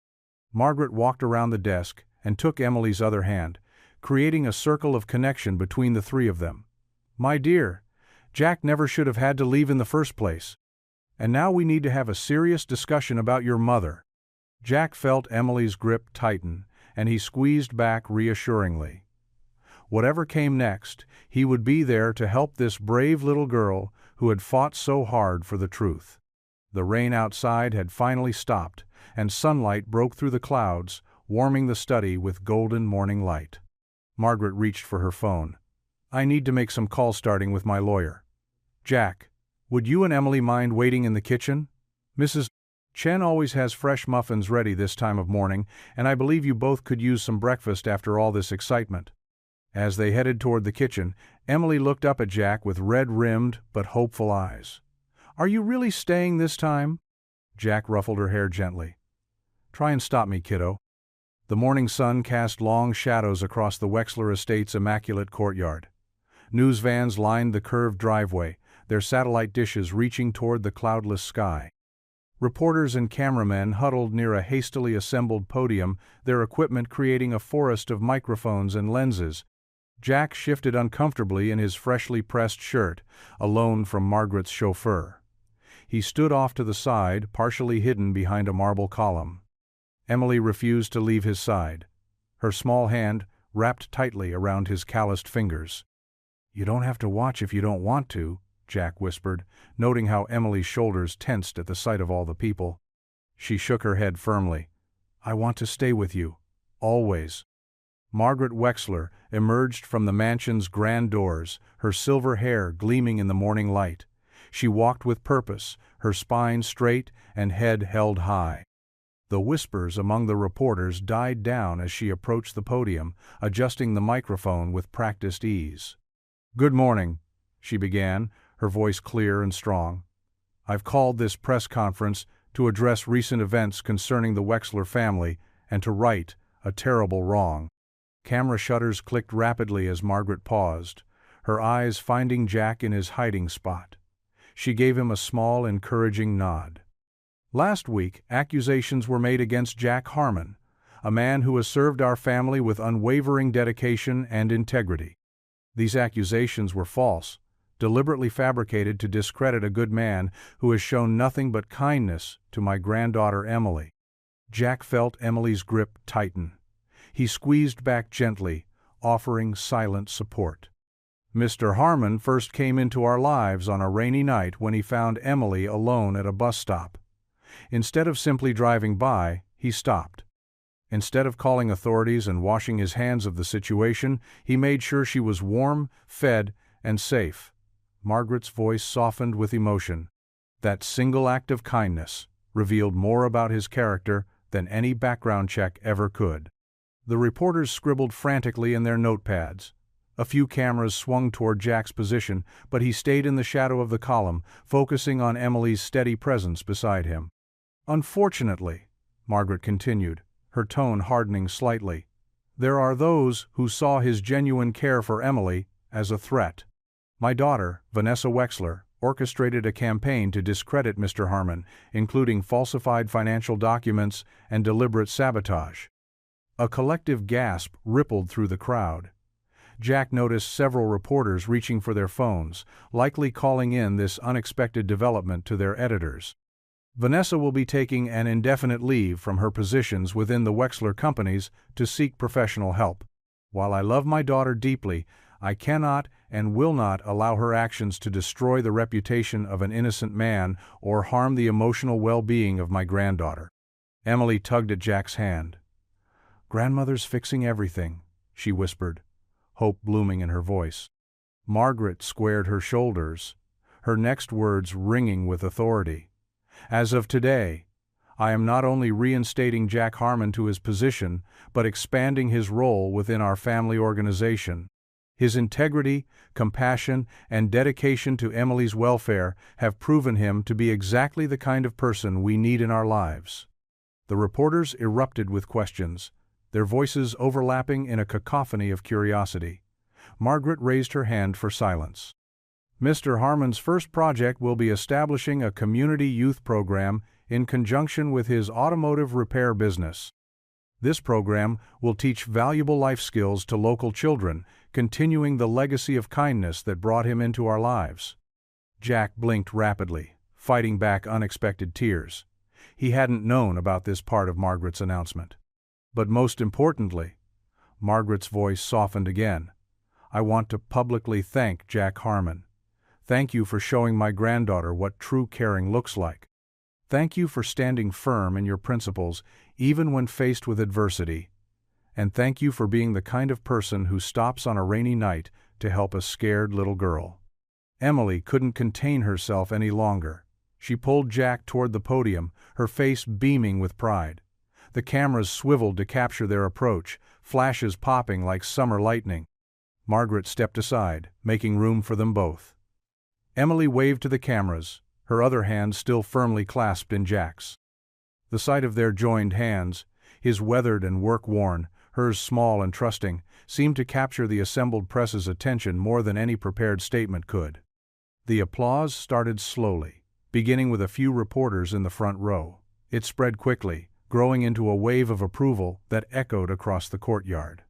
Margaret walked around the desk and took Emily's other hand, creating a circle of connection between the three of them. "My dear, Jack never should have had to leave in the first place. And now we need to have a serious discussion about your mother." Jack felt Emily's grip tighten, and he squeezed back reassuringly. Whatever came next, he would be there to help this brave little girl who had fought so hard for the truth. The rain outside had finally stopped, and sunlight broke through the clouds, warming the study with golden morning light. Margaret reached for her phone. "I need to make some calls starting with my lawyer. Jack, would you and Emily mind waiting in the kitchen? Mrs. Chen always has fresh muffins ready this time of morning, and I believe you both could use some breakfast after all this excitement." As they headed toward the kitchen, Emily looked up at Jack with red-rimmed but hopeful eyes. "Are you really staying this time?" Jack ruffled her hair gently. "Try and stop me, kiddo." The morning sun cast long shadows across the Wexler estate's immaculate courtyard. News vans lined the curved driveway, their satellite dishes reaching toward the cloudless sky. Reporters and cameramen huddled near a hastily assembled podium, their equipment creating a forest of microphones and lenses. Jack shifted uncomfortably in his freshly pressed shirt, alone from Margaret's chauffeur. He stood off to the side, partially hidden behind a marble column. Emily refused to leave his side, her small hand wrapped tightly around his calloused fingers. "You don't have to watch if you don't want to," Jack whispered, noting how Emily's shoulders tensed at the sight of all the people. She shook her head firmly. "I want to stay with you. Always." Margaret Wexler emerged from the mansion's grand doors, her silver hair gleaming in the morning light. She walked with purpose, her spine straight and head held high. The whispers among the reporters died down as she approached the podium, adjusting the microphone with practiced ease. "Good morning," she began, her voice clear and strong. "I've called this press conference to address recent events concerning the Wexler family and to right a terrible wrong." Camera shutters clicked rapidly as Margaret paused, her eyes finding Jack in his hiding spot. She gave him a small, encouraging nod. "Last week, accusations were made against Jack Harmon, a man who has served our family with unwavering dedication and integrity. These accusations were false, deliberately fabricated to discredit a good man who has shown nothing but kindness to my granddaughter Emily." Jack felt Emily's grip tighten. He squeezed back gently, offering silent support. "Mr. Harmon first came into our lives on a rainy night when he found Emily alone at a bus stop. Instead of simply driving by, he stopped. Instead of calling authorities and washing his hands of the situation, he made sure she was warm, fed, and safe." Margaret's voice softened with emotion. That single act of kindness revealed more about his character than any background check ever could. The reporters scribbled frantically in their notepads. A few cameras swung toward Jack's position, but he stayed in the shadow of the column, focusing on Emily's steady presence beside him. "Unfortunately," Margaret continued, her tone hardening slightly, "there are those who saw his genuine care for Emily as a threat. My daughter, Vanessa Wexler, orchestrated a campaign to discredit Mr. Harmon, including falsified financial documents and deliberate sabotage." A collective gasp rippled through the crowd. Jack noticed several reporters reaching for their phones, likely calling in this unexpected development to their editors. Vanessa will be taking an indefinite leave from her positions within the Wexler companies to seek professional help. While I love my daughter deeply, I cannot and will not allow her actions to destroy the reputation of an innocent man or harm the emotional well-being of my granddaughter. Emily tugged at Jack's hand. "Grandmother's fixing everything," she whispered, hope blooming in her voice. Margaret squared her shoulders, her next words ringing with authority. "As of today, I am not only reinstating Jack Harmon to his position, but expanding his role within our family organization. His integrity, compassion, and dedication to Emily's welfare have proven him to be exactly the kind of person we need in our lives." The reporters erupted with questions, their voices overlapping in a cacophony of curiosity. Margaret raised her hand for silence. "Mr. Harmon's first project will be establishing a community youth program in conjunction with his automotive repair business. This program will teach valuable life skills to local children, continuing the legacy of kindness that brought him into our lives." Jack blinked rapidly, fighting back unexpected tears. He hadn't known about this part of Margaret's announcement. "But most importantly," Margaret's voice softened again, "I want to publicly thank Jack Harmon. Thank you for showing my granddaughter what true caring looks like. Thank you for standing firm in your principles, even when faced with adversity. And thank you for being the kind of person who stops on a rainy night to help a scared little girl." Emily couldn't contain herself any longer. She pulled Jack toward the podium, her face beaming with pride. The cameras swiveled to capture their approach, flashes popping like summer lightning. Margaret stepped aside, making room for them both. Emily waved to the cameras, her other hand still firmly clasped in Jack's. The sight of their joined hands, his weathered and work-worn, hers small and trusting, seemed to capture the assembled press's attention more than any prepared statement could. The applause started slowly, beginning with a few reporters in the front row. It spread quickly, growing into a wave of approval that echoed across the courtyard.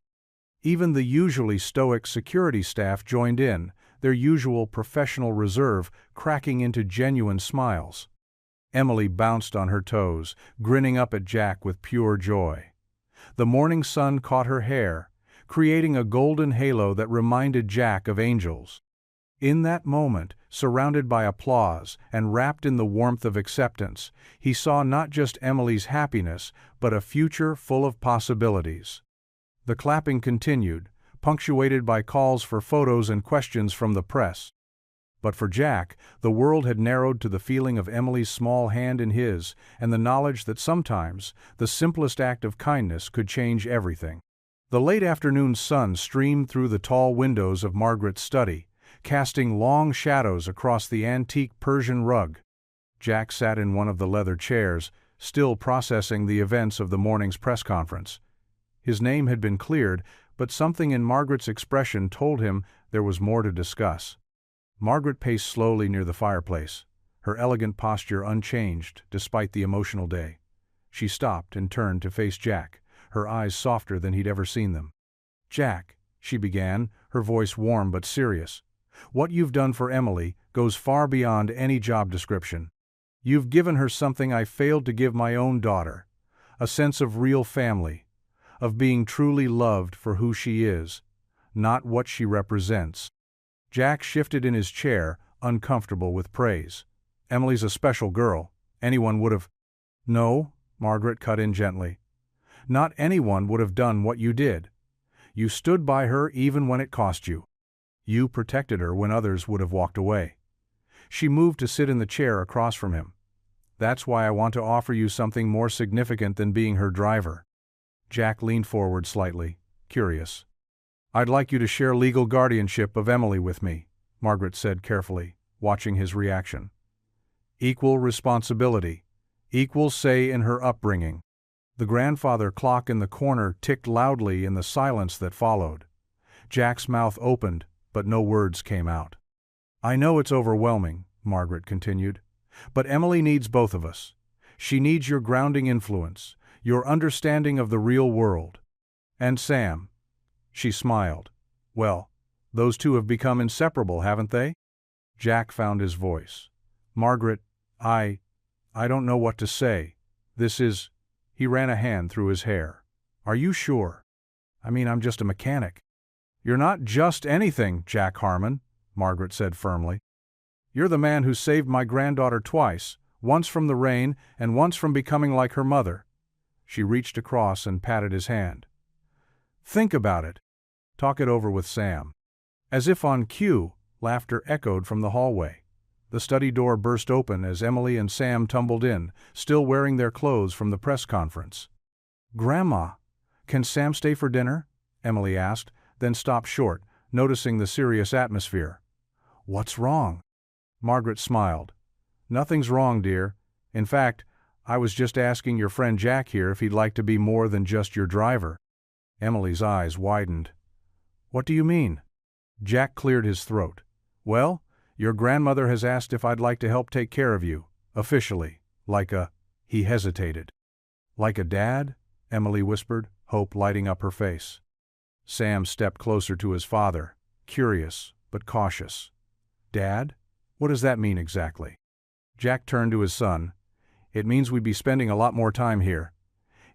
Even the usually stoic security staff joined in, their usual professional reserve cracking into genuine smiles. Emily bounced on her toes, grinning up at Jack with pure joy. The morning sun caught her hair, creating a golden halo that reminded Jack of angels. In that moment, surrounded by applause and wrapped in the warmth of acceptance, he saw not just Emily's happiness, but a future full of possibilities. The clapping continued, punctuated by calls for photos and questions from the press. But for Jack, the world had narrowed to the feeling of Emily's small hand in his, and the knowledge that sometimes the simplest act of kindness could change everything. The late afternoon sun streamed through the tall windows of Margaret's study, casting long shadows across the antique Persian rug. Jack sat in one of the leather chairs, still processing the events of the morning's press conference. His name had been cleared, but something in Margaret's expression told him there was more to discuss. Margaret paced slowly near the fireplace, her elegant posture unchanged despite the emotional day. She stopped and turned to face Jack, her eyes softer than he'd ever seen them. "Jack," she began, her voice warm but serious, "what you've done for Emily goes far beyond any job description. You've given her something I failed to give my own daughter, a sense of real family, of being truly loved for who she is, not what she represents." Jack shifted in his chair, uncomfortable with praise. "Emily's a special girl. Anyone would have—" "No," Margaret cut in gently. "Not anyone would have done what you did. You stood by her even when it cost you. You protected her when others would have walked away." She moved to sit in the chair across from him. "That's why I want to offer you something more significant than being her driver." Jack leaned forward slightly, curious. "I'd like you to share legal guardianship of Emily with me," Margaret said carefully, watching his reaction. "Equal responsibility, equal say in her upbringing." The grandfather clock in the corner ticked loudly in the silence that followed. Jack's mouth opened, but no words came out. "I know it's overwhelming," Margaret continued, "but Emily needs both of us. She needs your grounding influence, your understanding of the real world. And Sam." She smiled. "Well, those two have become inseparable, haven't they?" Jack found his voice. "Margaret, I I don't know what to say. This is—" he ran a hand through his hair. "Are you sure? I mean, I'm just a mechanic." "You're not just anything, Jack Harmon," Margaret said firmly. "You're the man who saved my granddaughter twice, once from the rain and once from becoming like her mother." She reached across and patted his hand. "Think about it. Talk it over with Sam." As if on cue, laughter echoed from the hallway. The study door burst open as Emily and Sam tumbled in, still wearing their clothes from the press conference. "Grandma, can Sam stay for dinner?" Emily asked, then stopped short, noticing the serious atmosphere. "What's wrong?" Margaret smiled. "Nothing's wrong, dear. In fact, I was just asking your friend Jack here if he'd like to be more than just your driver." Emily's eyes widened. "What do you mean?" Jack cleared his throat. "Well, your grandmother has asked if I'd like to help take care of you, officially, like a—" he hesitated. "Like a dad?" Emily whispered, hope lighting up her face. Sam stepped closer to his father, curious but cautious. "Dad? What does that mean exactly?" Jack turned to his son. "It means we'd be spending a lot more time here.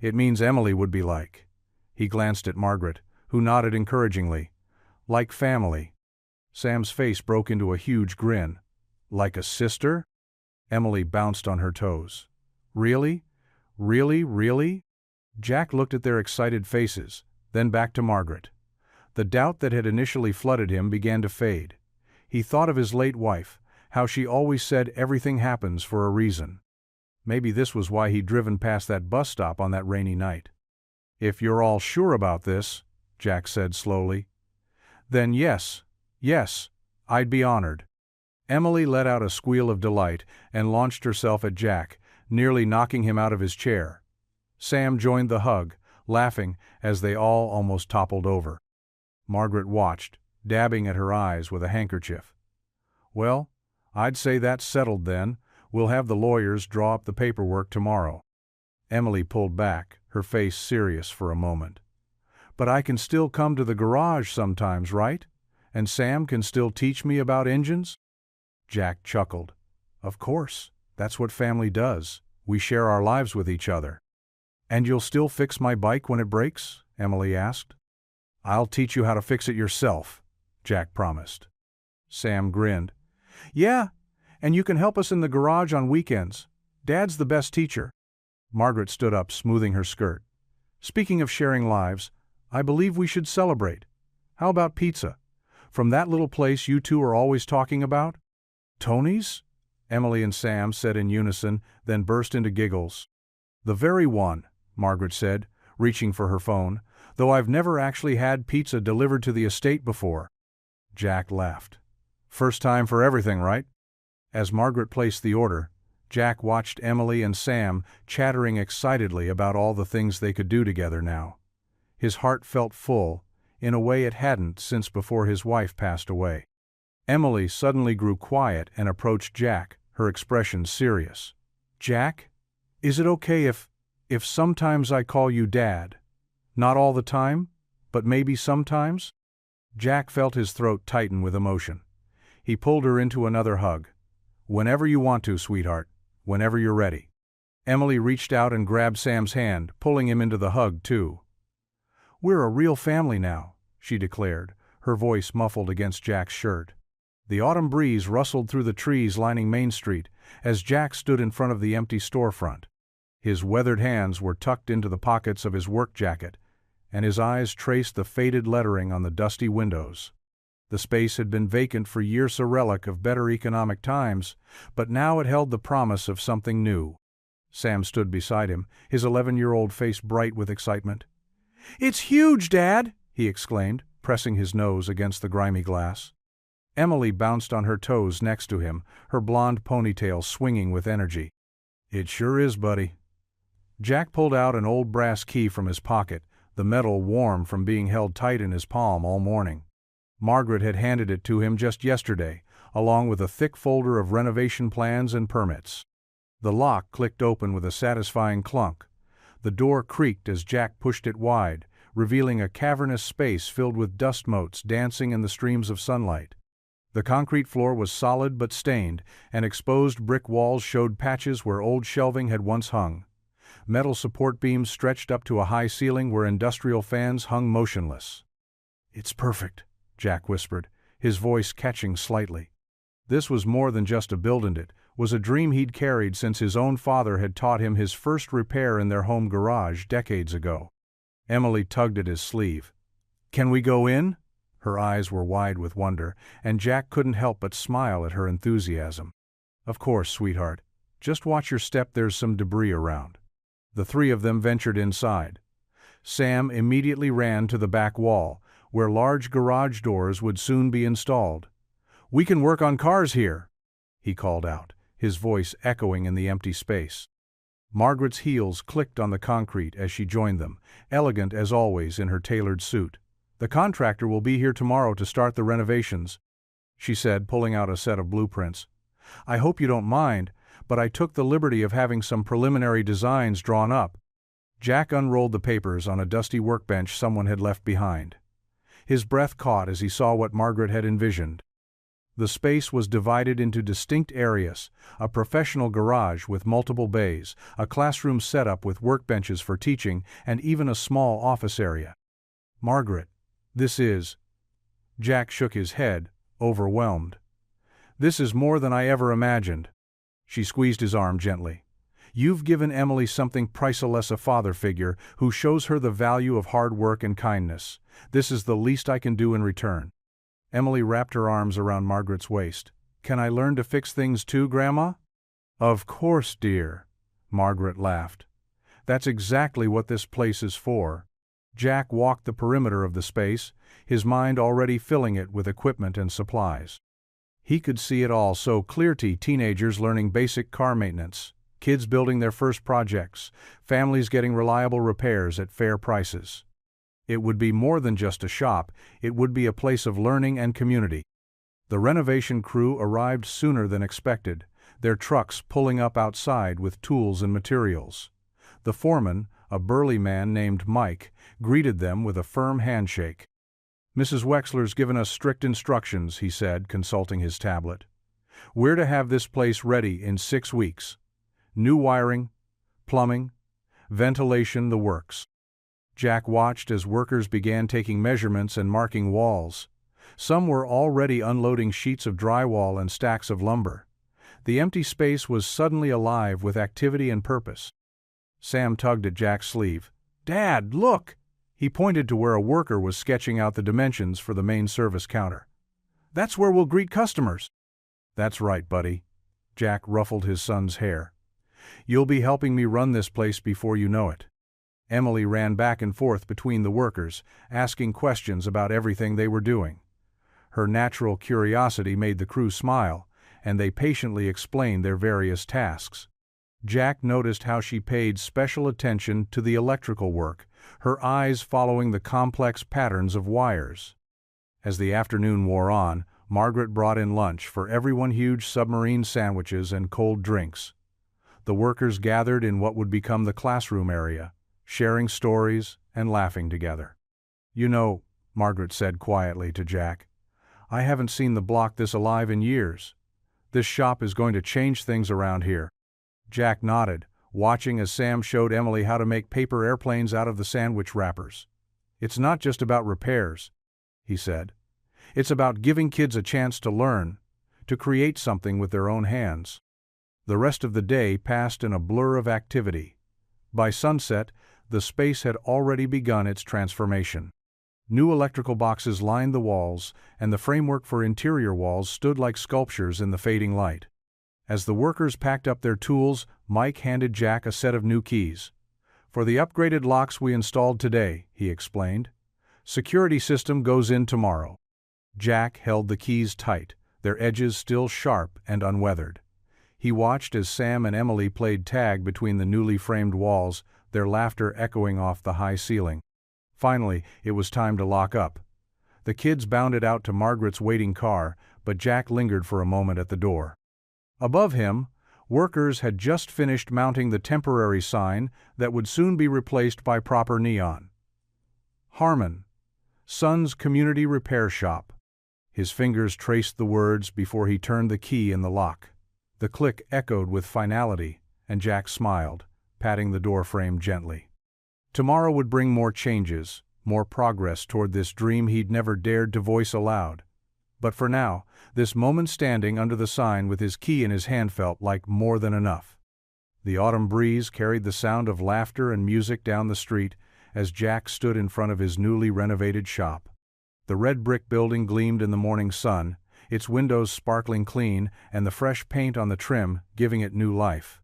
It means Emily would be like—" he glanced at Margaret, who nodded encouragingly. "Like family." Sam's face broke into a huge grin. "Like a sister?" Emily bounced on her toes. "Really? Really, really?" Jack looked at their excited faces, then back to Margaret. The doubt that had initially flooded him began to fade. He thought of his late wife, how she always said everything happens for a reason. Maybe this was why he'd driven past that bus stop on that rainy night. "If you're all sure about this," Jack said slowly, "then yes, I'd be honored." Emily let out a squeal of delight and launched herself at Jack, nearly knocking him out of his chair. Sam joined the hug, laughing as they all almost toppled over. Margaret watched, dabbing at her eyes with a handkerchief. "Well, I'd say that's settled then. We'll have the lawyers draw up the paperwork tomorrow." Emily pulled back, her face serious for a moment. "But I can still come to the garage sometimes, right? And Sam can still teach me about engines?" Jack chuckled. "Of course, that's what family does. We share our lives with each other." "And you'll still fix my bike when it breaks?" Emily asked. "I'll teach you how to fix it yourself," Jack promised. Sam grinned. "Yeah, and you can help us in the garage on weekends. Dad's the best teacher." Margaret stood up, smoothing her skirt. "Speaking of sharing lives, I believe we should celebrate. How about pizza? From that little place you two are always talking about?" "Tony's?" Emily and Sam said in unison, then burst into giggles. "The very one," Margaret said, reaching for her phone, "though I've never actually had pizza delivered to the estate before." Jack laughed. "First time for everything, right?" As Margaret placed the order, Jack watched Emily and Sam chattering excitedly about all the things they could do together now. His heart felt full, in a way it hadn't since before his wife passed away. Emily suddenly grew quiet and approached Jack, her expression serious. "Jack, is it okay if sometimes I call you Dad? Not all the time, but maybe sometimes?" Jack felt his throat tighten with emotion. He pulled her into another hug. "Whenever you want to, sweetheart. Whenever you're ready." Emily reached out and grabbed Sam's hand, pulling him into the hug, too. "We're a real family now," she declared, her voice muffled against Jack's shirt. The autumn breeze rustled through the trees lining Main Street as Jack stood in front of the empty storefront. His weathered hands were tucked into the pockets of his work jacket, and his eyes traced the faded lettering on the dusty windows. The space had been vacant for years, a relic of better economic times, but now it held the promise of something new. Sam stood beside him, his 11-year-old face bright with excitement. "It's huge, Dad!" he exclaimed, pressing his nose against the grimy glass. Emily bounced on her toes next to him, her blonde ponytail swinging with energy. "It sure is, buddy." Jack pulled out an old brass key from his pocket, the metal warm from being held tight in his palm all morning. Margaret had handed it to him just yesterday, along with a thick folder of renovation plans and permits. The lock clicked open with a satisfying clunk. The door creaked as Jack pushed it wide, revealing a cavernous space filled with dust motes dancing in the streams of sunlight. The concrete floor was solid but stained, and exposed brick walls showed patches where old shelving had once hung. Metal support beams stretched up to a high ceiling where industrial fans hung motionless. "It's perfect," Jack whispered, his voice catching slightly. This was more than just a building, it was a dream he'd carried since his own father had taught him his first repair in their home garage decades ago. Emily tugged at his sleeve. "Can we go in?" Her eyes were wide with wonder, and Jack couldn't help but smile at her enthusiasm. "Of course, sweetheart. Just watch your step, there's some debris around." The three of them ventured inside. Sam immediately ran to the back wall, where large garage doors would soon be installed. "We can work on cars here," he called out, his voice echoing in the empty space. Margaret's heels clicked on the concrete as she joined them, elegant as always in her tailored suit. "The contractor will be here tomorrow to start the renovations," she said, pulling out a set of blueprints. "I hope you don't mind, but I took the liberty of having some preliminary designs drawn up." Jack unrolled the papers on a dusty workbench someone had left behind. His breath caught as he saw what Margaret had envisioned. The space was divided into distinct areas: a professional garage with multiple bays, a classroom setup with workbenches for teaching, and even a small office area. "Margaret, this is—" Jack shook his head, overwhelmed. "This is more than I ever imagined." She squeezed his arm gently. "You've given Emily something priceless, a father figure who shows her the value of hard work and kindness. This is the least I can do in return." Emily wrapped her arms around Margaret's waist. "Can I learn to fix things too, Grandma?" "Of course, dear," Margaret laughed. "That's exactly what this place is for." Jack walked the perimeter of the space, his mind already filling it with equipment and supplies. He could see it all so clearly: teenagers learning basic car maintenance, kids building their first projects, families getting reliable repairs at fair prices. It would be more than just a shop, it would be a place of learning and community. The renovation crew arrived sooner than expected, their trucks pulling up outside with tools and materials. The foreman, a burly man named Mike, greeted them with a firm handshake. "Mrs. Wexler's given us strict instructions," he said, consulting his tablet. "We're to have this place ready in 6 weeks. New wiring, plumbing, ventilation, the works." Jack watched as workers began taking measurements and marking walls. Some were already unloading sheets of drywall and stacks of lumber. The empty space was suddenly alive with activity and purpose. Sam tugged at Jack's sleeve. "Dad, look!" He pointed to where a worker was sketching out the dimensions for the main service counter. "That's where we'll greet customers." "That's right, buddy." Jack ruffled his son's hair. "You'll be helping me run this place before you know it." Emily ran back and forth between the workers, asking questions about everything they were doing. Her natural curiosity made the crew smile, and they patiently explained their various tasks. Jack noticed how she paid special attention to the electrical work, her eyes following the complex patterns of wires. As the afternoon wore on, Margaret brought in lunch for everyone: huge submarine sandwiches and cold drinks. The workers gathered in what would become the classroom area, sharing stories and laughing together. "You know," Margaret said quietly to Jack, "I haven't seen the block this alive in years. This shop is going to change things around here." Jack nodded, watching as Sam showed Emily how to make paper airplanes out of the sandwich wrappers. "It's not just about repairs," he said. "It's about giving kids a chance to learn, to create something with their own hands." The rest of the day passed in a blur of activity. By sunset, the space had already begun its transformation. New electrical boxes lined the walls, and the framework for interior walls stood like sculptures in the fading light. As the workers packed up their tools, Mike handed Jack a set of new keys. "For the upgraded locks we installed today," he explained. "Security system goes in tomorrow." Jack held the keys tight, their edges still sharp and unweathered. He watched as Sam and Emily played tag between the newly framed walls, their laughter echoing off the high ceiling. Finally, it was time to lock up. The kids bounded out to Margaret's waiting car, but Jack lingered for a moment at the door. Above him, workers had just finished mounting the temporary sign that would soon be replaced by proper neon. "Harmon, Son's Community Repair Shop." His fingers traced the words before he turned the key in the lock. The click echoed with finality, and Jack smiled, patting the door frame gently. Tomorrow would bring more changes, more progress toward this dream he'd never dared to voice aloud. But for now, this moment standing under the sign with his key in his hand felt like more than enough. The autumn breeze carried the sound of laughter and music down the street as Jack stood in front of his newly renovated shop. The red brick building gleamed in the morning sun, its windows sparkling clean and the fresh paint on the trim giving it new life.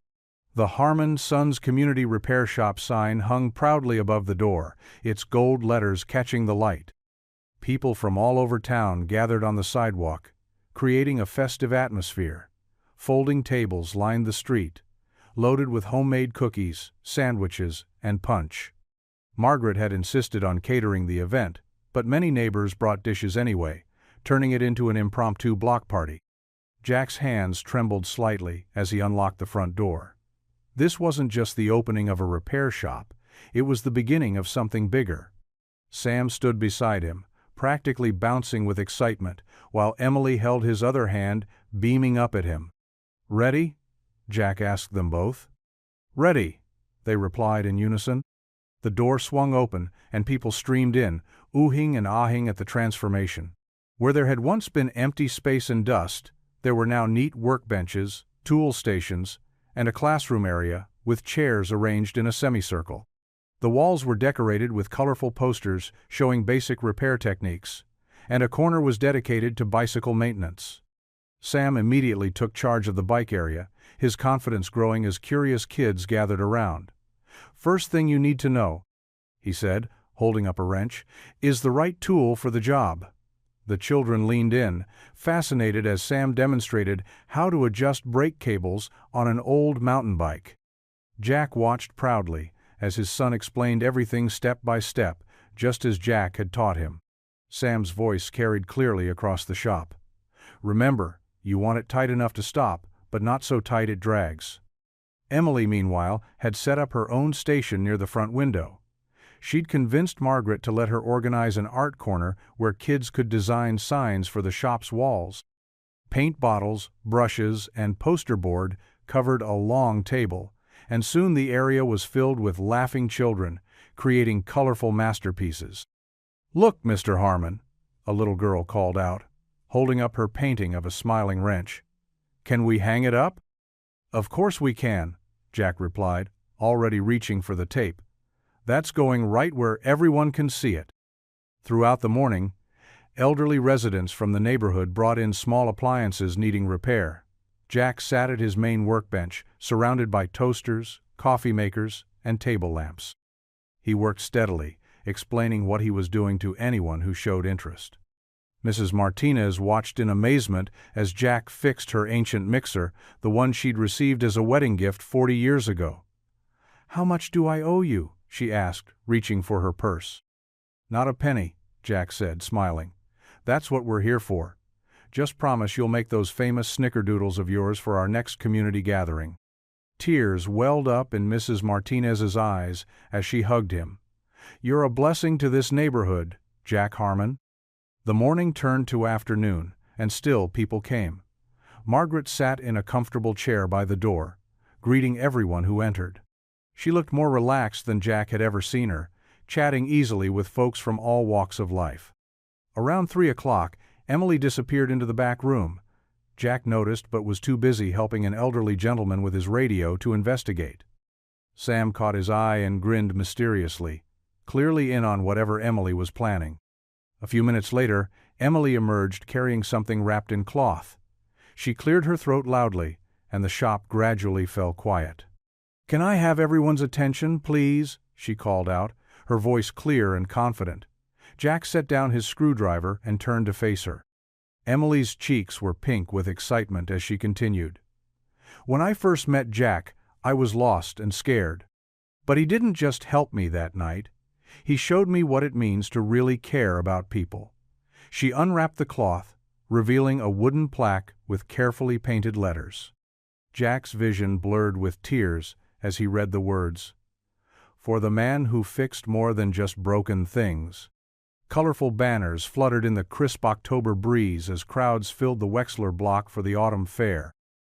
The Harmon Sons Community Repair Shop sign hung proudly above the door, its gold letters catching the light. People from all over town gathered on the sidewalk, creating a festive atmosphere. Folding tables lined the street, loaded with homemade cookies, sandwiches, and punch. Margaret had insisted on catering the event, but many neighbors brought dishes anyway, turning it into an impromptu block party. Jack's hands trembled slightly as he unlocked the front door. This wasn't just the opening of a repair shop, it was the beginning of something bigger. Sam stood beside him, practically bouncing with excitement, while Emily held his other hand, beaming up at him. "Ready?" Jack asked them both. "Ready," they replied in unison. The door swung open, and people streamed in, oohing and ahing at the transformation. Where there had once been empty space and dust, there were now neat workbenches, tool stations, and a classroom area with chairs arranged in a semicircle. The walls were decorated with colorful posters showing basic repair techniques, and a corner was dedicated to bicycle maintenance. Sam immediately took charge of the bike area, his confidence growing as curious kids gathered around. "First thing you need to know," he said, holding up a wrench, "is the right tool for the job." The children leaned in, fascinated as Sam demonstrated how to adjust brake cables on an old mountain bike. Jack watched proudly as his son explained everything step by step, just as Jack had taught him. Sam's voice carried clearly across the shop. "Remember, you want it tight enough to stop, but not so tight it drags." Emily, meanwhile, had set up her own station near the front window. She'd convinced Margaret to let her organize an art corner where kids could design signs for the shop's walls. Paint bottles, brushes, and poster board covered a long table, and soon the area was filled with laughing children, creating colorful masterpieces. "Look, Mr. Harmon," a little girl called out, holding up her painting of a smiling wrench. "Can we hang it up?" "Of course we can," Jack replied, already reaching for the tape. "That's going right where everyone can see it." Throughout the morning, elderly residents from the neighborhood brought in small appliances needing repair. Jack sat at his main workbench, surrounded by toasters, coffee makers, and table lamps. He worked steadily, explaining what he was doing to anyone who showed interest. Mrs. Martinez watched in amazement as Jack fixed her ancient mixer, the one she'd received as a wedding gift 40 years ago. "How much do I owe you?" she asked, reaching for her purse. "Not a penny," Jack said, smiling. "That's what we're here for. Just promise you'll make those famous snickerdoodles of yours for our next community gathering." Tears welled up in Mrs. Martinez's eyes as she hugged him. "You're a blessing to this neighborhood, Jack Harmon." The morning turned to afternoon, and still people came. Margaret sat in a comfortable chair by the door, greeting everyone who entered. She looked more relaxed than Jack had ever seen her, chatting easily with folks from all walks of life. Around 3 o'clock, Emily disappeared into the back room. Jack noticed but was too busy helping an elderly gentleman with his radio to investigate. Sam caught his eye and grinned mysteriously, clearly in on whatever Emily was planning. A few minutes later, Emily emerged carrying something wrapped in cloth. She cleared her throat loudly, and the shop gradually fell quiet. "Can I have everyone's attention, please?" she called out, her voice clear and confident. Jack set down his screwdriver and turned to face her. Emily's cheeks were pink with excitement as she continued. "When I first met Jack, I was lost and scared. But he didn't just help me that night. He showed me what it means to really care about people." She unwrapped the cloth, revealing a wooden plaque with carefully painted letters. Jack's vision blurred with tears as he read the words, "For the man who fixed more than just broken things." Colorful banners fluttered in the crisp October breeze as crowds filled the Wexler block for the autumn fair.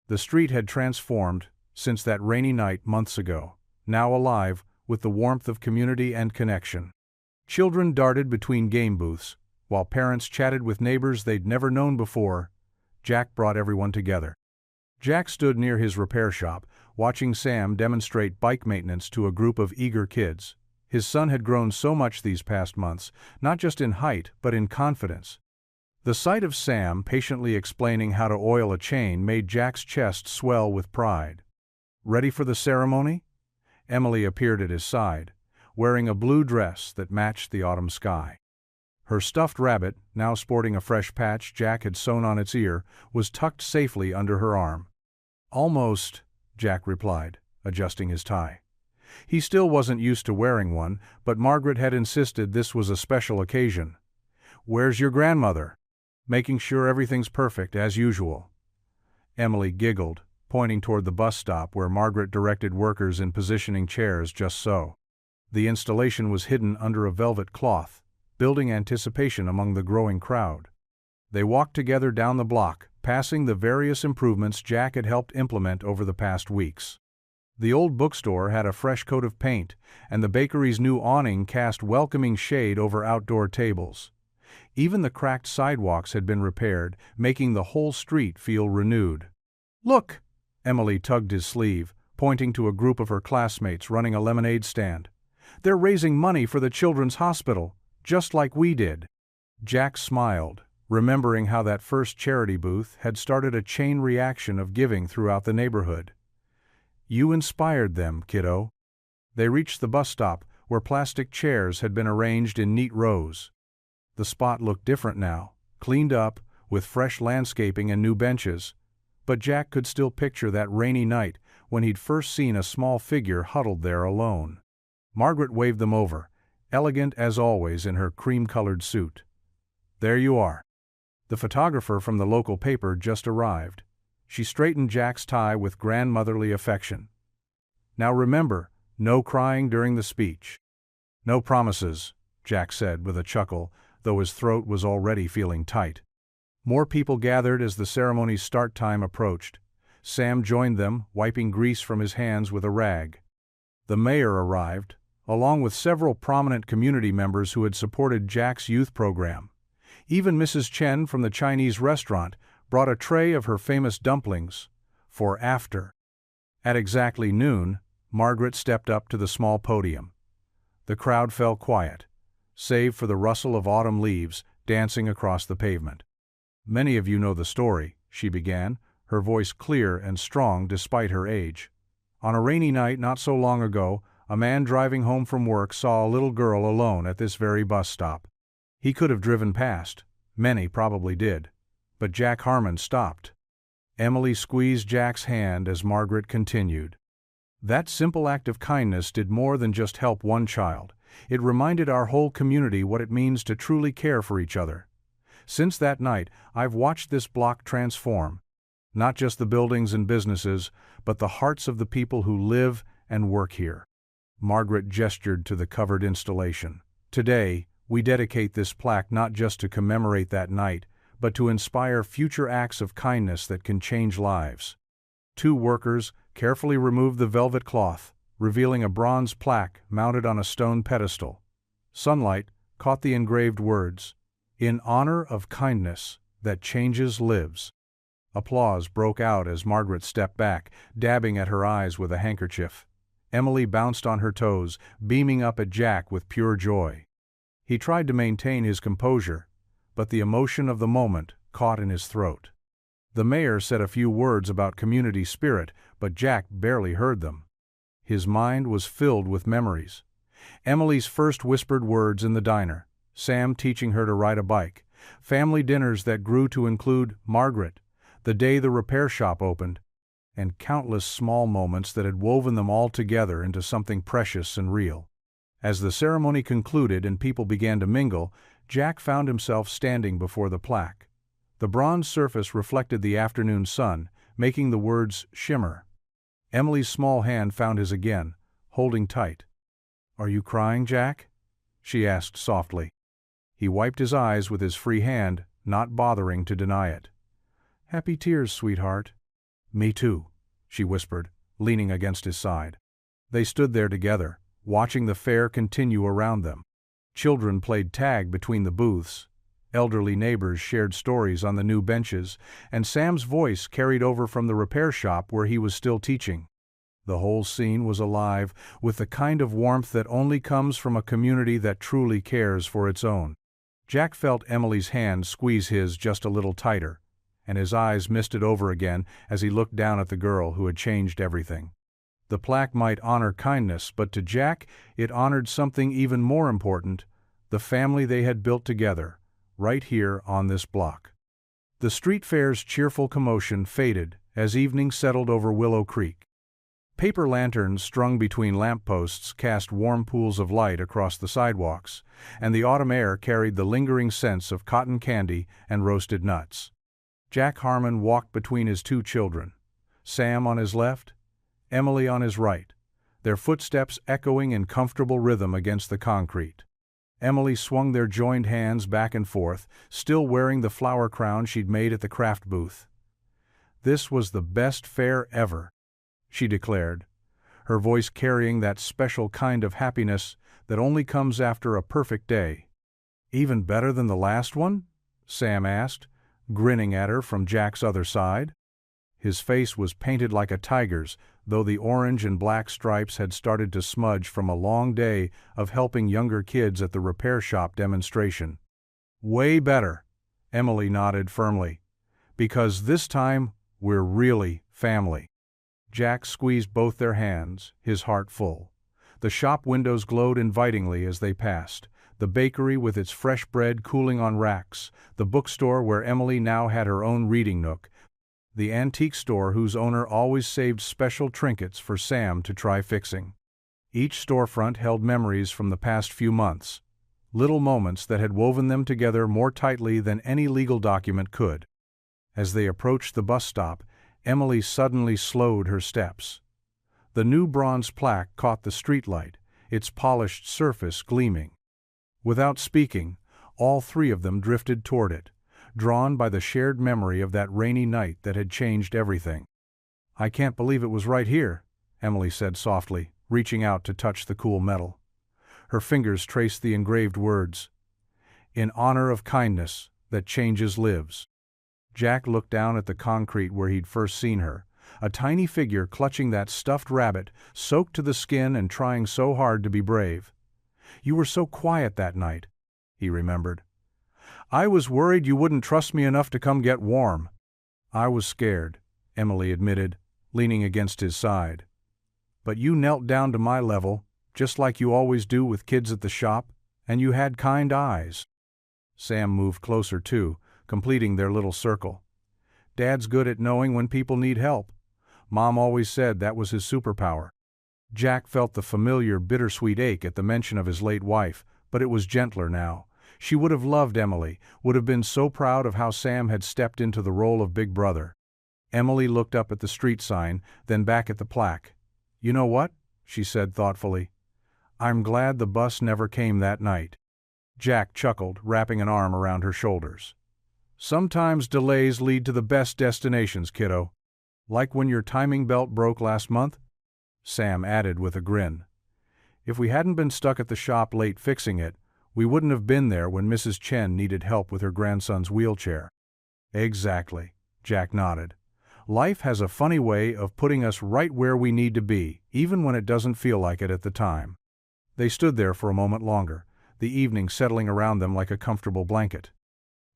The street had transformed since that rainy night months ago, now alive with the warmth of community and connection. Children darted between game booths, while parents chatted with neighbors they'd never known before. Jack brought everyone together. Jack stood near his repair shop, watching Sam demonstrate bike maintenance to a group of eager kids. His son had grown so much these past months, not just in height but in confidence. The sight of Sam patiently explaining how to oil a chain made Jack's chest swell with pride. "Ready for the ceremony?" Emily appeared at his side, wearing a blue dress that matched the autumn sky. Her stuffed rabbit, now sporting a fresh patch Jack had sewn on its ear, was tucked safely under her arm. "Almost," Jack replied, adjusting his tie. He still wasn't used to wearing one, but Margaret had insisted this was a special occasion. "Where's your grandmother?" "Making sure everything's perfect, as usual." Emily giggled, pointing toward the bus stop where Margaret directed workers in positioning chairs just so. The installation was hidden under a velvet cloth, building anticipation among the growing crowd. They walked together down the block, passing the various improvements Jack had helped implement over the past weeks. The old bookstore had a fresh coat of paint, and the bakery's new awning cast welcoming shade over outdoor tables. Even the cracked sidewalks had been repaired, making the whole street feel renewed. "Look!" Emily tugged his sleeve, pointing to a group of her classmates running a lemonade stand. "They're raising money for the children's hospital, just like we did." Jack smiled, remembering how that first charity booth had started a chain reaction of giving throughout the neighborhood. "You inspired them, kiddo." They reached the bus stop, where plastic chairs had been arranged in neat rows. The spot looked different now, cleaned up, with fresh landscaping and new benches, but Jack could still picture that rainy night when he'd first seen a small figure huddled there alone. Margaret waved them over, elegant as always in her cream-colored suit. "There you are." The photographer from the local paper just arrived. She straightened Jack's tie with grandmotherly affection. "Now remember, no crying during the speech." "No promises," Jack said with a chuckle, though his throat was already feeling tight. More people gathered as the ceremony's start time approached. Sam joined them, wiping grease from his hands with a rag. The mayor arrived, along with several prominent community members who had supported Jack's youth program. Even Mrs. Chen from the Chinese restaurant brought a tray of her famous dumplings for after. At exactly noon, Margaret stepped up to the small podium. The crowd fell quiet, save for the rustle of autumn leaves dancing across the pavement. "Many of you know the story," she began, her voice clear and strong despite her age. "On a rainy night not so long ago, a man driving home from work saw a little girl alone at this very bus stop. He could have driven past, many probably did, but Jack Harmon stopped." Emily squeezed Jack's hand as Margaret continued. "That simple act of kindness did more than just help one child. It reminded our whole community what it means to truly care for each other. Since that night, I've watched this block transform. Not just the buildings and businesses, but the hearts of the people who live and work here." Margaret gestured to the covered installation. "Today, we dedicate this plaque not just to commemorate that night, but to inspire future acts of kindness that can change lives." Two workers carefully removed the velvet cloth, revealing a bronze plaque mounted on a stone pedestal. Sunlight caught the engraved words, "In honor of kindness that changes lives." Applause broke out as Margaret stepped back, dabbing at her eyes with a handkerchief. Emily bounced on her toes, beaming up at Jack with pure joy. He tried to maintain his composure, but the emotion of the moment caught in his throat. The mayor said a few words about community spirit, but Jack barely heard them. His mind was filled with memories. Emily's first whispered words in the diner, Sam teaching her to ride a bike, family dinners that grew to include Margaret, the day the repair shop opened, and countless small moments that had woven them all together into something precious and real. As the ceremony concluded and people began to mingle, Jack found himself standing before the plaque. The bronze surface reflected the afternoon sun, making the words shimmer. Emily's small hand found his again, holding tight. "Are you crying, Jack?" she asked softly. He wiped his eyes with his free hand, not bothering to deny it. "Happy tears, sweetheart." "Me too," she whispered, leaning against his side. They stood there together, watching the fair continue around them. Children played tag between the booths. Elderly neighbors shared stories on the new benches, and Sam's voice carried over from the repair shop where he was still teaching. The whole scene was alive with the kind of warmth that only comes from a community that truly cares for its own. Jack felt Emily's hand squeeze his just a little tighter, and his eyes misted over again as he looked down at the girl who had changed everything. The plaque might honor kindness, but to Jack it honored something even more important, the family they had built together, right here on this block. The street fair's cheerful commotion faded as evening settled over Willow Creek. Paper lanterns strung between lampposts cast warm pools of light across the sidewalks, and the autumn air carried the lingering scents of cotton candy and roasted nuts. Jack Harmon walked between his two children, Sam on his left, Emily on his right, their footsteps echoing in comfortable rhythm against the concrete. Emily swung their joined hands back and forth, still wearing the flower crown she'd made at the craft booth. "This was the best fair ever," she declared, her voice carrying that special kind of happiness that only comes after a perfect day. "Even better than the last one?" Sam asked, grinning at her from Jack's other side. His face was painted like a tiger's, though the orange and black stripes had started to smudge from a long day of helping younger kids at the repair shop demonstration. "Way better," Emily nodded firmly, "because this time we're really family." Jack squeezed both their hands, his heart full. The shop windows glowed invitingly as they passed, the bakery with its fresh bread cooling on racks, the bookstore where Emily now had her own reading nook, the antique store whose owner always saved special trinkets for Sam to try fixing. Each storefront held memories from the past few months, little moments that had woven them together more tightly than any legal document could. As they approached the bus stop, Emily suddenly slowed her steps. The new bronze plaque caught the streetlight, its polished surface gleaming. Without speaking, all three of them drifted toward it, drawn by the shared memory of that rainy night that had changed everything. "I can't believe it was right here," Emily said softly, reaching out to touch the cool metal. Her fingers traced the engraved words, "In honor of kindness that changes lives." Jack looked down at the concrete where he'd first seen her, a tiny figure clutching that stuffed rabbit, soaked to the skin and trying so hard to be brave. "You were so quiet that night," he remembered. "I was worried you wouldn't trust me enough to come get warm." "I was scared," Emily admitted, leaning against his side. "But you knelt down to my level, just like you always do with kids at the shop, and you had kind eyes." Sam moved closer too, completing their little circle. "Dad's good at knowing when people need help. Mom always said that was his superpower." Jack felt the familiar bittersweet ache at the mention of his late wife, but it was gentler now. She would have loved Emily, would have been so proud of how Sam had stepped into the role of big brother. Emily looked up at the street sign, then back at the plaque. "You know what?" she said thoughtfully. "I'm glad the bus never came that night." Jack chuckled, wrapping an arm around her shoulders. "Sometimes delays lead to the best destinations, kiddo. Like when your timing belt broke last month?" Sam added with a grin. "If we hadn't been stuck at the shop late fixing it, we wouldn't have been there when Mrs. Chen needed help with her grandson's wheelchair." "Exactly," Jack nodded. "Life has a funny way of putting us right where we need to be, even when it doesn't feel like it at the time." They stood there for a moment longer, the evening settling around them like a comfortable blanket.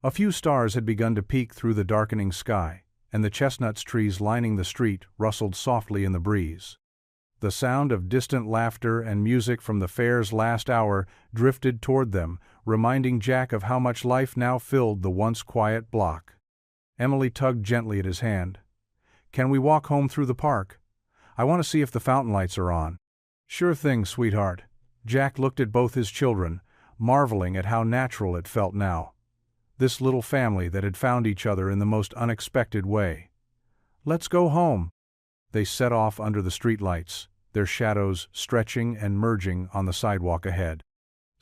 A few stars had begun to peek through the darkening sky, and the chestnut trees lining the street rustled softly in the breeze. The sound of distant laughter and music from the fair's last hour drifted toward them, reminding Jack of how much life now filled the once quiet block. Emily tugged gently at his hand. "Can we walk home through the park? I want to see if the fountain lights are on." "Sure thing, sweetheart." Jack looked at both his children, marveling at how natural it felt now. This little family that had found each other in the most unexpected way. "Let's go home." They set off under the streetlights, their shadows stretching and merging on the sidewalk ahead.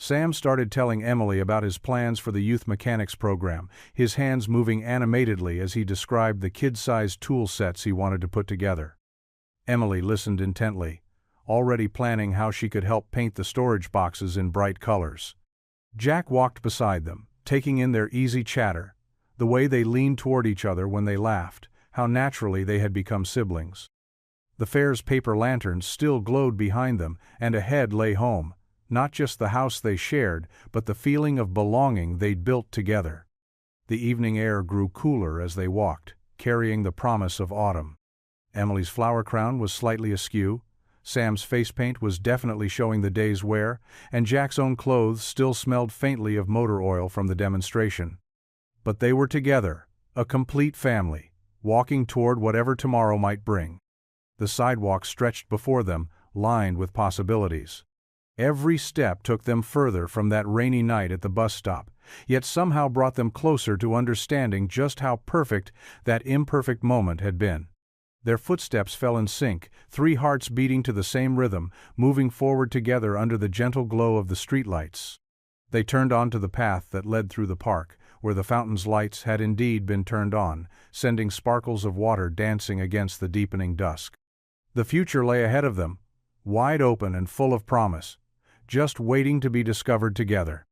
Sam started telling Emily about his plans for the youth mechanics program, his hands moving animatedly as he described the kid-sized tool sets he wanted to put together. Emily listened intently, already planning how she could help paint the storage boxes in bright colors. Jack walked beside them, taking in their easy chatter, the way they leaned toward each other when they laughed, how naturally they had become siblings. The fair's paper lanterns still glowed behind them, and ahead lay home, not just the house they shared, but the feeling of belonging they'd built together. The evening air grew cooler as they walked, carrying the promise of autumn. Emily's flower crown was slightly askew, Sam's face paint was definitely showing the day's wear, and Jack's own clothes still smelled faintly of motor oil from the demonstration. But they were together, a complete family, walking toward whatever tomorrow might bring. The sidewalk stretched before them, lined with possibilities. Every step took them further from that rainy night at the bus stop, yet somehow brought them closer to understanding just how perfect that imperfect moment had been. Their footsteps fell in sync, 3 hearts beating to the same rhythm, moving forward together under the gentle glow of the streetlights. They turned onto the path that led through the park, where the fountain's lights had indeed been turned on, sending sparkles of water dancing against the deepening dusk. The future lay ahead of them, wide open and full of promise, just waiting to be discovered together.